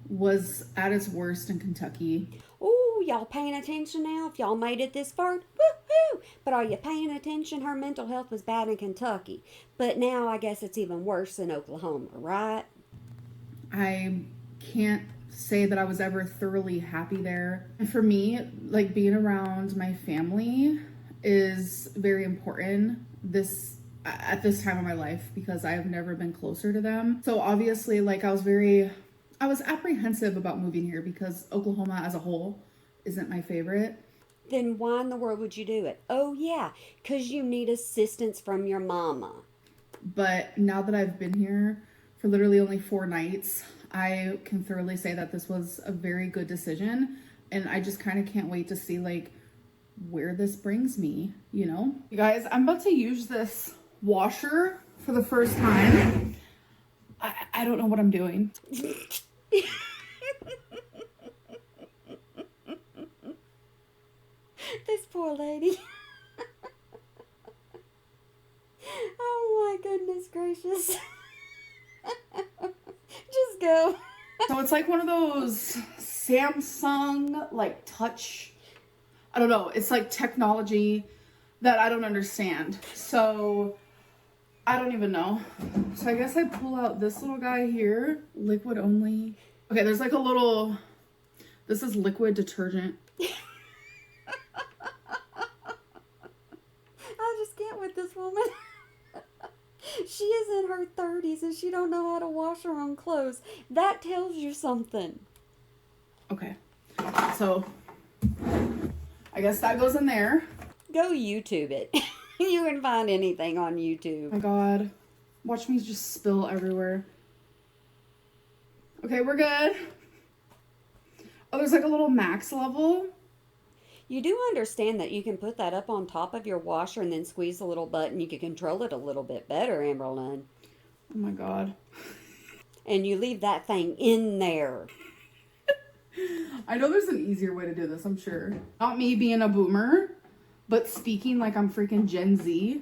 was at its worst in Kentucky. Ooh, y'all paying attention now? If y'all made it this far, woohoo! But are you paying attention? Her mental health was bad in Kentucky, but now I guess it's even worse in Oklahoma, right? I can't say that I was ever thoroughly happy there. And for me, like being around my family is very important at this time of my life because I have never been closer to them. So obviously, like I was apprehensive about moving here because Oklahoma as a whole isn't my favorite. Then why in the world would you do it? Oh yeah, 'cause you need assistance from your mama. But now that I've been here for literally only 4 nights, I can thoroughly say that this was a very good decision. And I just kind of can't wait to see like where this brings me, you know? You guys, I'm about to use this washer for the first time. I don't know what I'm doing. This poor lady. Oh my goodness gracious. Just go. So it's like one of those Samsung like touch, I don't know, it's like technology that I don't understand. So I don't even know. So I guess I pull out this little guy here, liquid only. Okay, there's like a little, this is liquid detergent. I just can't with this woman. She is in her 30s and she don't know how to wash her own clothes. That tells you something. Okay, so I guess that goes in there. Go YouTube it. You can find anything on YouTube. Oh my god, watch me just spill everywhere. Okay, we're good. Oh, there's like a little max level. You do understand that you can put that up on top of your washer and then squeeze a little button. You can control it a little bit better, Amberlynn. Oh my god. And you leave that thing in there. I know there's an easier way to do this, I'm sure. Not me being a boomer, but speaking like I'm freaking Gen Z.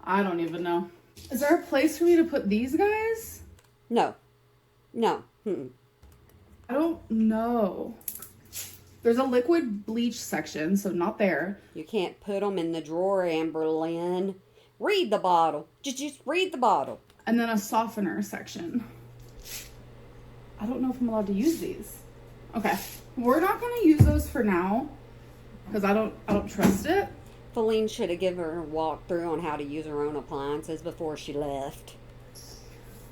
I don't even know. Is there a place for me to put these guys? No. No. Mm-mm. I don't know. There's a liquid bleach section, so not there. You can't put them in the drawer, Amberlynn. Read the bottle. Just read the bottle. And then a softener section. I don't know if I'm allowed to use these. Okay, we're not gonna use those for now because I don't trust it. Faline should have given her a walkthrough on how to use her own appliances before she left.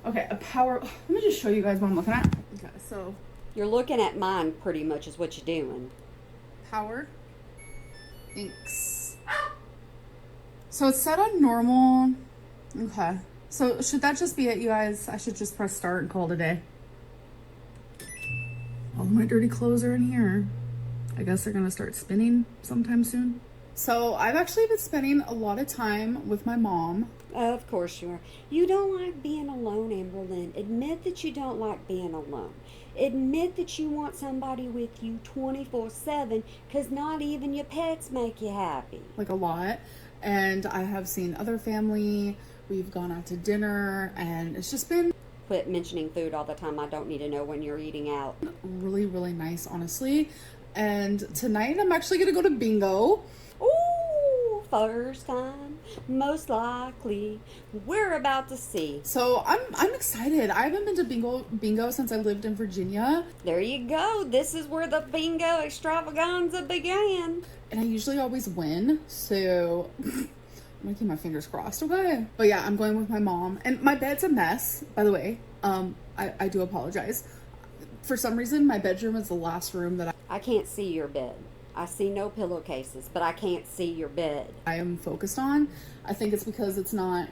Okay, a power. Let me just show you guys what I'm looking at. Okay, so You're looking at mine pretty much is what you're doing. power inks. So it's set on normal. Okay. So should that just be it, you guys? I should just press start and call it a day. All my dirty clothes are in here. I guess they're gonna start spinning sometime soon. So I've actually been spending a lot of time with my mom. Of course you are. You don't like being alone, Amberlynn. Admit that you don't like being alone. Admit that you want somebody with you 24/7 because not even your pets make you happy. Like a lot. And I have seen other family. We've gone out to dinner and it's just been Quit mentioning food all the time. I don't need to know when you're eating out. really, really nice, honestly. And tonight I'm actually gonna go to bingo. Ooh, first time, most likely. We're about to see. So I'm excited. I haven't been to bingo since I lived in Virginia. There you go. This is where the bingo extravaganza began. And I usually always win. So I'm gonna keep my fingers crossed, okay? But yeah, I'm going with my mom. And my bed's a mess, by the way. I do apologize. For some reason, my bedroom is the last room that I can't see your bed. I see no pillowcases, but I can't see your bed. I am focused on. I think it's because it's not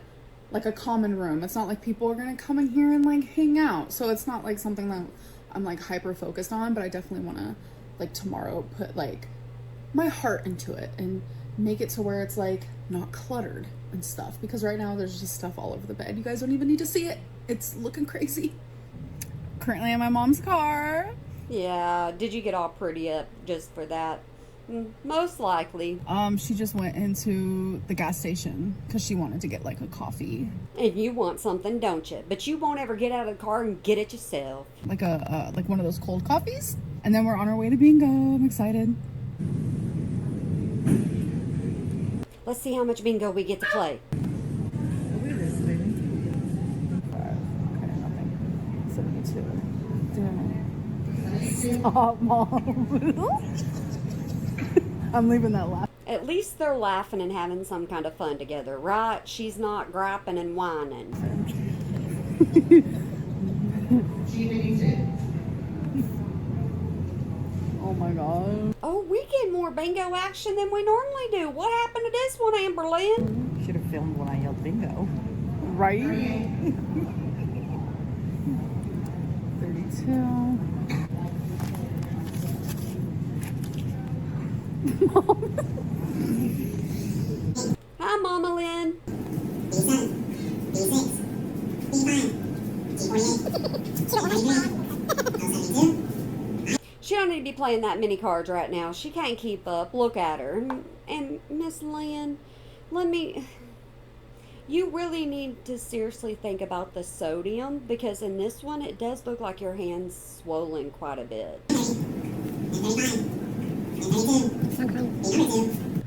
like a common room. It's not like people are gonna come in here and like hang out. So it's not like something that I'm like hyper focused on, but I definitely want to like tomorrow put like my heart into it and make it to where it's like not cluttered and stuff, because right now there's just stuff all over the bed. You guys don't even need to see it. It's looking crazy. Currently in my mom's car. Yeah, did you get all pretty up just for that? Most likely. She just went into the gas station because she wanted to get like a coffee. And you want something, don't you? But you won't ever get out of the car and get it yourself. Like like one of those cold coffees. And then we're on our way to bingo. I'm excited. Let's see how much bingo we get to play. What is this, baby? 5. Okay, nothing. 72. Damn. Stop, Mom. I'm leaving that laugh. At least they're laughing and having some kind of fun together, right? She's not griping and whining. Oh my god. Oh, we get more bingo action than we normally do. What happened to this one, Amberlynn? Should have filmed when I yelled bingo. Right? 32. Hi, Mama Lynn. B7, B6, B5, G48, She don't need to be playing that many cards right now. She can't keep up. Look at her. And Miss Lynn, you really need to seriously think about the sodium, because in this one it does look like your hand's swollen quite a bit.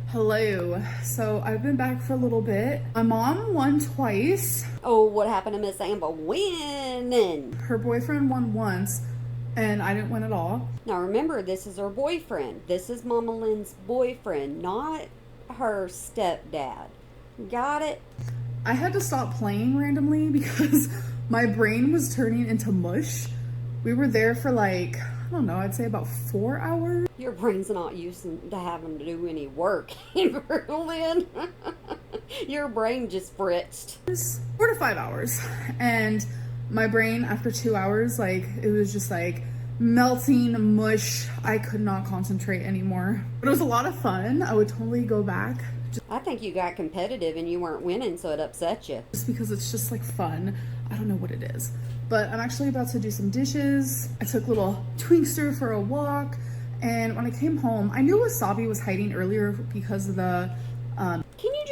Hello. So I've been back for a little bit. My mom won twice. Oh, what happened to Miss Amber winning? Her boyfriend won once, and I didn't win at all. Now remember, this is her boyfriend. This is Mama Lynn's boyfriend, not her stepdad. Got it? I had to stop playing randomly because my brain was turning into mush. We were there for like, I don't know, I'd say about 4 hours. Your brain's not used to having to do any work, Amber Lynn. Your brain just fritzed. 4 to 5 hours. And my brain, after 2 hours, like, it was just like melting mush. I could not concentrate anymore. But it was a lot of fun. I would totally go back. I think you got competitive and you weren't winning, so it upset you. Just because it's just like fun. I don't know what it is. But I'm actually about to do some dishes. I took little Twinkster for a walk. And when I came home, I knew Wasabi was hiding earlier because of the Can you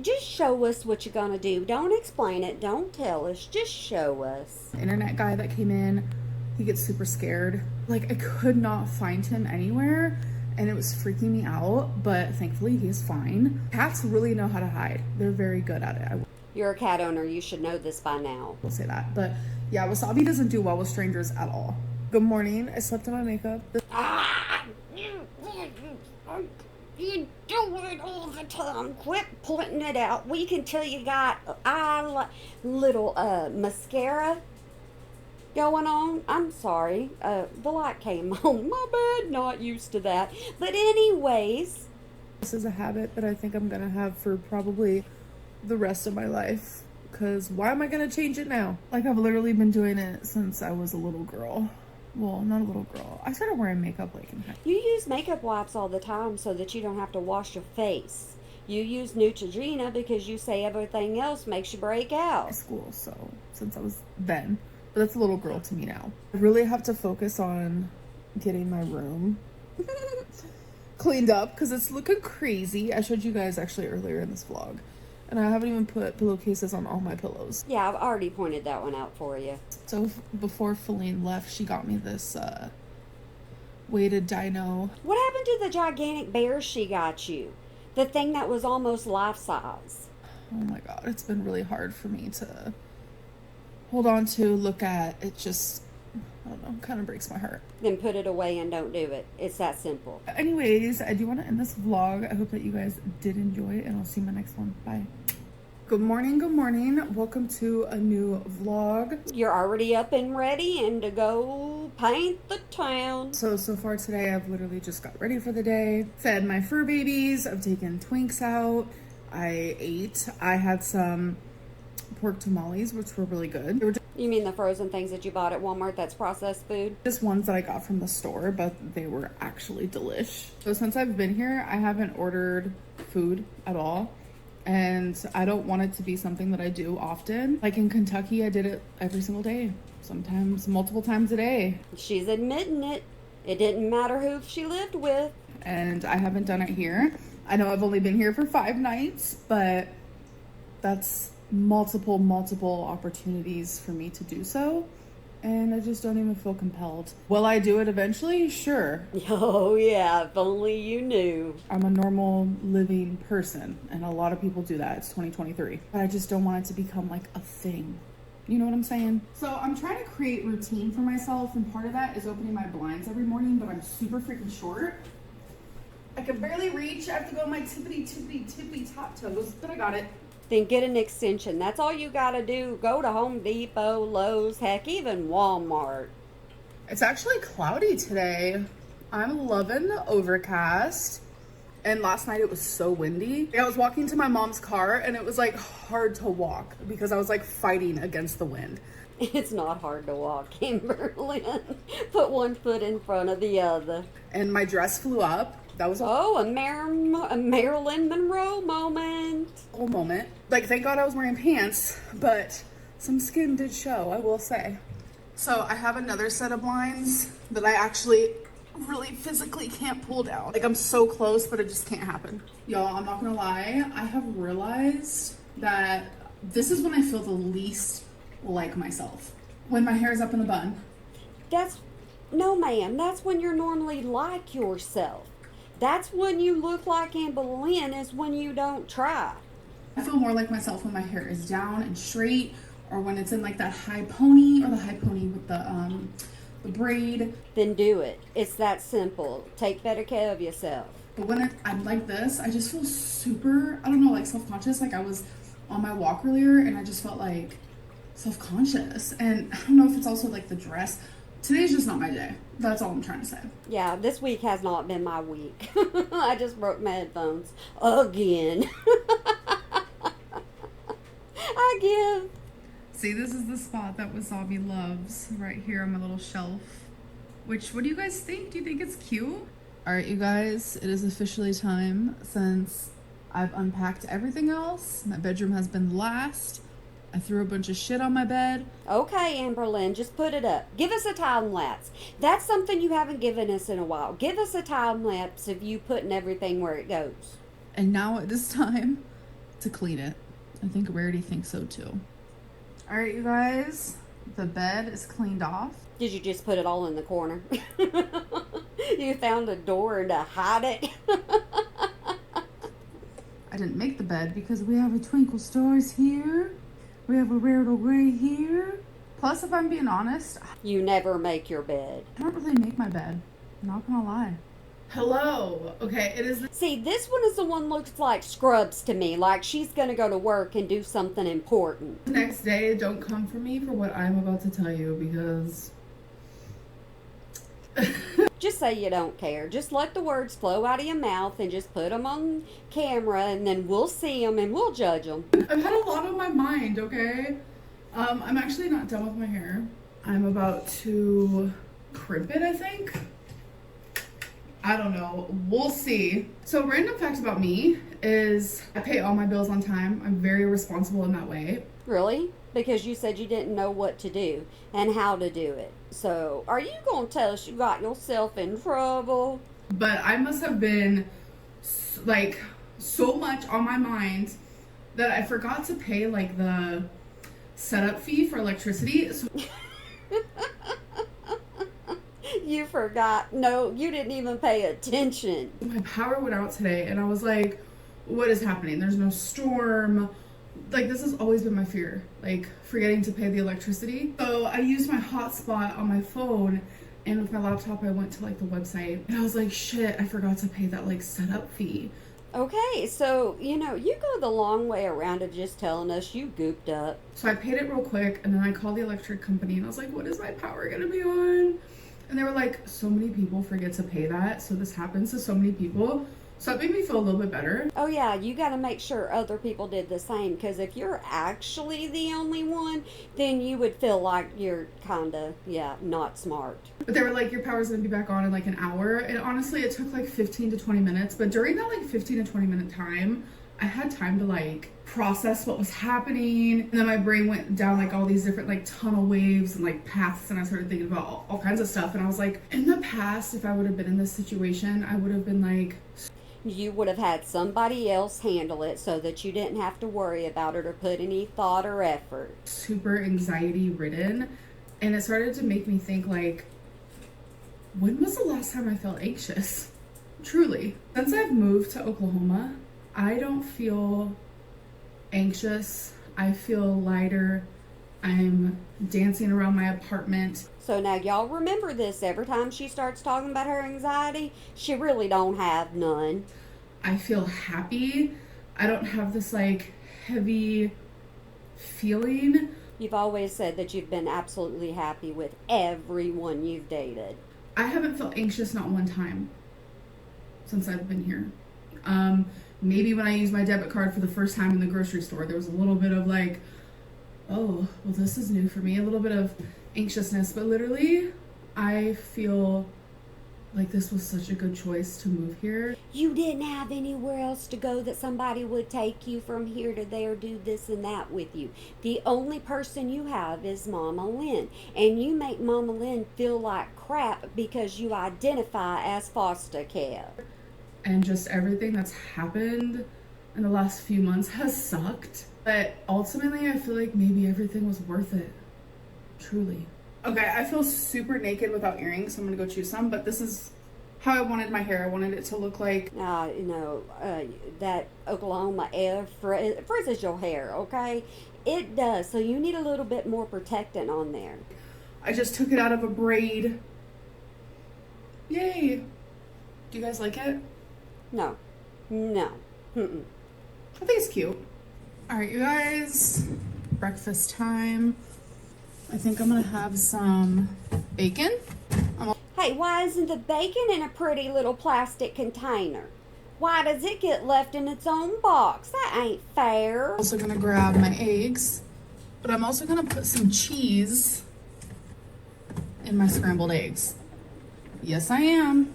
just show us what you're gonna do? Don't explain it. Don't tell us. Just show us. internet guy that came in. He gets super scared. Like, I could not find him anywhere, and it was freaking me out, but thankfully he's fine. Cats really know how to hide. They're very good at it. I You're a cat owner. You should know this by now. will say that. But yeah, Wasabi doesn't do well with strangers at all. Good morning. I slept in my makeup. Ah! You do it all the time. Quit pointing it out. We can tell you got little mascara going on. I'm sorry. The light came on. My bad. Not used to that. But anyways, This is a habit that I think I'm gonna have for probably the rest of my life. Because why am I gonna change it now? Like, I've literally been doing it since I was a little girl. Well, not a little girl. I started wearing makeup like in high you use makeup wipes all the time so that you don't have to wash your face. You use Neutrogena because you say everything else makes you break out. school, so since I was then. But that's a little girl to me now. I really have to focus on getting my room cleaned up because it's looking crazy. I showed you guys actually earlier in this vlog. And I haven't even put pillowcases on all my pillows. Yeah, I've already pointed that one out for you. So before Faline left, she got me this weighted dino. What happened to the gigantic bear she got you? The thing that was almost life size. Oh my god, it's been really hard for me to hold on to, look at. It just, I don't know, kind of breaks my heart. Then put it away and don't do it. It's that simple. Anyways, I do want to end this vlog. I hope that you guys did enjoy it, and I'll see you in my next one. Bye. Good morning, good morning. Welcome to a new vlog. You're already up and ready and to go paint the town. So far today, I've literally just got ready for the day. Fed my fur babies. I've taken Twinks out. I ate. I had some pork tamales, which were really good. They were just You mean the frozen things that you bought at Walmart that's processed food? Just ones that I got from the store, but they were actually delish. So since I've been here, I haven't ordered food at all. And I don't want it to be something that I do often. Like in Kentucky, I did it every single day, sometimes multiple times a day. She's admitting it. It didn't matter who she lived with. And I haven't done it here. I know I've only been here for 5 nights, but that's multiple opportunities for me to do so. And I just don't even feel compelled. Will I do it eventually? Sure. Oh yeah, if only you knew. I'm a normal living person, and a lot of people do that. It's 2023. But I just don't want it to become like a thing. You know what I'm saying? So I'm trying to create routine for myself, and part of that is opening my blinds every morning, but I'm super freaking short. I can barely reach. I have to go on my tippy top toes, but I got it. Then get an extension. That's all you gotta do. Go to Home Depot, Lowe's, heck, even Walmart. It's actually cloudy today. I'm loving the overcast. And last night it was so windy. I was walking to my mom's car and it was like hard to walk because I was like fighting against the wind. It's not hard to walk, Amberlynn. Put one foot in front of the other. And my dress flew up. That was a a Marilyn Monroe moment. whole moment. Like, thank God I was wearing pants, but some skin did show, I will say. So I have another set of blinds that I actually really physically can't pull down. Like, I'm so close, but it just can't happen. Y'all, I'm not gonna lie, I have realized that this is when I feel the least like myself. When my hair is up in a bun. No ma'am, that's when you're normally like yourself. That's when you look like Amberlynn, is when you don't try. I feel more like myself when my hair is down and straight, or when it's in like that high pony, or the high pony with the braid. Then do it. It's that simple. Take better care of yourself. But when I'm like this, I just feel super, I don't know, like self-conscious. Like I was on my walk earlier and I just felt like self-conscious. And I don't know if it's also like the dress. Today's just not my day. That's all I'm trying to say. Yeah, this week has not been my week. I just broke my headphones again. I give. See, this is the spot that Wasabi loves, right here on my little shelf. Which, what do you guys think? Do you think it's cute? All right, you guys, it is officially time since I've unpacked everything else. My bedroom has been last. I threw a bunch of shit on my bed. Okay, Amberlynn, just put it up. Give us a time lapse. That's something you haven't given us in a while. Give us a time lapse of you putting everything where it goes. And now it is time to clean it. I think Rarity thinks so too. All right, you guys, the bed is cleaned off. Did you just put it all in the corner? You found a door to hide it? I didn't make the bed because we have a Twinkle Stars here. We have a Rarity Gray here. Plus, if I'm being honest, You never make your bed. I don't really make my bed. I'm not gonna lie. Hello. Okay, it is. See, this one is the one looks like Scrubs to me, like she's gonna go to work and do something important. The next day. Don't come for me for what I'm about to tell you because. Just say you don't care. Just let the words flow out of your mouth and just put them on camera, and then we'll see them and we'll judge them. I've had a lot on my mind, okay? I'm actually not done with my hair. I'm about to crimp it, I think. I don't know. We'll see. So, random fact about me is I pay all my bills on time. I'm very responsible in that way. Really? Because you said you didn't know what to do and how to do it. So, are you going to tell us you got yourself in trouble? But I must have been like so much on my mind that I forgot to pay like the setup fee for electricity. So You forgot. No, you didn't even pay attention. my power went out today and I was like, what is happening? There's no storm. Like, this has always been my fear, like forgetting to pay the electricity. So I used my hotspot on my phone, and with my laptop I went to like the website and I was like, shit, I forgot to pay that like setup fee. Okay, so, you go the long way around of just telling us you gooped up. So I paid it real quick, and then I called the electric company and I was like, what is my power gonna be on? And they were like, so many people forget to pay that, so this happens to so many people. So that made me feel a little bit better. Oh, yeah, you got to make sure other people did the same, because if you're actually the only one, then you would feel like you're kind of, yeah, not smart. But they were like, your power's gonna be back on in like an hour. And honestly, it took like 15 to 20 minutes. But during that like 15 to 20 minute time, I had time to like process what was happening. And then my brain went down like all these different like tunnel waves and like paths. And I started thinking about all kinds of stuff. And I was like, in the past, if I would have been in this situation, I would have been like, You would have had somebody else handle it so that you didn't have to worry about it or put any thought or effort. super anxiety ridden. And it started to make me think like, when was the last time I felt anxious? Truly. Since I've moved to Oklahoma, I don't feel anxious. I feel lighter. I'm dancing around my apartment. So now y'all remember this, every time she starts talking about her anxiety, she really don't have none. I feel happy. I don't have this like heavy feeling. You've always said that you've been absolutely happy with everyone you've dated. I haven't felt anxious not one time since I've been here. Maybe when I used my debit card for the first time in the grocery store, there was a little bit of like, oh, well, this is new for me. A little bit of anxiousness, but literally, I feel like this was such a good choice to move here. You didn't have anywhere else to go that somebody would take you from here to there, do this and that with you. The only person you have is Mama Lynn, and you make Mama Lynn feel like crap because you identify as foster care. And just everything that's happened in the last few months has sucked. But ultimately, I feel like maybe everything was worth it. Truly. Okay, I feel super naked without earrings, so I'm gonna go choose some, but this is how I wanted my hair. I wanted it to look like... That Oklahoma air frizzes your hair, okay? It does, so you need a little bit more protectant on there. I just took it out of a braid. Yay! Do you guys like it? No. Mm-mm. I think it's cute. All right, you guys, breakfast time. I think I'm gonna have some bacon. Hey, why isn't the bacon in a pretty little plastic container? Why does it get left in its own box? That ain't fair. I'm also gonna grab my eggs, but I'm also gonna put some cheese in my scrambled eggs. Yes, I am.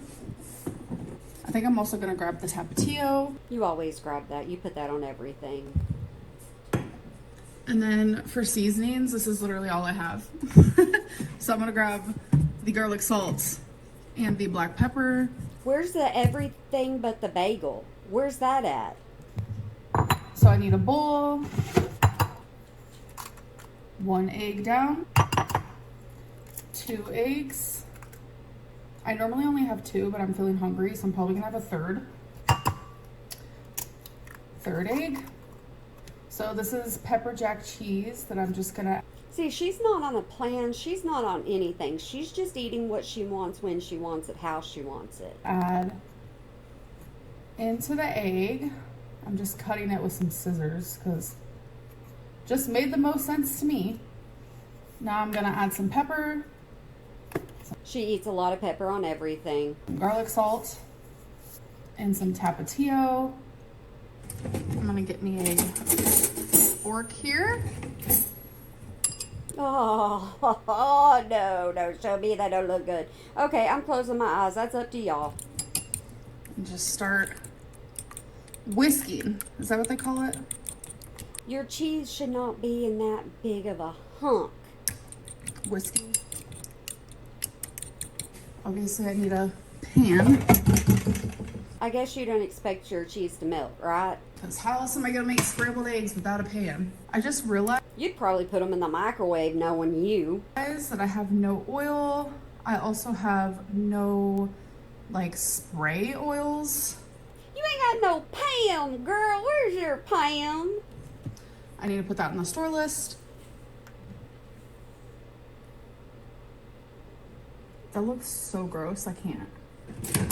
I think I'm also gonna grab the tapatio. You always grab that. You put that on everything. And then for seasonings, this is literally all I have. So I'm gonna grab the garlic salt and the black pepper. Where's the everything but the bagel? Where's that at? So I need a bowl, 1 egg down, 2 eggs. I normally only have 2, but I'm feeling hungry, so I'm probably gonna have a third egg. So this is pepper jack cheese that I'm just gonna... See, she's not on a plan. She's not on anything. She's just eating what she wants, when she wants it, how she wants it. Add into the egg. I'm just cutting it with some scissors because just made the most sense to me. Now I'm gonna add some pepper. She eats a lot of pepper on everything. Garlic salt and some tapatio. I'm gonna get me a fork here. Oh, no, show me that don't look good. Okay, I'm closing my eyes. That's up to y'all. And just start whisking. Is that what they call it? Your cheese should not be in that big of a hunk. Whisking. Obviously I need a pan. I guess you don't expect your cheese to melt, right? Because how else am I gonna make scrambled eggs without a pan? I just realized, You'd probably put them in the microwave, knowing you. guys, that I have no oil. I also have no like spray oils. You ain't got no Pam, girl. Where's your Pam? I need to put that on the store list. That looks so gross, I can't.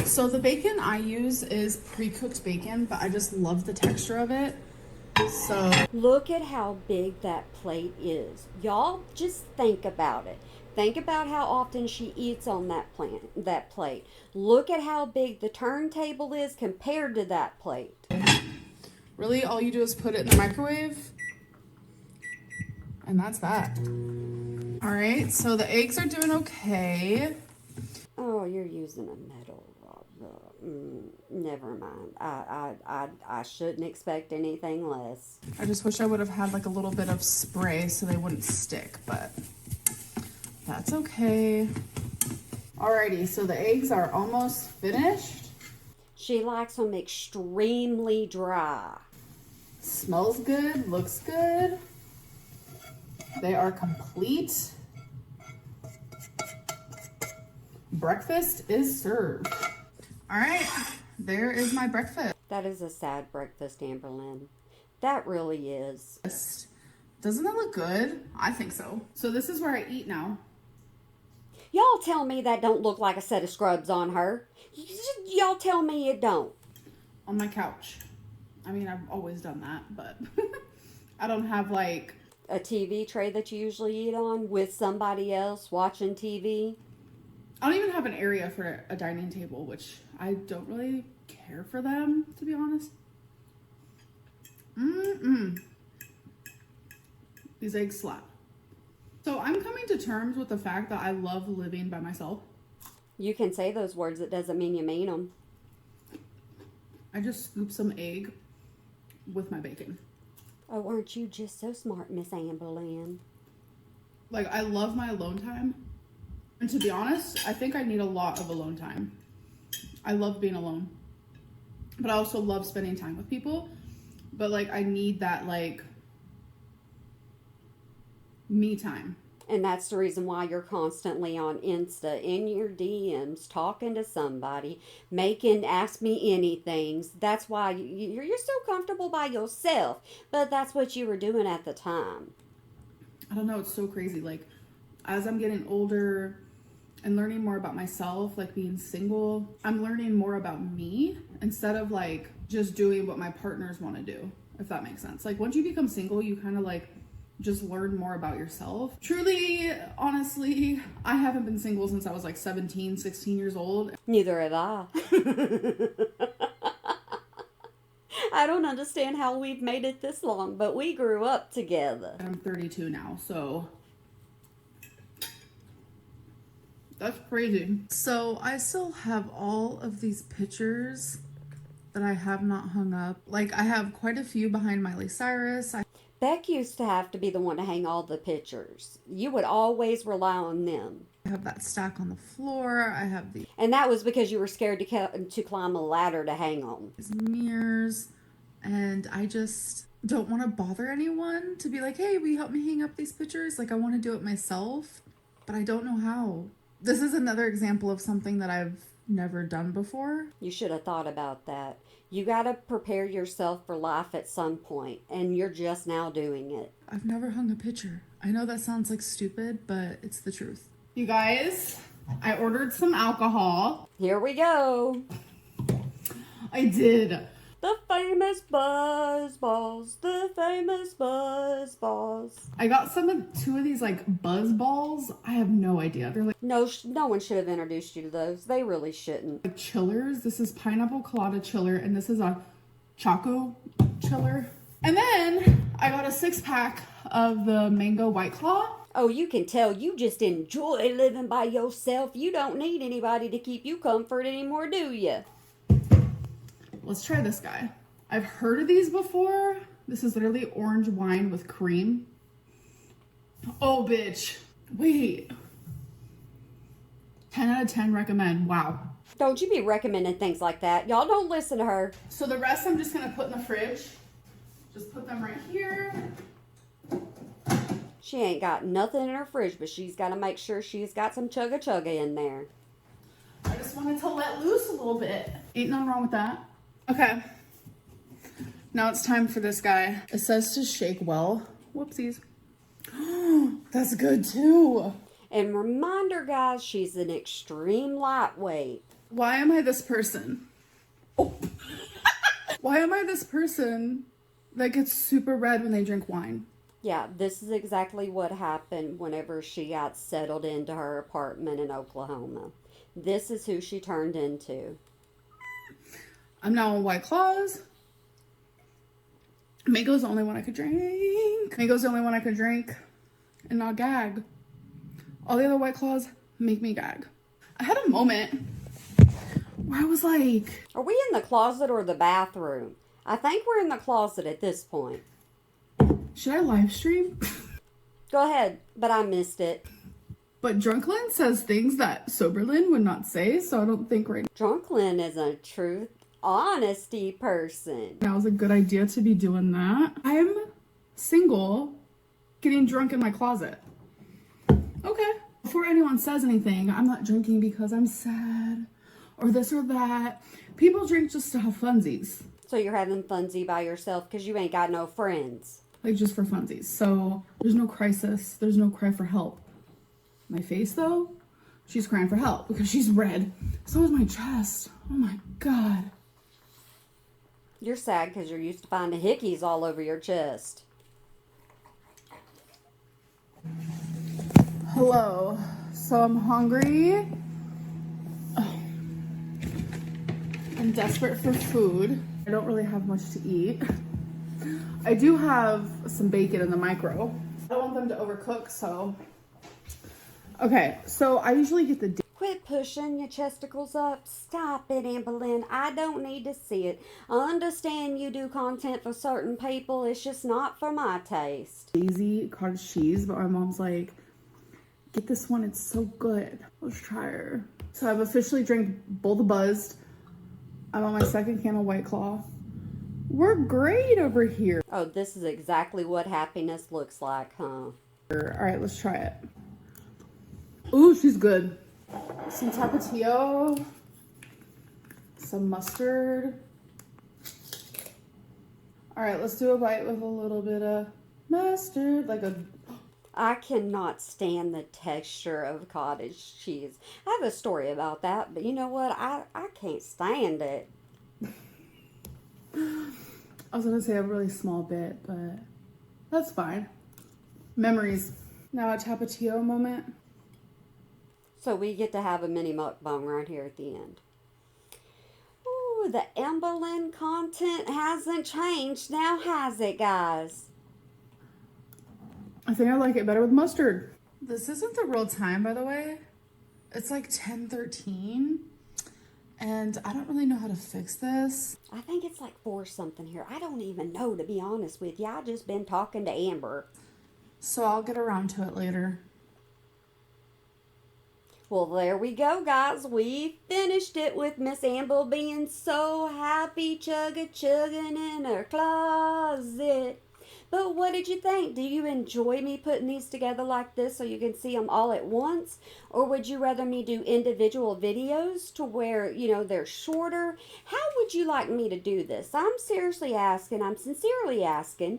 So the bacon I use is pre-cooked bacon, but I just love the texture of it. So Look at how big that plate is. Y'all just think about it. Think about how often she eats on that plate. Look at how big the turntable is compared to that plate. Really, all you do is put it in the microwave, and that's that. All right, so the eggs are doing okay. Oh, you're using a metal rod. Never mind. I shouldn't expect anything less. I just wish I would have had like a little bit of spray so they wouldn't stick, but that's okay. Alrighty, so the eggs are almost finished. She likes them extremely dry. Smells good, looks good. They are complete. Breakfast is served. All right, there is my breakfast. That is a sad breakfast, Amberlynn. That really is. Doesn't that look good? I think so. So this is where I eat now. Y'all tell me that don't look like a set of scrubs on her. Y'all tell me it don't. On my couch. I mean, I've always done that, but I don't have like A TV tray that you usually eat on with somebody else watching TV. I don't even have an area for a dining table, which I don't really care for them, to be honest. These eggs slap. So I'm coming to terms with the fact that I love living by myself. You can say those words, it doesn't mean you mean them. I just scoop some egg with my bacon. Oh, aren't you just so smart, Miss Amberlynn? Like, I love my alone time. And to be honest, I think I need a lot of alone time. I love being alone. But I also love spending time with people. But, like, I need that, like, me time. And that's the reason why you're constantly on Insta, in your DMs, talking to somebody, making Ask Me Anythings. That's why you're so comfortable by yourself. But that's what you were doing at the time. I don't know, it's so crazy. Like, as I'm getting older and learning more about myself, like being single, I'm learning more about me instead of like just doing what my partners want to do, if that makes sense. Like, once you become single, you kind of like just learn more about yourself. Truly, honestly, I haven't been single since I was like 17, 16 years old. Neither have I. I don't understand how we've made it this long, but we grew up together. I'm 32 now, so that's crazy. So I still have all of these pictures that I have not hung up. Like, I have quite a few behind Miley Cyrus. Beck used to have to be the one to hang all the pictures. You would always rely on them. I have that stack on the floor. I have these And that was because you were scared to climb a ladder to hang on. mirrors. And I just don't want to bother anyone to be like, hey, will you help me hang up these pictures? Like, I want to do it myself, but I don't know how. This is another example of something that I've never done before. You should have thought about that. You got to prepare yourself for life at some point, and you're just now doing it. I've never hung a picture. I know that sounds like stupid, but it's the truth. You guys, I ordered some alcohol. Here we go. I did. The famous buzz balls. The famous buzz balls. I got two of these like buzz balls. I have no idea. They're like No one should have introduced you to those. They really shouldn't. chillers. This is pineapple colada chiller, and this is a choco chiller. And then I got a 6-pack of the mango White Claw. Oh, you can tell you just enjoy living by yourself. You don't need anybody to keep you comfort anymore, do you? Let's try this guy. I've heard of these before. This is literally orange wine with cream. Oh, bitch. Wait. 10 out of 10 recommend. Wow. Don't you be recommending things like that. Y'all don't listen to her. So the rest I'm just going to put in the fridge. Just put them right here. She ain't got nothing in her fridge, but she's got to make sure she's got some chugga in there. I just wanted to let loose a little bit. Ain't nothing wrong with that. Okay. Now it's time for this guy. It says to shake well. Whoopsies. That's good too. And reminder, guys, she's an extreme lightweight. Why am I this person? Oh. Why am I this person that gets super red when they drink wine? Yeah, this is exactly what happened whenever she got settled into her apartment in Oklahoma. This is who she turned into. I'm now on White Claws. Mango's the only one I could drink. Mango's the only one I could drink and not gag. All the other White Claws make me gag. I had a moment where I was like, Are we in the closet or the bathroom? I think we're in the closet at this point. should I live stream? Go ahead, but I missed it. But Drunklyn says things that Soberlyn would not say, so I don't think right Drunklyn is a truth, honesty person. now is a good idea to be doing that. I'm single, getting drunk in my closet. Okay. Before anyone says anything, I'm not drinking because I'm sad or this or that. People drink just to have funsies. So you're having funsy by yourself because you ain't got no friends. Like just for funsies. So there's no crisis. There's no cry for help. My face though, she's crying for help because she's red. So is my chest. Oh my God. You're sad because you're used to finding hickeys all over your chest. Hello. So I'm hungry. Oh. I'm desperate for food. I don't really have much to eat. I do have some bacon in the micro. I don't want them to overcook, so. Okay, so I usually get the Quit pushing your chesticles up. Stop it, Amberlynn. I don't need to see it. I understand you do content for certain people. It's just not for my taste. Daisy cottage cheese, but my mom's like, get this one, it's so good. Let's try her. So I've officially drank Bull the Buzzed. I'm on my second can of White Claw. We're great over here. Oh, this is exactly what happiness looks like, huh? All right, let's try it. Ooh, she's good. Some tapatio, some mustard. All right, let's do a bite with a little bit of mustard, like a. I cannot stand the texture of cottage cheese. I have a story about that, but you know what? I can't stand it. I was gonna say a really small bit, but that's fine. Memories. Now a tapatio moment. So we get to have a mini mukbang right here at the end. Ooh, the Amberlynn content hasn't changed now, has it, guys? I think I like it better with mustard. This isn't the real time, by the way. It's like 10:13, and I don't really know how to fix this. I think it's like 4 something here. I don't even know, to be honest with you. I just been talking to Amber. So I'll get around to it later. Well, there we go, guys. We finished it with Miss Amber being so happy, chugging in her closet. But what did you think? Do you enjoy me putting these together like this so you can see them all at once? Or would you rather me do individual videos to where, you know, they're shorter? How would you like me to do this? I'm seriously asking, I'm sincerely asking.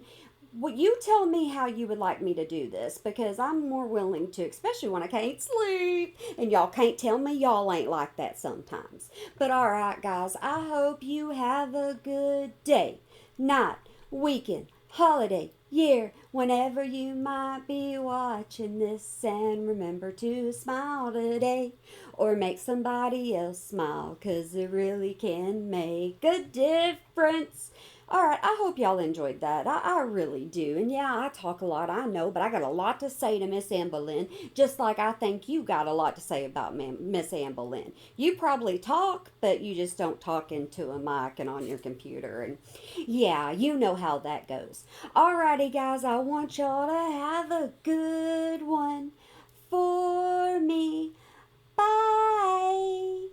Well, you tell me how you would like me to do this, because I'm more willing to, especially when I can't sleep. And y'all can't tell me y'all ain't like that sometimes. But alright, guys, I hope you have a good day, night, weekend, holiday, year, whenever you might be watching this. And remember to smile today, or make somebody else smile, 'cause it really can make a difference. Alright, I hope y'all enjoyed that. I really do. And yeah, I talk a lot, I know, but I got a lot to say to Miss Amberlynn, just like I think you got a lot to say about Miss Amberlynn. You probably talk, but you just don't talk into a mic and on your computer. And yeah, you know how that goes. Alrighty, guys, I want y'all to have a good one for me. Bye.